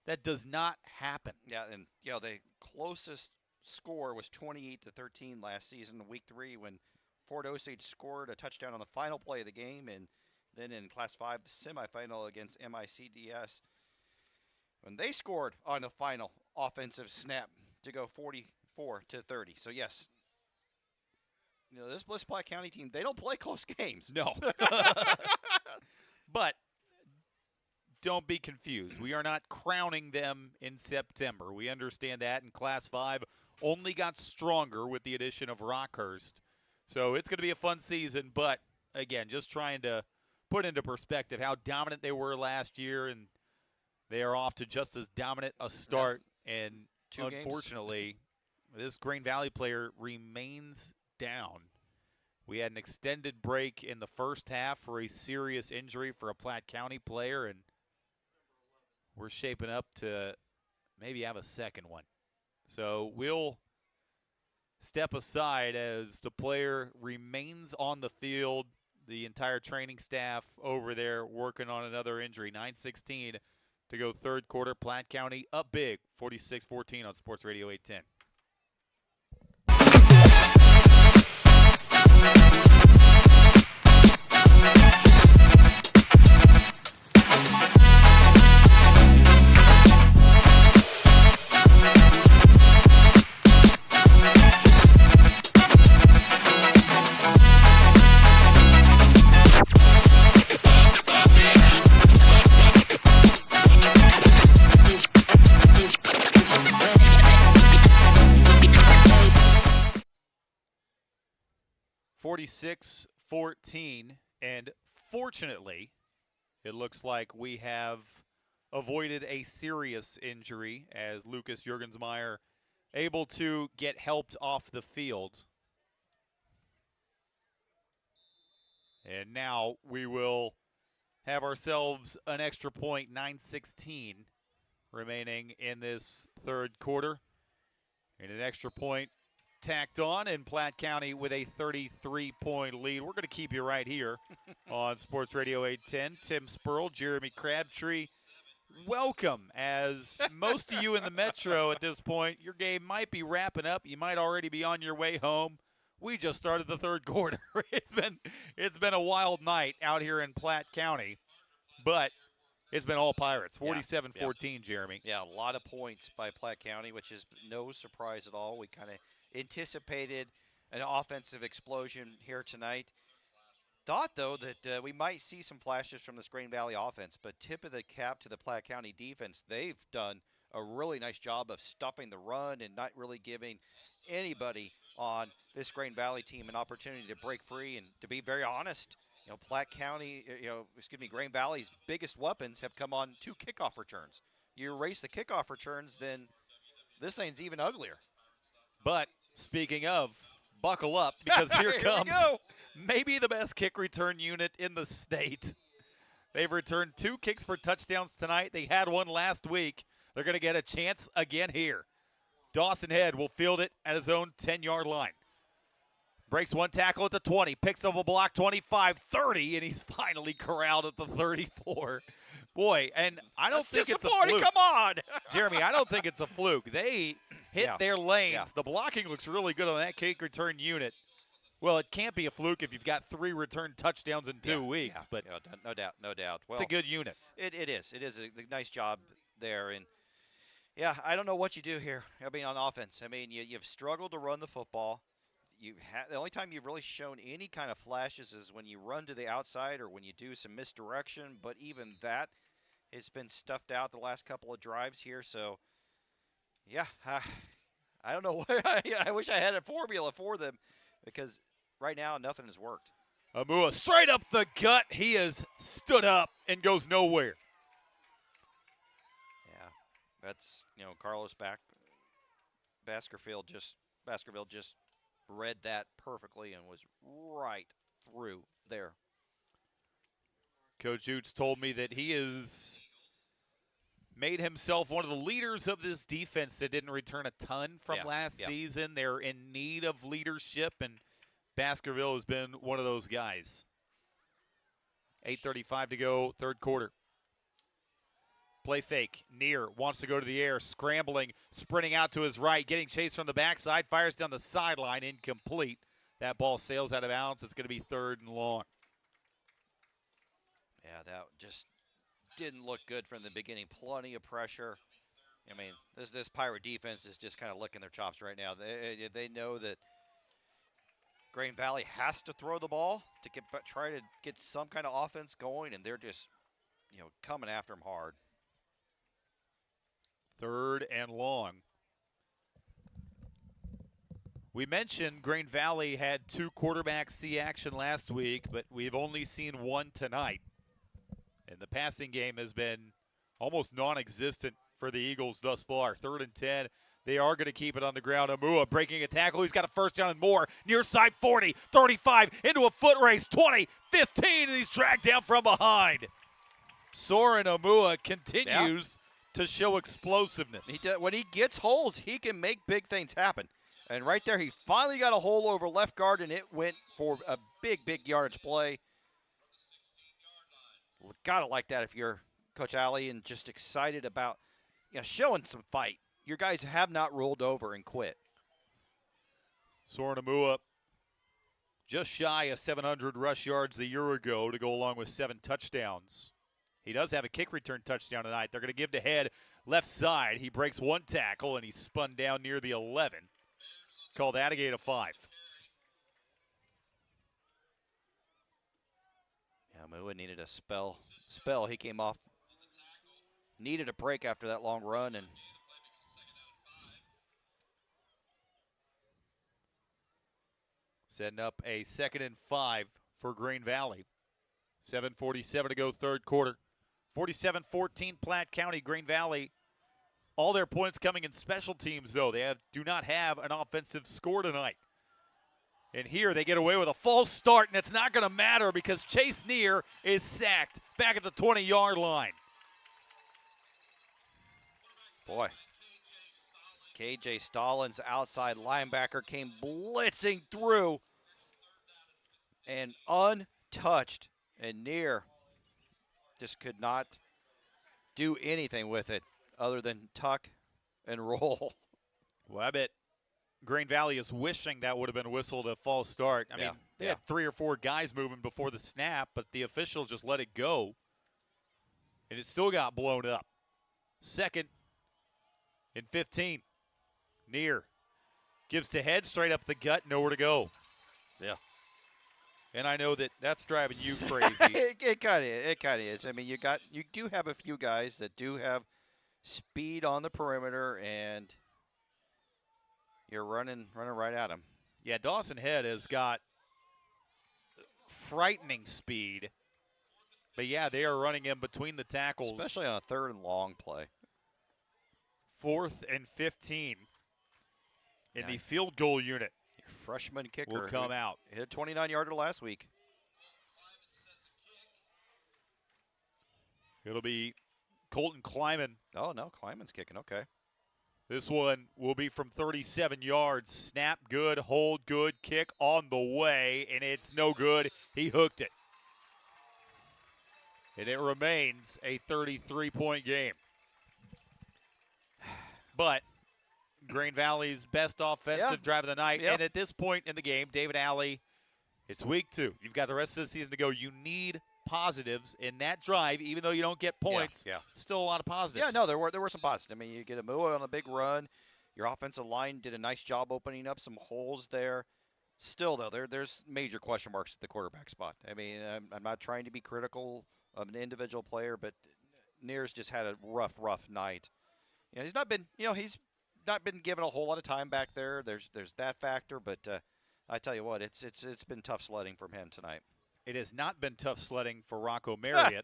that does not happen. Yeah, and the closest score was 28-13 last season, week 3, when Fort Osage scored a touchdown on the final play of the game, and then in Class 5 semifinal against MICDS, when they scored on the final offensive snap to go 44-30. So yes, this Platte County team, they don't play close games. No. But don't be confused. We are not crowning them in September. We understand that, and Class 5 only got stronger with the addition of Rockhurst. So it's going to be a fun season, but, again, just trying to put into perspective how dominant they were last year, and they are off to just as dominant a start. Yeah. And unfortunately, this Grain Valley player remains down. We had an extended break in the first half for a serious injury for a Platte County player, and we're shaping up to maybe have a second one. So we'll step aside as the player remains on the field. The entire training staff over there working on another injury. 9:16 to go 3rd quarter. Platte County up big, 46-14 on Sports Radio 810. (46-14), and fortunately, It looks like we have avoided a serious injury as Lucas Jurgensmeyer able to get helped off the field. And now we will have ourselves an extra point, 9:16 remaining in this third quarter. And an extra point tacked on, and Platte County with a 33-point lead. We're going to keep you right here on Sports Radio 810. Tim Spurl, Jeremy Crabtree, welcome. As most of you in the Metro at this point, your game might be wrapping up. You might already be on your way home. We just started the third quarter. It's been a wild night out here in Platte County, but it's been all Pirates, 47-14, Jeremy. Yeah, a lot of points by Platte County, which is no surprise at all. We kind of anticipated an offensive explosion here tonight. Thought, though, that we might see some flashes from this Green Valley offense, but tip of the cap to the Platte County defense. They've done a really nice job of stopping the run and not really giving anybody on this Green Valley team an opportunity to break free. And to be very honest, Platte County, Green Valley's biggest weapons have come on 2 kickoff returns. You erase the kickoff returns, then this thing's even uglier. But speaking of, buckle up, because here comes maybe the best kick return unit in the state. They've returned 2 kicks for touchdowns tonight. They had one last week. They're going to get a chance again here. Dawson Head will field it at his own 10-yard line. Breaks one tackle at the 20, picks up a block 25, 30, and he's finally corralled at the 34. Boy, and I don't think it's a fluke. Come on. Jeremy, I don't think it's a fluke. They hit their lanes. Yeah. The blocking looks really good on that kick return unit. Well, it can't be a fluke if you've got 3 return touchdowns in 2 weeks. Yeah, but no doubt. Well, it's a good unit. It is. It is a nice job there. And, yeah, I don't know what you do here, on offense. You've struggled to run the football. The only time you've really shown any kind of flashes is when you run to the outside or when you do some misdirection, but even that has been stuffed out the last couple of drives here. So, yeah, I don't know. I wish I had a formula for them because right now nothing has worked. Amua straight up the gut. He has stood up and goes nowhere. Yeah, that's, Carlos Baskerville just read that perfectly and was right through there. Coach Utes told me that he has made himself one of the leaders of this defense that didn't return a ton from last season. They're in need of leadership, and Baskerville has been one of those guys. 8:35 to go, third quarter. Play fake. Near wants to go to the air, scrambling, sprinting out to his right, getting chased from the backside, fires down the sideline, incomplete. That ball sails out of bounds. It's going to be 3rd and long. Yeah, that just didn't look good from the beginning. Plenty of pressure. This Pirate defense is just kind of licking their chops right now. They know that Green Valley has to throw the ball to try to get some kind of offense going, and they're just, coming after them hard. 3rd and long. We mentioned Green Valley had 2 quarterbacks see action last week, but we've only seen 1 tonight. And the passing game has been almost non-existent for the Eagles thus far. 3rd and 10. They are going to keep it on the ground. Amua breaking a tackle. He's got a first down and more. Near side 40, 35, into a foot race, 20, 15, and he's dragged down from behind. Soren Amua continues to show explosiveness. When he gets holes, he can make big things happen. And right there, he finally got a hole over left guard, and it went for a big yardage play. Gotta like that if you're Coach Alley and just excited about showing some fight. Your guys have not rolled over and quit. Soren Amua just shy of 700 rush yards a year ago to go along with 7 touchdowns. He does have a kick return touchdown tonight. They're going to give to Head left side. He breaks 1 tackle, and he's spun down near the 11. Call that a gain of 5. Yeah, Mua needed a spell. He came off. Needed a break after that long run, and setting up a 2nd and 5 for Green Valley. 7:47 to go, third quarter. 47-14, Platte County, Green Valley. All their points coming in special teams, though. They do not have an offensive score tonight. And here they get away with a false start, and it's not going to matter because Chase Neer is sacked back at the 20-yard line. Boy. KJ Stallings, outside linebacker, came blitzing through and untouched. And Neer just could not do anything with it other than tuck and roll. Well, I bet Green Valley is wishing that would have been whistled a false start. I mean, they had 3 or 4 guys moving before the snap, but the official just let it go, and it still got blown up. 2nd and 15. Neer gives to head, straight up the gut, nowhere to go. Yeah. And I know that that's driving you crazy. It kind of is. I mean, you do have a few guys that do have speed on the perimeter, and you're running right at them. Yeah, Dawson Head has got frightening speed. But, yeah, they are running in between the tackles. Especially on a 3rd and long play. 4th and 15 in the field goal unit. Your freshman kicker will come out. Hit a 29-yarder last week. It'll be Colton Kleiman. Oh, no, Kleiman's kicking. Okay. This one will be from 37 yards. Snap good, hold good, kick on the way, and it's no good. He hooked it. And it remains a 33-point game. But Green Valley's best offensive drive of the night. Yep. And at this point in the game, David Alley, it's week 2. You've got the rest of the season to go. You need positives in that drive, even though you don't get points. Yeah. Still a lot of positives. Yeah, no, there were some positives. I mean, you get a move on a big run. Your offensive line did a nice job opening up some holes there. Still, though, there's major question marks at the quarterback spot. I mean, I'm not trying to be critical of an individual player, but Neer's just had a rough night. You know, he's not been given a whole lot of time back there. There's that factor, but I tell you what, it's been tough sledding from him tonight. It has not been tough sledding for Rocco Marriott,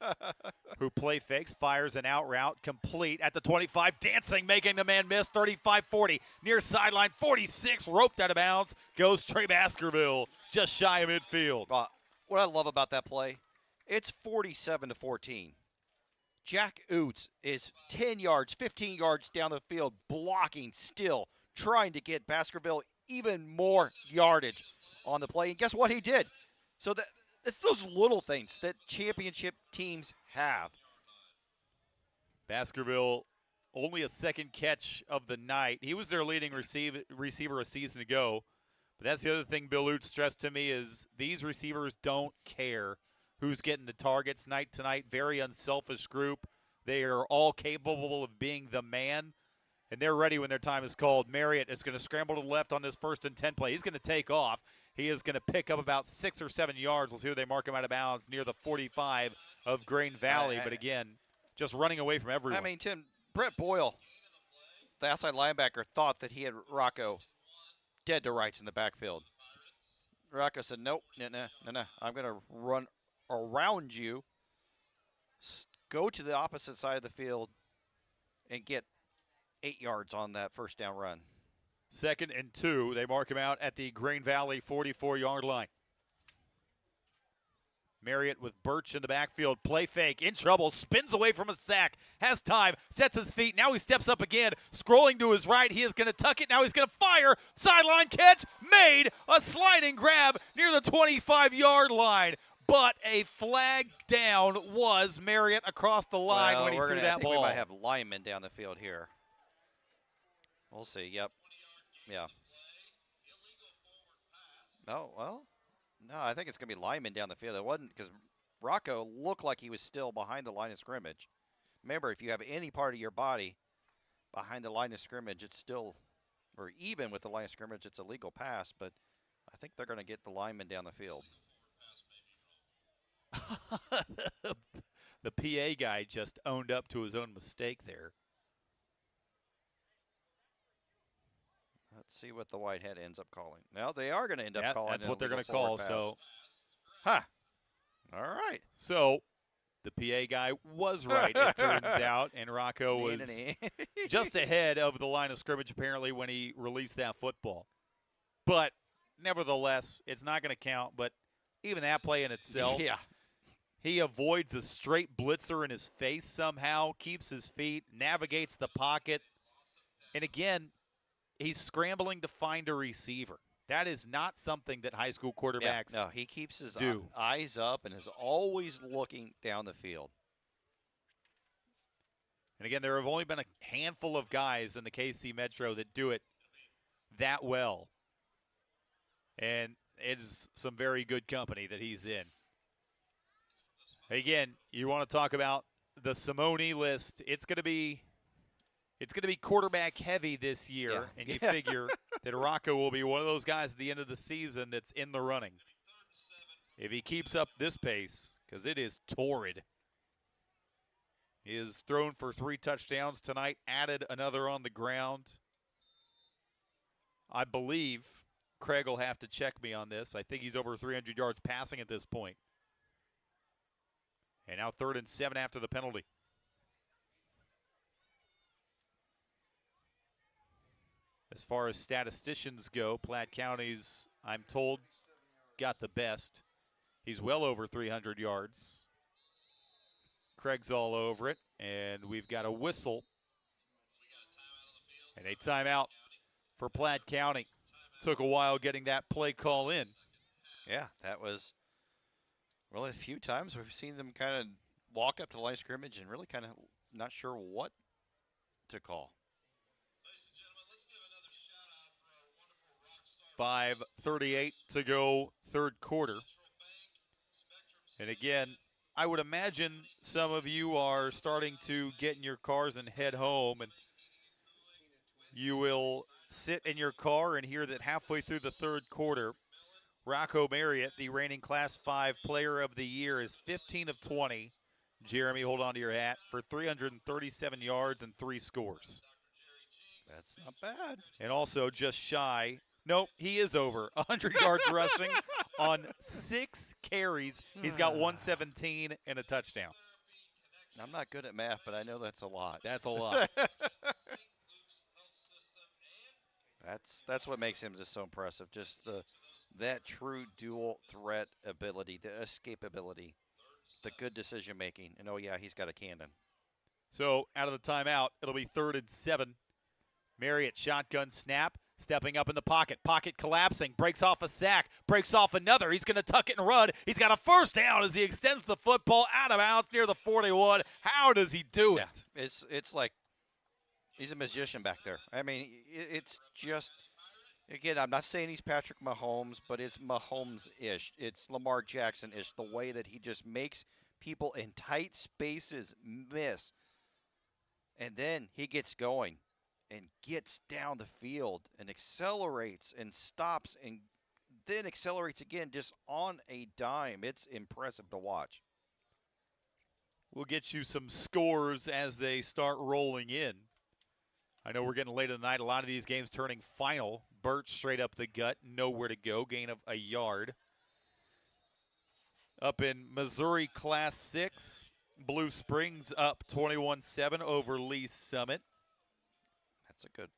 who play fakes, fires an out route, complete at the 25, dancing, making the man miss, 35-40, near sideline, 46, roped out of bounds, goes Trey Baskerville, just shy of midfield. What I love about that play, it's 47-14. Jack Oots is 10 yards, 15 yards down the field, blocking still, trying to get Baskerville even more yardage on the play. And guess what he did? So it's those little things that championship teams have. Baskerville, only a 2nd catch of the night. He was their leading receiver a season ago. But that's the other thing Bill Oots stressed to me is these receivers don't care who's getting the targets night to night. Very unselfish group. They are all capable of being the man, and they're ready when their time is called. Marriott is going to scramble to the left on this 1st and 10 play. He's going to take off. He is going to pick up about 6 or 7 yards. We'll see where they mark him out of bounds near the 45 of Green Valley. But again, just running away from everyone. I mean, Tim, Brett Boyle, the outside linebacker, thought that he had Rocco dead to rights in the backfield. Rocco said, nope, no. I'm going to run around you, go to the opposite side of the field, and get 8 yards on that 1st down run. 2nd and 2. They mark him out at the Green Valley 44-yard line. Marriott with Birch in the backfield. Play fake. In trouble. Spins away from a sack. Has time. Sets his feet. Now he steps up again. Scrolling to his right. He is going to tuck it. Now he's going to fire. Sideline catch. Made. A sliding grab near the 25-yard line. But a flag down was Marriott across the line when he threw that ball. We might have linemen down the field here. We'll see. Yep. Yeah. No, well, no, I think it's going to be linemen down the field. It wasn't because Rocco looked like he was still behind the line of scrimmage. Remember, if you have any part of your body behind the line of scrimmage, it's still, or even with the line of scrimmage, it's a legal pass, but I think they're going to get the linemen down the field. The PA guy just owned up to his own mistake there. Let's see what the Whitehead ends up calling. Now they are going to end up calling. That's what they're going to call. Pass. So, huh? All right. So the PA guy was right, it turns out, and Rocco was just ahead of the line of scrimmage apparently when he released that football. But nevertheless, it's not going to count. But even that play in itself, Yeah. he avoids a straight blitzer in his face somehow, keeps his feet, navigates the pocket. And again, he's scrambling to find a receiver. That is not something that high school quarterbacks No, he keeps his do. eyes up and is always looking down the field. And again, there have only been a handful of guys in the KC Metro that do it that well. And it's some very good company that he's in. Again, you want to talk about the Simone list. It's going to be quarterback heavy this year, Yeah. and you figure that Rocco will be one of those guys at the end of the season that's in the running. If he keeps up this pace, because it is torrid. He has thrown for 3 touchdowns tonight, added another on the ground. I believe Craig will have to check me on this. I think he's over 300 yards passing at this point. And now 3rd and 7 after the penalty. As far as statisticians go, Platte County's, I'm told, got the best. He's well over 300 yards. Craig's all over it, and we've got a whistle. And a timeout for Platte County. Took a while getting that play call in. Yeah, that was really a few times we've seen them kind of walk up to the line of scrimmage and really kind of not sure what to call. 5:38 to go, 3rd quarter. And again, I would imagine some of you are starting to get in your cars and head home, and you will sit in your car and hear that halfway through the 3rd quarter, Rocco Marriott, the reigning Class 5 Player of the Year, is 15 of 20. Jeremy, hold on to your hat, for 337 yards and 3 scores. That's not bad. And also just shy. Nope, he is over 100 yards rushing on 6 carries. He's got 117 and a touchdown. I'm not good at math, but I know that's a lot. That's a lot. That's what makes him just so impressive. Just that true dual threat ability, the escapability, the good decision making. And oh yeah, he's got a cannon. So out of the timeout, it'll be 3rd and 7. Marriott shotgun snap. Stepping up in the pocket. Pocket collapsing. Breaks off a sack. Breaks off another. He's going to tuck it and run. He's got a 1st down as he extends the football out of bounds near the 41. How does he do it? Yeah, it's like he's a magician back there. I mean, it's just, again, I'm not saying he's Patrick Mahomes, but it's Mahomes-ish. It's Lamar Jackson-ish, the way that he just makes people in tight spaces miss. And then he gets going and gets down the field and accelerates and stops and then accelerates again just on a dime. It's impressive to watch. We'll get you some scores as they start rolling in. I know we're getting late in the night. A lot of these games turning final. Burt straight up the gut, nowhere to go, gain of a yard. Up in Missouri Class 6, Blue Springs up 21-7 over Lee Summit. That's a good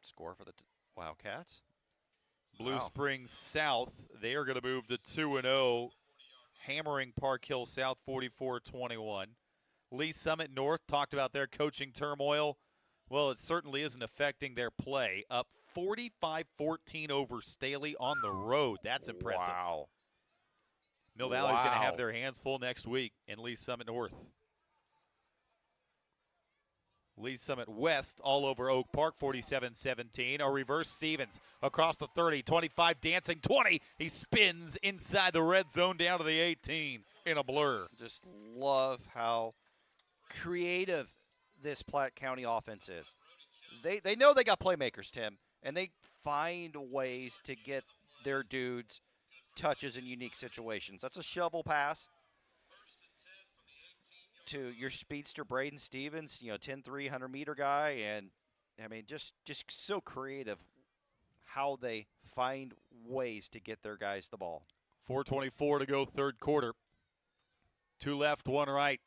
score for the Wildcats. Blue Springs South, they are going to move to 2-0, hammering Park Hill South 44-21. Lee Summit North, talked about their coaching turmoil. Well, it certainly isn't affecting their play. Up 45-14 over Staley on the road. That's impressive. Wow. Mill Valley's going to have their hands full next week in Lee Summit North. Lee Summit West all over Oak Park, 47-17. A reverse Stevens across the 30, 25, dancing 20. He spins inside the red zone down to the 18 in a blur. Just love how creative this Platte County offense is. They know they got playmakers, Tim, and they find ways to get their dudes touches in unique situations. That's a shovel pass to your speedster Braden Stevens, 10-3, 100-meter guy, and I mean just so creative how they find ways to get their guys the ball. 4:24 to go, 3rd quarter. Two left, one right.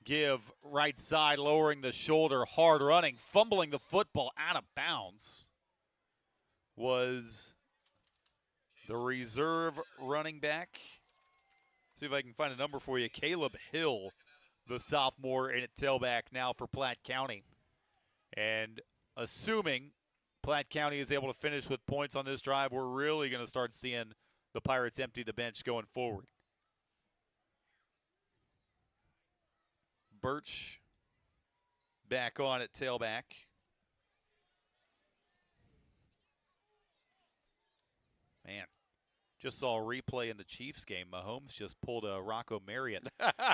Give right side, lowering the shoulder, hard running, fumbling the football out of bounds was the reserve running back. See if I can find a number for you. Caleb Hill, the sophomore, in at tailback now for Platte County. And assuming Platte County is able to finish with points on this drive, we're really going to start seeing the Pirates empty the bench going forward. Birch back on at tailback. Man, just saw a replay in the Chiefs game. Mahomes just pulled a Rocco Marriott.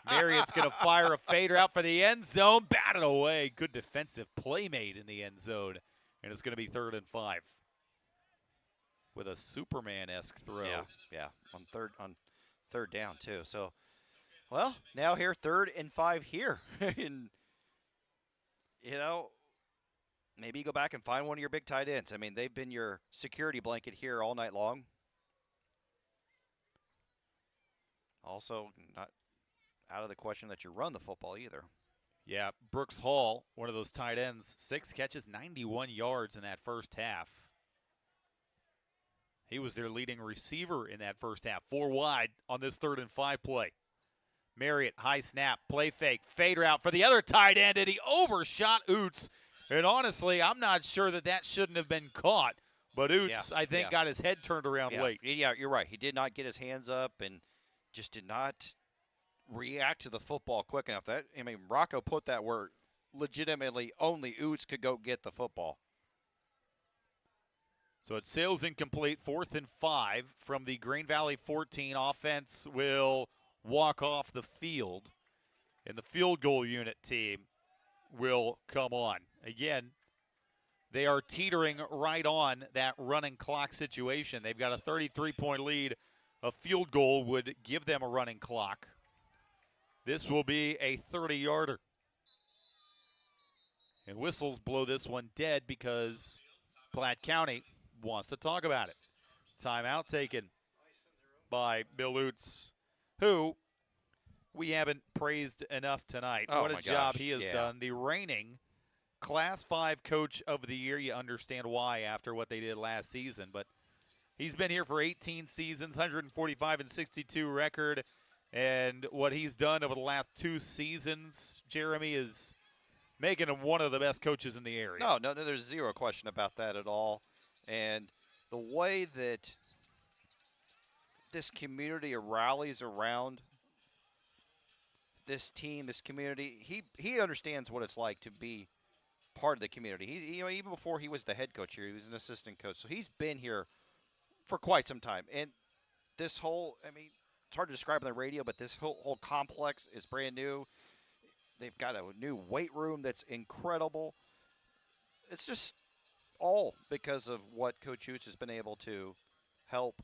Marriott's going to fire a fader out for the end zone. Batted away. Good defensive play made in the end zone. And it's going to be 3rd and 5 with a Superman-esque throw. Yeah, on third down too. So, well, now here 3rd and 5 here. And, you know, maybe you go back and find one of your big tight ends. I mean, they've been your security blanket here all night long. Also, not out of the question that you run the football either. Yeah, Brooks Hall, one of those tight ends, 6 catches, 91 yards in that first half. He was their leading receiver in that first half. 4 wide on this 3rd and 5 play. Marriott, high snap, play fake, fader out for the other tight end, and he overshot Oots. And honestly, I'm not sure that shouldn't have been caught. But Oots, I think, got his head turned around late. Yeah, you're right. He did not get his hands up and just did not react to the football quick enough. Rocco put that where legitimately only Oots could go get the football. So it sails incomplete, 4th and 5 from the Green Valley 14. Offense will walk off the field, and the field goal unit team will come on. Again, they are teetering right on that running clock situation. They've got a 33-point lead. A field goal would give them a running clock. This will be a 30-yarder. And whistles blow this one dead because Platte County wants to talk about it. Timeout taken by Bill Oots, who we haven't praised enough tonight. What a job he has done. The reigning Class 5 Coach of the Year. You understand why after what they did last season. But he's been here for 18 seasons, 145-62 record. And what he's done over the last 2 seasons, Jeremy, is making him one of the best coaches in the area. No, there's zero question about that at all. And the way that this community rallies around this team, this community, he understands what it's like to be part of the community. He, even before he was the head coach here, he was an assistant coach. So he's been here for quite some time. And this whole, it's hard to describe on the radio, but this whole complex is brand new. They've got a new weight room that's incredible. It's just all because of what Coach Oots has been able to help,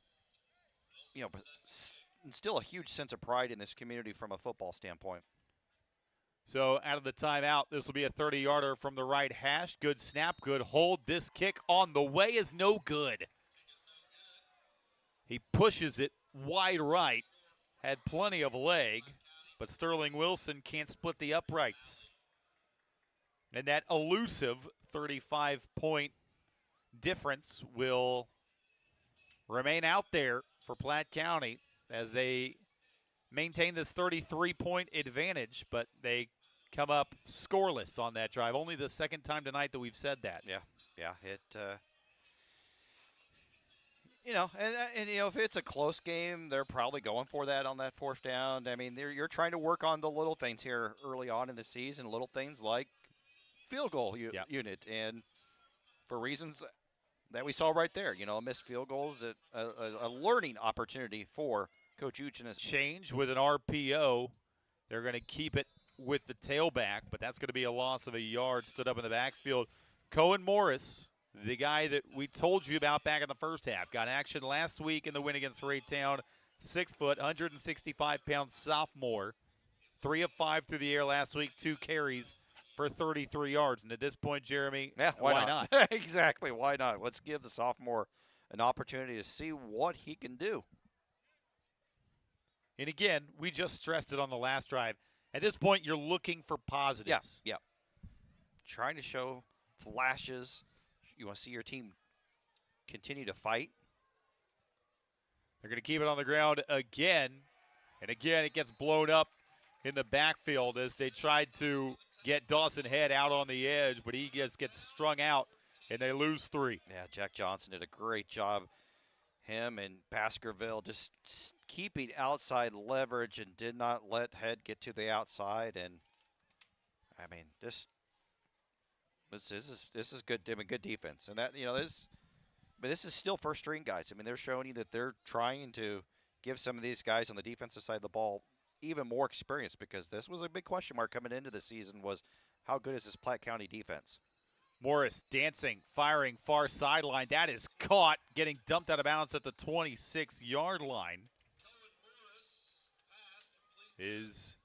instill a huge sense of pride in this community from a football standpoint. So out of the timeout, this will be a 30-yarder from the right hash. Good snap, good hold. This kick on the way is no good. He pushes it wide right. Had plenty of leg, but Sterling Wilson can't split the uprights. And that elusive 35-point difference will remain out there for Platte County as they maintain this 33-point advantage, but they come up scoreless on that drive. Only the second time tonight that we've said that. Yeah, it if it's a close game, they're probably going for that on that 4th down. You're trying to work on the little things here early on in the season, little things like field goal unit, and for reasons that we saw right there, a missed field goal is a learning opportunity for Coach Oots and his change with an RPO. They're going to keep it with the tailback, but that's going to be a loss of a yard. Stood up in the backfield. Cohen Morris, the guy that we told you about back in the first half, got action last week in the win against Raytown. 6 foot, 165-pound sophomore. 3 of 5 through the air last week, 2 carries for 33 yards. And at this point, Jeremy, why not? Exactly, why not? Let's give the sophomore an opportunity to see what he can do. And again, we just stressed it on the last drive. At this point, you're looking for positives. Yeah. Trying to show flashes. You want to see your team continue to fight. They're going to keep it on the ground again. And again, it gets blown up in the backfield as they tried to get Dawson Head out on the edge, but he just gets strung out, and they lose 3. Yeah, Jack Johnson did a great job. Him and Baskerville just keeping outside leverage and did not let Head get to the outside. And I mean, this is good. I mean, good defense, and that this is still first string guys. I mean, they're showing you that they're trying to give some of these guys on the defensive side of the ball even more experience, because this was a big question mark coming into the season, was how good is this Platte County defense? Morris dancing, firing far sideline. That is caught, getting dumped out of bounds at the 26-yard line. Is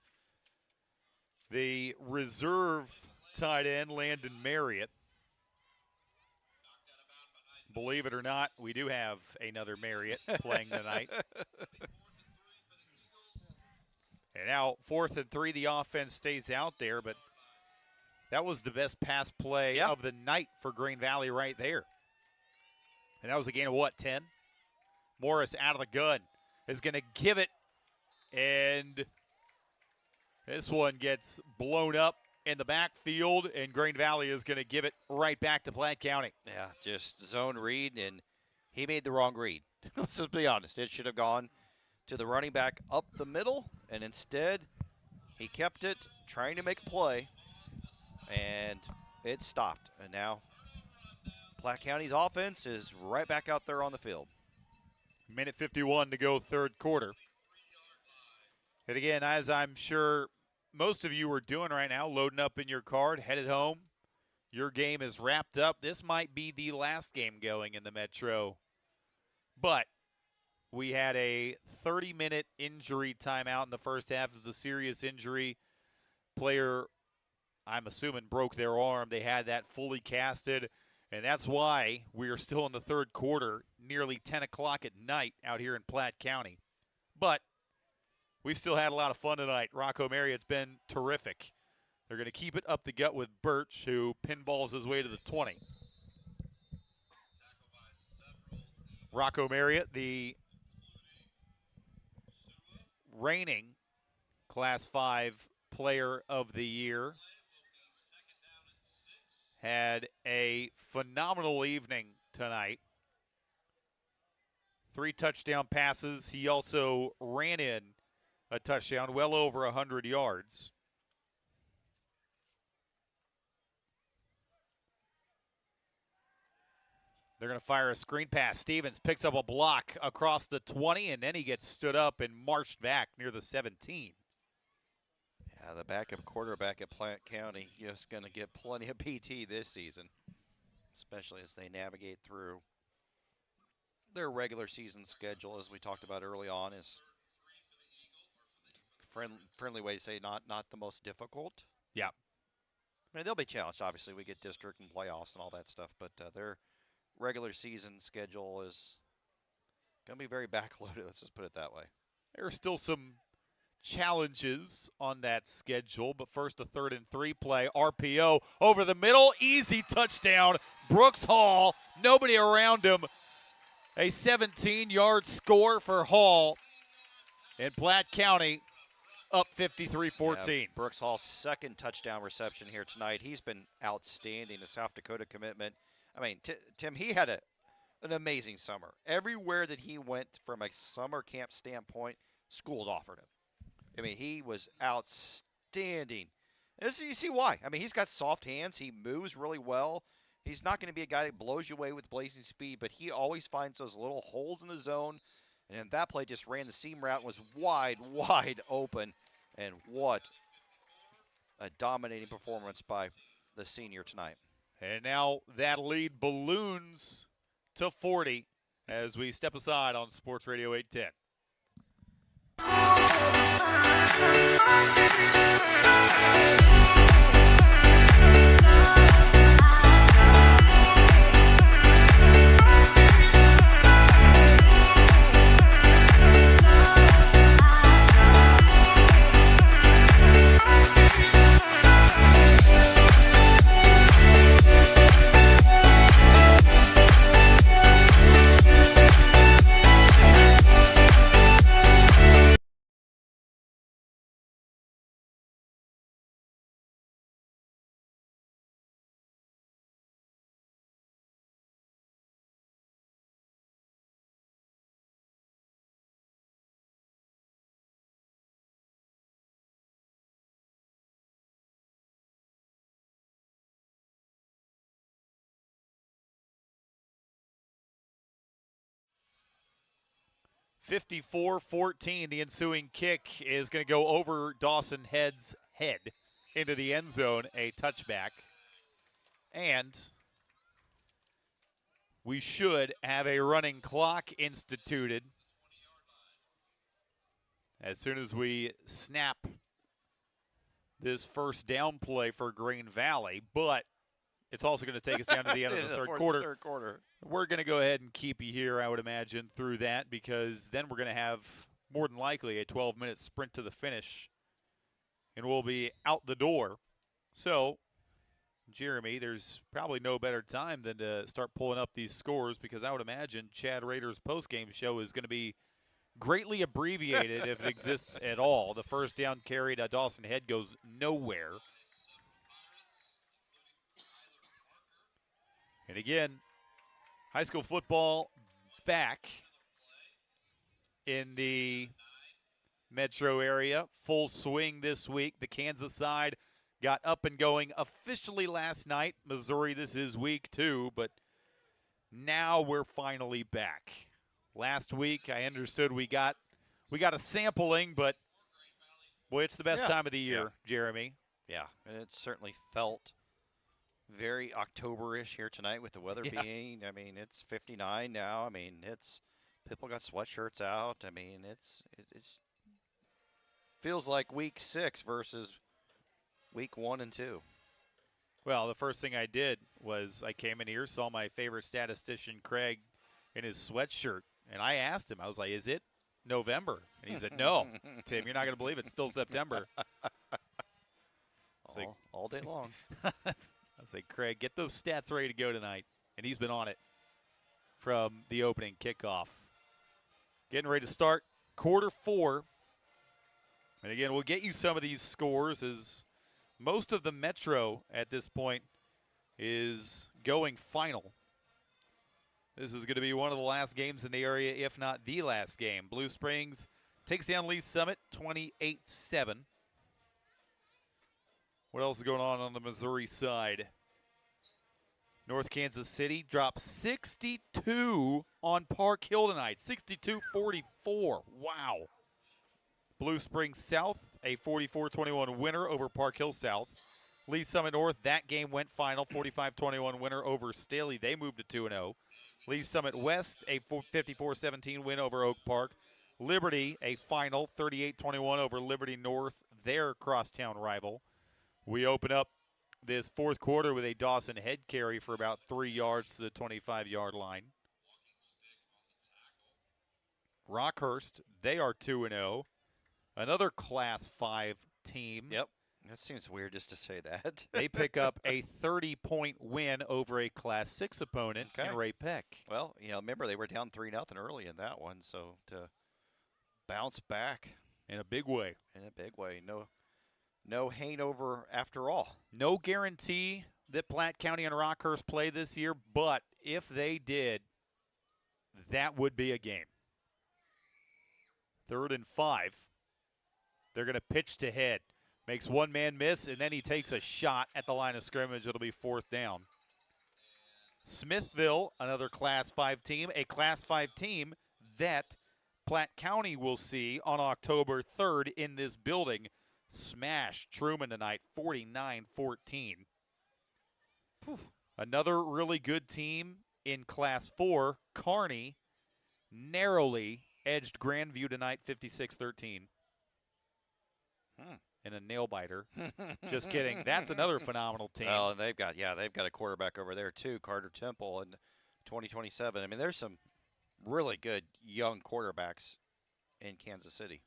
the reserve tight end, Landon Marriott. Believe it or not, we do have another Marriott playing tonight. And now 4th and 3, the offense stays out there, but that was the best pass play of the night for Green Valley right there. And that was a gain of what, 10? Morris out of the gun is going to give it, and this one gets blown up in the backfield, and Green Valley is going to give it right back to Platte County. Yeah, just zone read, and he made the wrong read. Let's just be honest. It should have gone to the running back up the middle, and instead he kept it, trying to make a play, and it stopped. And now Platte County's offense is right back out there on the field. Minute 51 to go, third quarter. And again, as I'm sure most of you are doing right now, loading up in your car, headed home. Your game is wrapped up. This might be the last game going in the Metro. But we had a 30-minute injury timeout in the first half. It was a serious injury. Player, I'm assuming, broke their arm. They had that fully casted, and that's why we are still in the third quarter, nearly 10 o'clock at night out here in Platte County. But we've still had a lot of fun tonight. Rocco Marriott's been terrific. They're going to keep it up the gut with Birch, who pinballs his way to the 20. Rocco Marriott, the reigning Class 5 Player of the Year, had a phenomenal evening tonight. 3 touchdown passes. He also ran in a touchdown, well over 100 yards. They're going to fire a screen pass. Stevens picks up a block across the 20, and then he gets stood up and marched back near the 17. Yeah, the backup quarterback at Platte County is going to get plenty of PT this season, especially as they navigate through their regular season schedule, as we talked about early on, is friendly way to say not the most difficult. Yeah. I mean, they'll be challenged. Obviously, we get district and playoffs and all that stuff, but their regular season schedule is going to be very backloaded. Let's just put it that way. There are still some challenges on that schedule, but first a 3rd and 3 play. RPO over the middle, easy touchdown. Brooks Hall, nobody around him. A 17-yard score for Hall, and Platte County up 53-14. Yeah, Brooks Hall's second touchdown reception here tonight. He's been outstanding, the South Dakota commitment. I mean, Tim, he had an amazing summer. Everywhere that he went from a summer camp standpoint, schools offered him. I mean, he was outstanding. And you see why. I mean, he's got soft hands. He moves really well. He's not going to be a guy that blows you away with blazing speed, but he always finds those little holes in the zone. And that play just ran the seam route and was wide open. And what a dominating performance by the senior tonight. And now that lead balloons to 40 as we step aside on Sports Radio 810. 54-14, the ensuing kick is going to go over Dawson Head's head into the end zone, a touchback. And we should have a running clock instituted as soon as we snap this first down play for Green Valley, but it's also going to take us down to the end of the third quarter. We're going to go ahead and keep you here, I would imagine, through that, because then we're going to have more than likely a 12-minute sprint to the finish, and we'll be out the door. So, Jeremy, there's probably no better time than to start pulling up these scores, because I would imagine Chad Rader's postgame show is going to be greatly abbreviated if it exists at all. The first down carry to Dawson Head goes nowhere. And again, high school football back in the metro area. Full swing this week. The Kansas side got up and going officially last night. Missouri, this is week 2, but now we're finally back. Last week, I understood we got a sampling, but boy, it's the best time of the year, Jeremy. Yeah, and it certainly felt very October-ish here tonight with the weather being. I mean, it's 59 now. I mean, it's people got sweatshirts out. I mean, it's feels like week 6 versus week 1 and 2. Well, the first thing I did was I came in here, saw my favorite statistician, Craig, in his sweatshirt. And I asked him, I was like, is it November? And he said, no. Tim, you're not going to believe it. It's still September. All day long. I was like, Craig, get those stats ready to go tonight. And he's been on it from the opening kickoff. Getting ready to start quarter 4. And again, we'll get you some of these scores as most of the metro at this point is going final. This is going to be one of the last games in the area, if not the last game. Blue Springs takes down Lee Summit 28-7. What else is going on the Missouri side? North Kansas City drops 62 on Park Hill tonight. 62-44. Wow. Blue Springs South, a 44-21 winner over Park Hill South. Lee Summit North, that game went final. 45-21 winner over Staley. They moved to 2-0. Lee Summit West, a 54-17 win over Oak Park. Liberty, a final 38-21 over Liberty North, their crosstown rival. We open up this fourth quarter with a Dawson Head carry for about 3 yards to the 25-yard line. Rockhurst, they are 2-0. Another Class 5 team. Yep. That seems weird just to say that. They pick up a 30-point win over a Class 6 opponent in Ray Peck. Well, remember they were down 3-0 early in that one, so to bounce back in a big way. No hangover after all. No guarantee that Platte County and Rockhurst play this year, but if they did, that would be a game. 3rd and 5. They're going to pitch to Head. Makes one man miss, and then he takes a shot at the line of scrimmage. It'll be 4th down. Smithville, another Class 5 team, a Class 5 team that Platte County will see on October 3rd in this building. Smash Truman tonight, 49-14. Another really good team in Class 4, Kearney, narrowly edged Grandview tonight, 56-13. And a nail biter. Just kidding. That's another phenomenal team. Well, and they've got a quarterback over there too, Carter Temple, in 2027. I mean, there's some really good young quarterbacks in Kansas City.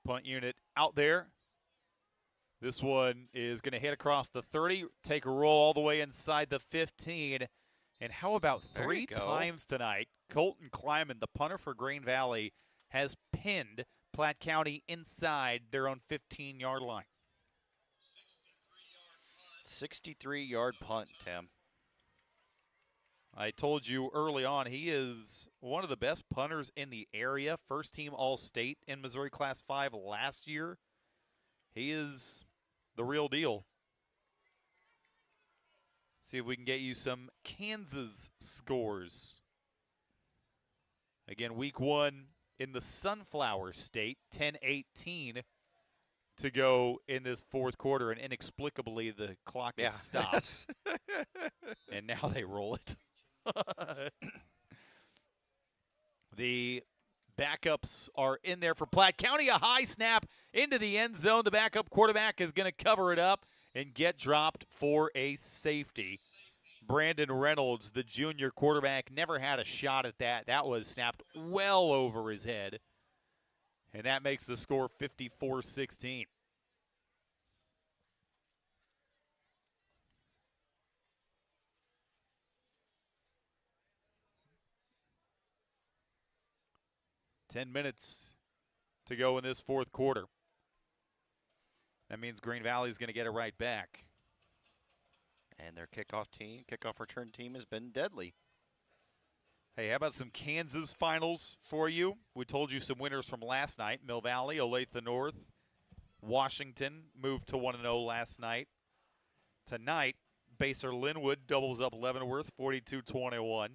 Punt unit out there. This one is going to hit across the 30, take a roll all the way inside the 15. And how about 3 times tonight, Colton Kleiman, the punter for Green Valley, has pinned Platte County inside their own 15-yard line. 63-yard punt, Tim. I told you early on, he is one of the best punters in the area. First team All-State in Missouri Class 5 last year. He is the real deal. See if we can get you some Kansas scores. Again, week 1 in the Sunflower State. 10:18 to go in this fourth quarter, and inexplicably the clock is stopped. And now they roll it. The backups are in there for Platte County. A high snap into the end zone. The backup quarterback is going to cover it up and get dropped for a safety. Brandon Reynolds, the junior quarterback, never had a shot at that. That was snapped well over his head. And that makes the score 54-16. Ten minutes to go in this fourth quarter. That means Green Valley is going to get it right back. And their kickoff return team has been deadly. Hey, how about some Kansas finals for you? We told you some winners from last night. Mill Valley, Olathe North, Washington moved to 1-0 last night. Tonight, Baser Linwood doubles up Leavenworth, 42-21.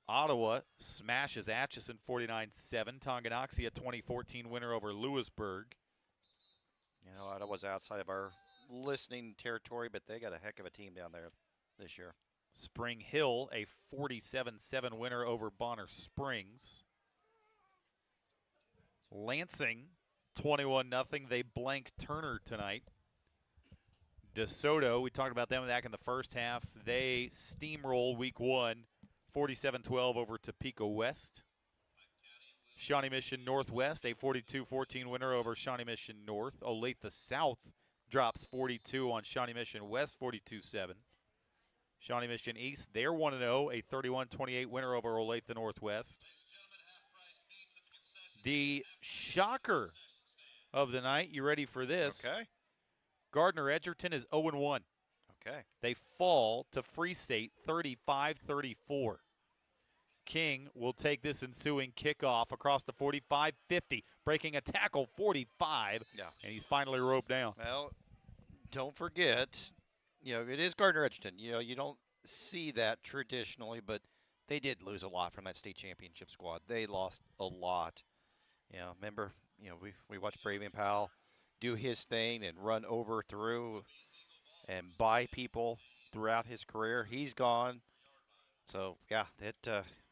Ottawa smashes Atchison 49-7. Tonganoxie, a 2014 winner over Lewisburg. You know, Ottawa's outside of our listening territory, but they got a heck of a team down there this year. Spring Hill, a 47-7 winner over Bonner Springs. Lansing, 21-0. They blank Turner tonight. DeSoto, we talked about them back in the first half. They steamroll week one, 47-12 over Topeka West. Shawnee Mission Northwest, a 42-14 winner over Shawnee Mission North. Olathe South drops 42 on Shawnee Mission West, 42-7. Shawnee Mission East, they're 1-0, a 31-28 winner over Olathe Northwest. The shocker of the night, you ready for this? Okay. Gardner Edgerton is 0-1. Okay. They fall to Free State 35-34. King will take this ensuing kickoff across the 45-50, breaking a tackle 45, and he's finally roped down. Well, don't forget, you know, it is Gardner Edgerton. You know, you don't see that traditionally, but they did lose a lot from that state championship squad. They lost a lot. You know, remember, you know, we watched Bravian Powell do his thing and run over through and buy people throughout his career. He's gone. So, yeah,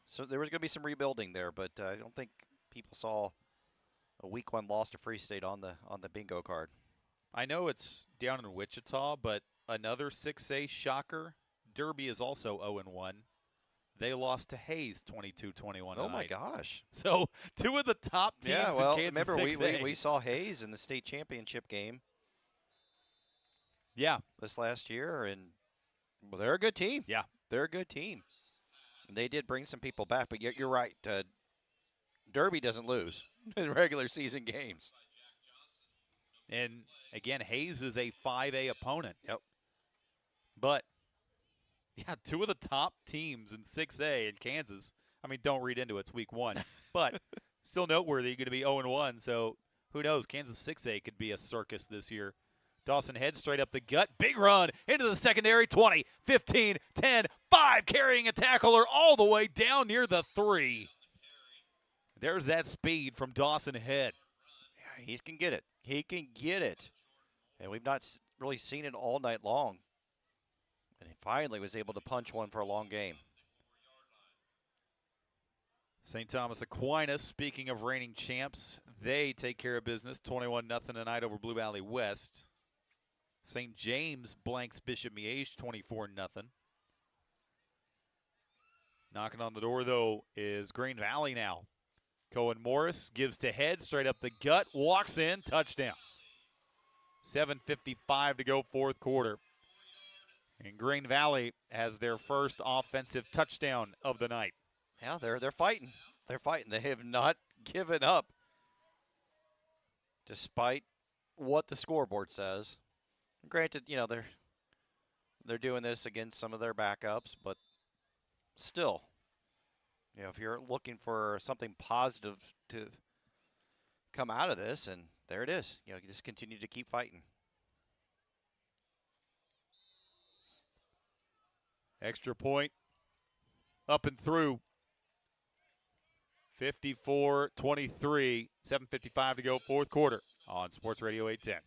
so there was going to be some rebuilding there, but I don't think people saw a week one loss to Free State on the bingo card. I know it's down in Wichita, but another 6A shocker, Derby is also 0-1. They lost to Hayes 22-21 Oh, my tonight. gosh. So two of the top teams Yeah, well, in Kansas remember 6A. we saw Hayes in the state championship game. Yeah. This last year, and well, they're a good team. Yeah. They're a good team. And they did bring some people back, but you're right. Derby doesn't lose in regular season games. And, again, Hayes is a 5A opponent. Yep. But, yeah, two of the top teams in 6A in Kansas. I mean, don't read into it. It's week one. But still noteworthy, you're going to be 0-1. So who knows? Kansas 6A could be a circus this year. Dawson heads straight up the gut. Big run into the secondary. 20, 15, 10, 5. Carrying a tackler all the way down near the 3. There's that speed from Dawson Head. Yeah, he can get it. He can get it. And we've not really seen it all night long. And he finally was able to punch one for a long game. St. Thomas Aquinas, speaking of reigning champs, they take care of business 21-0 tonight over Blue Valley West. St. James blanks Bishop Miege 24-0. Knocking on the door, though, is Green Valley now. Cohen Morris gives to Head, straight up the gut, walks in, touchdown. 7:55 to go, fourth quarter. And Green Valley has their first offensive touchdown of the night. Yeah, they're fighting. They're fighting. They have not given up, despite what the scoreboard says. Granted, you know, they're doing this against some of their backups, but still, you know, if you're looking for something positive to come out of this, and there it is. You know, you just continue to keep fighting. Extra point, up and through. 54-23, 7:55 to go, fourth quarter on Sports Radio 810.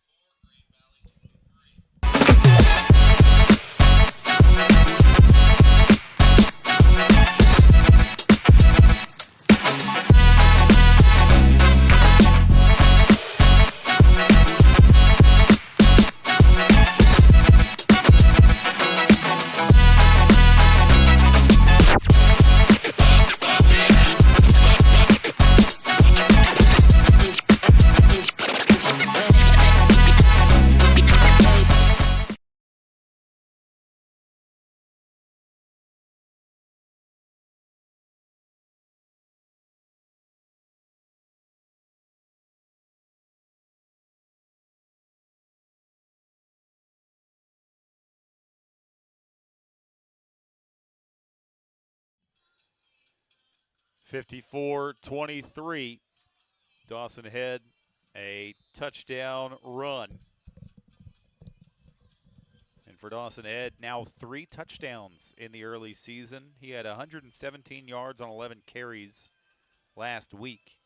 (54-23). Dawson Head, a touchdown run. And for Dawson Head, now 3 touchdowns in the early season. He had 117 yards on 11 carries last week.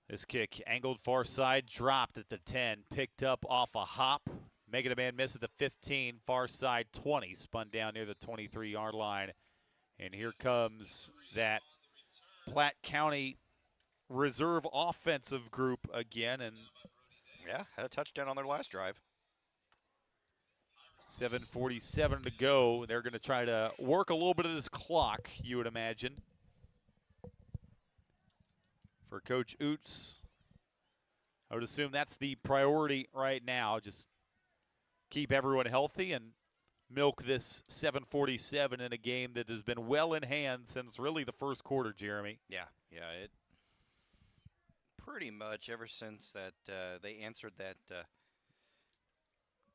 This kick angled far side, dropped at the 10, picked up off a hop, making a man miss at the 15, far side 20, spun down near the 23-yard line. And here comes that Platte County reserve offensive group again. And yeah, had a touchdown on their last drive. 7:47 to go. They're going to try to work a little bit of this clock, you would imagine. For Coach Oots, I would assume that's the priority right now. Just keep everyone healthy and milk this 7:47 in a game that has been well in hand since really the first quarter, Jeremy. Yeah, it pretty much ever since that they answered that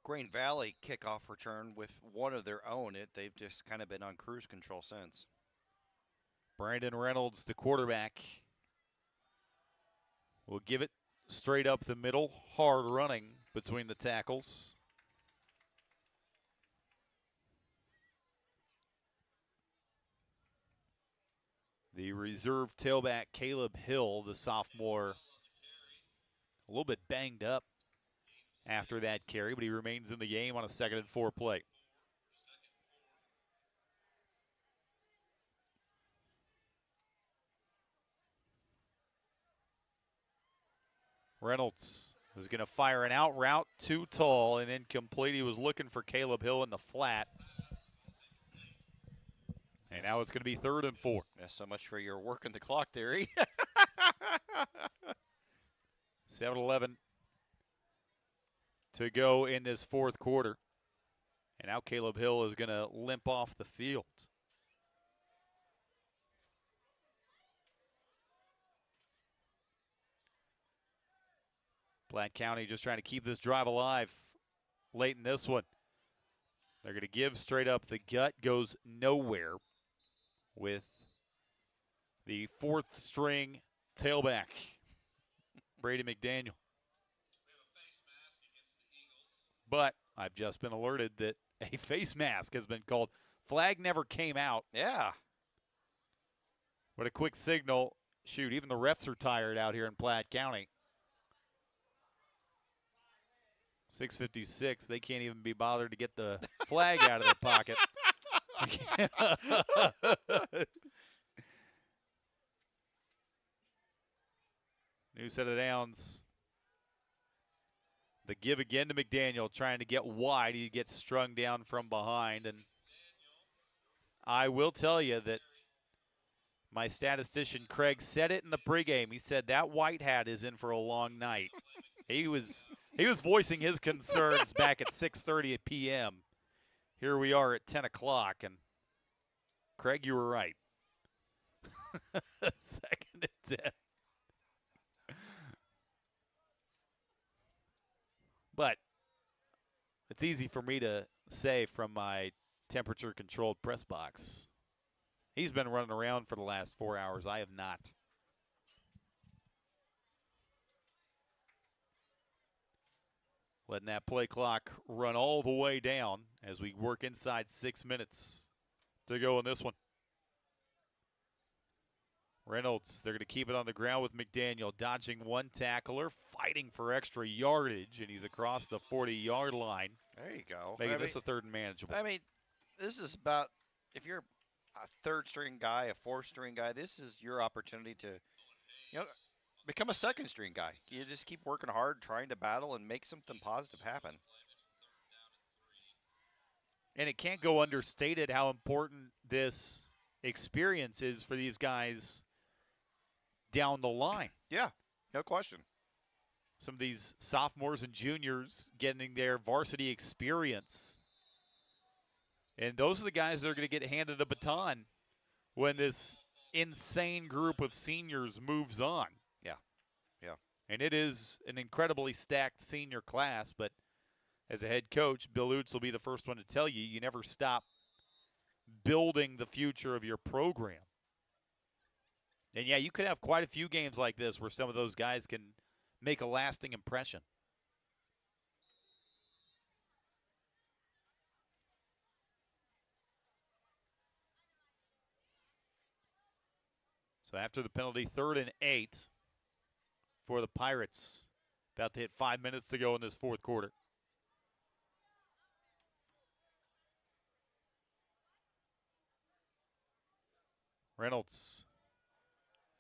Grain Valley kickoff return with one of their own. They've just kind of been on cruise control since. Brandon Reynolds, the quarterback, will give it straight up the middle, hard running between the tackles. The reserve tailback, Caleb Hill, the sophomore, a little bit banged up after that carry, but he remains in the game on a 2nd and 4 play. Reynolds was going to fire an out route, too tall and incomplete. He was looking for Caleb Hill in the flat. And now it's going to be 3rd and 4. That's so much for your working the clock theory. 7:11 to go in this fourth quarter. And now Caleb Hill is going to limp off the field. Platte County just trying to keep this drive alive late in this one. They're going to give straight up the gut, goes nowhere with the 4th string tailback, Brady McDaniel. But I've just been alerted that a face mask has been called. Flag never came out. Yeah. What a quick signal. Shoot, even the refs are tired out here in Platte County. 6:56, they can't even be bothered to get the flag out of their pocket. New set of downs. The give again to McDaniel, trying to get wide. He gets strung down from behind. And I will tell you that my statistician Craig said it in the pregame. He said that white hat is in for a long night. He was voicing his concerns back at 6:30 p.m. Here we are at 10 o'clock, and Craig, you were right. 2nd and 10. But it's easy for me to say from my temperature-controlled press box. He's been running around for the last 4 hours. I have not. Letting that play clock run all the way down as we work inside 6 minutes to go in this one. Reynolds, they're going to keep it on the ground with McDaniel, dodging one tackler, fighting for extra yardage, and he's across the 40-yard line. There you go. Making this a third and manageable. I mean, this is about, if you're a third-string guy, a fourth-string guy, this is your opportunity to, become a second-string guy. You just keep working hard, trying to battle, and make something positive happen. And it can't go understated how important this experience is for these guys down the line. Yeah, no question. Some of these sophomores and juniors getting their varsity experience. And those are the guys that are going to get handed the baton when this insane group of seniors moves on. Yeah, yeah. And it is an incredibly stacked senior class, but as a head coach, Bill Utz will be the first one to tell you, you never stop building the future of your program. And, yeah, you could have quite a few games like this where some of those guys can make a lasting impression. So after the penalty, 3rd and 8 for the Pirates. About to hit 5 minutes to go in this fourth quarter. Reynolds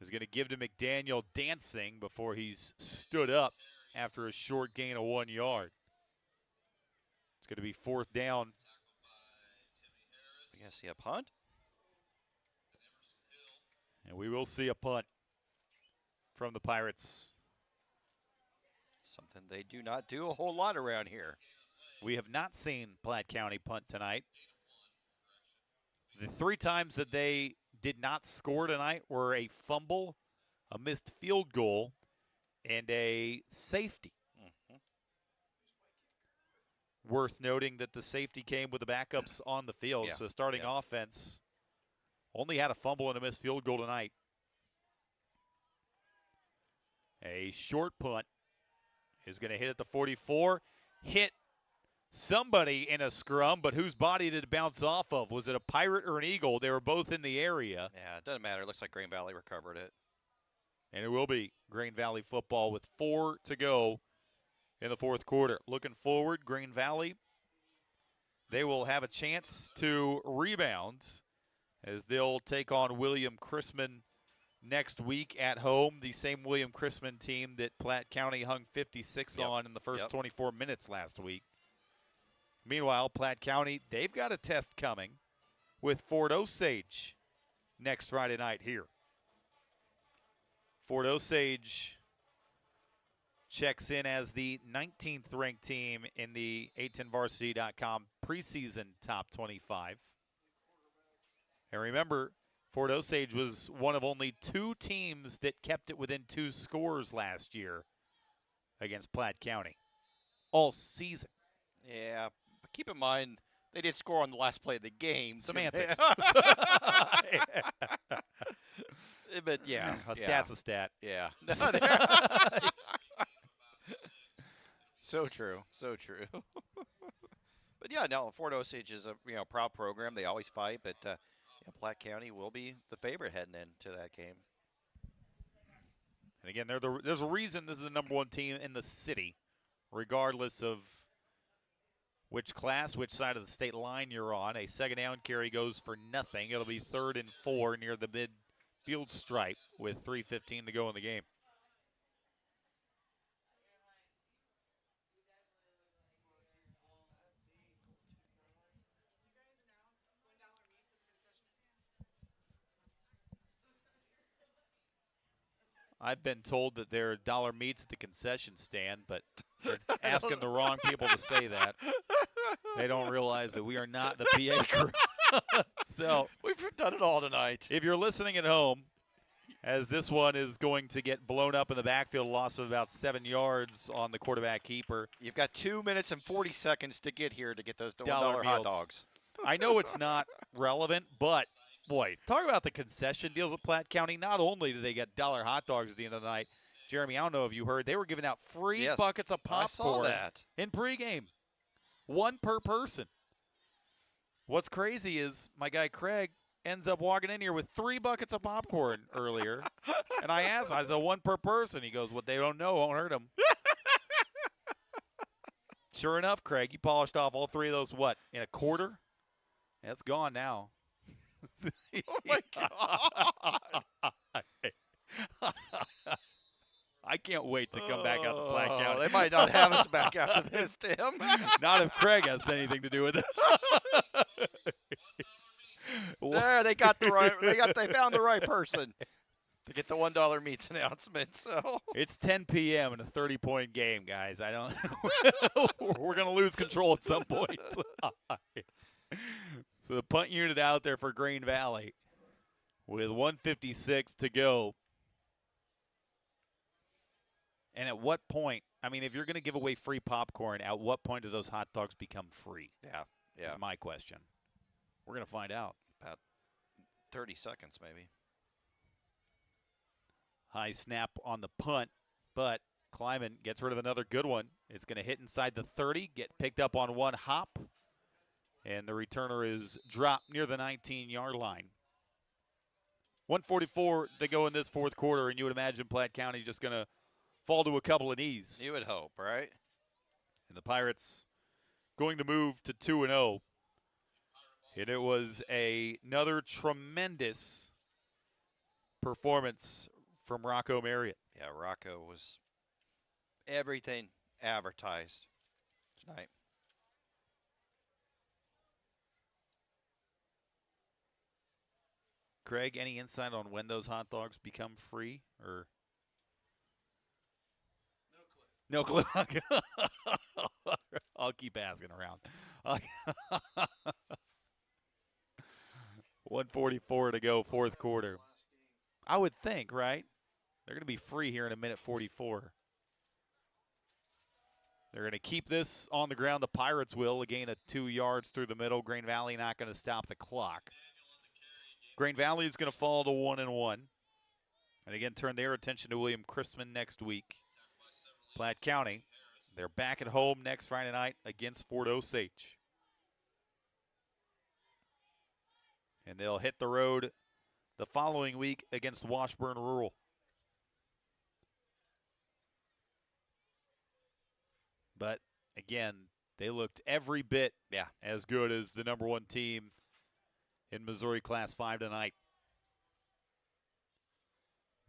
is going to give to McDaniel, dancing before he's stood up after a short gain of 1 yard. It's going to be 4th down. We going to see a punt? And we will see a punt from the Pirates. Something they do not do a whole lot around here. We have not seen Platte County punt tonight. The 3 times that they did not score tonight were a fumble, a missed field goal, and a safety. Worth noting that the safety came with the backups on the field, so starting offense only had a fumble and a missed field goal tonight. A short punt is going to hit at the 44, hit somebody in a scrum, but whose body did it bounce off of? Was it a Pirate or an Eagle? They were both in the area. Yeah, it doesn't matter. It looks like Green Valley recovered it. And it will be Green Valley football with 4 to go in the fourth quarter. Looking forward, Green Valley, they will have a chance to rebound as they'll take on William Chrisman next week at home, the same William Chrisman team that Platte County hung 56 on in the first 24 minutes last week. Meanwhile, Platte County, they've got a test coming with Fort Osage next Friday night here. Fort Osage checks in as the 19th ranked team in the A10varsity.com preseason top 25. And remember, Fort Osage was one of only 2 teams that kept it within 2 scores last year against Platte County all season. Yeah, but keep in mind, they did score on the last play of the game. Semantics. But, yeah. A stat's a stat. Yeah. So true. So true. But, yeah, no, Fort Osage is a proud program. They always fight, but Platte County will be the favorite heading into that game. And, again, there's a reason this is the number 1 team in the city, regardless of which class, which side of the state line you're on. A second down carry goes for nothing. It'll be 3rd and 4 near the midfield stripe with 3:15 to go in the game. I've been told that there are dollar meats at the concession stand, but they're asking the wrong people to say that. They don't realize that we are not the PA crew. So we've done it all tonight. If you're listening at home, as this one is going to get blown up in the backfield, loss of about 7 yards on the quarterback keeper. You've got 2 minutes and 40 seconds to get here to get those $1 hot meals. dogs. I know it's not relevant, but boy, talk about the concession deals at Platte County. Not only do they get $1 hot dogs at the end of the night, Jeremy, I don't know if you heard, they were giving out free Yes, buckets of I saw popcorn that. in pregame. 1 per person. What's crazy is my guy Craig ends up walking in here with 3 buckets of popcorn earlier. And I asked him, I said, 1 per person. He goes, what they don't know won't hurt them. Sure enough, Craig, you polished off all 3 of those, what, in a quarter? That's gone now. Oh, my God. I can't wait to come back out to Platte County. They might not have us back after this, Tim. Not if Craig has anything to do with it. There, they found the right person to get the $1 meats announcement. So it's 10 p.m. and a 30-point game, guys. I don't. We're gonna lose control at some point. So the punt unit out there for Green Valley with 1:56 to go. And at what point? I mean, if you're going to give away free popcorn, at what point do those hot dogs become free? yeah. Is my question. We're going to find out. About 30 seconds, maybe. High snap on the punt, but Kleiman gets rid of another good one. It's going to hit inside the 30, get picked up on 1 hop, and the returner is dropped near the 19-yard line. 1:44 to go in this 4th quarter, and you would imagine Platte County just going to fall to a couple of knees. You would hope, right? And the Pirates going to move to 2-0. And it was another tremendous performance from Rocco Marriott. Yeah, Rocco was everything advertised tonight. Craig, any insight on when those hot dogs become free? Or no clue. I'll keep asking around. 1:44 to go, 4th quarter. I would think, right? They're going to be free here in a minute 44. They're going to keep this on the ground. The Pirates will, a gain of 2 yards through the middle. Green Valley not going to stop the clock. Green Valley is going to fall to 1-1. And again, turn their attention to William Chrisman next week. Platte County, they're back at home next Friday night against Fort Osage. And they'll hit the road the following week against Washburn Rural. But, again, they looked every bit as good as the #1 team in Missouri Class 5 tonight.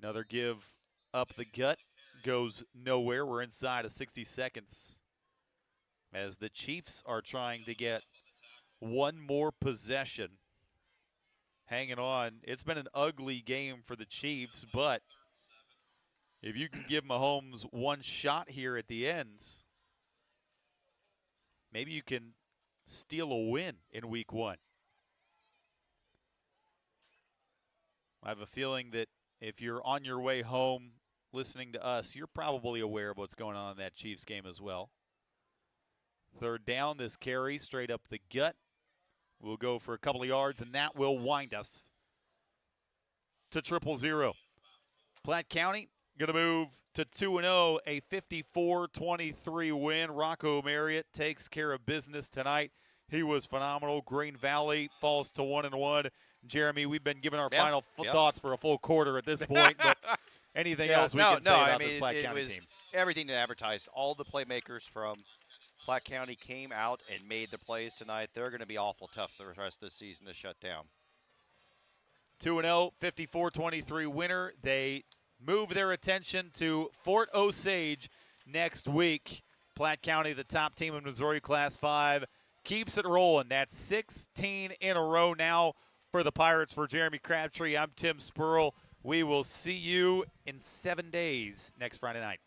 Another give up the gut goes nowhere. We're inside of 60 seconds as the Chiefs are trying to get 1 more possession. Hanging on. It's been an ugly game for the Chiefs, but if you can give Mahomes 1 shot here at the end, maybe you can steal a win in week 1. I have a feeling that if you're on your way home listening to us, you're probably aware of what's going on in that Chiefs game as well. 3rd down, this carry straight up the gut. We'll go for a couple of yards, and that will wind us to 0-0. Platte County going to move to 2-0, a 54-23 win. Rocco Marriott takes care of business tonight. He was phenomenal. Green Valley falls to 1-1. Jeremy, we've been giving our final thoughts for a full quarter at this point, but anything else we can say about this Platte County team? Everything advertised. All the playmakers from Platte County came out and made the plays tonight. They're going to be awful tough the rest of the season to shut down. 2-0, 54-23 winner. They move their attention to Fort Osage next week. Platte County, the top team in Missouri Class 5, keeps it rolling. That's 16 in a row now for the Pirates. For Jeremy Crabtree, I'm Tim Spurl. We will see you in 7 days next Friday night.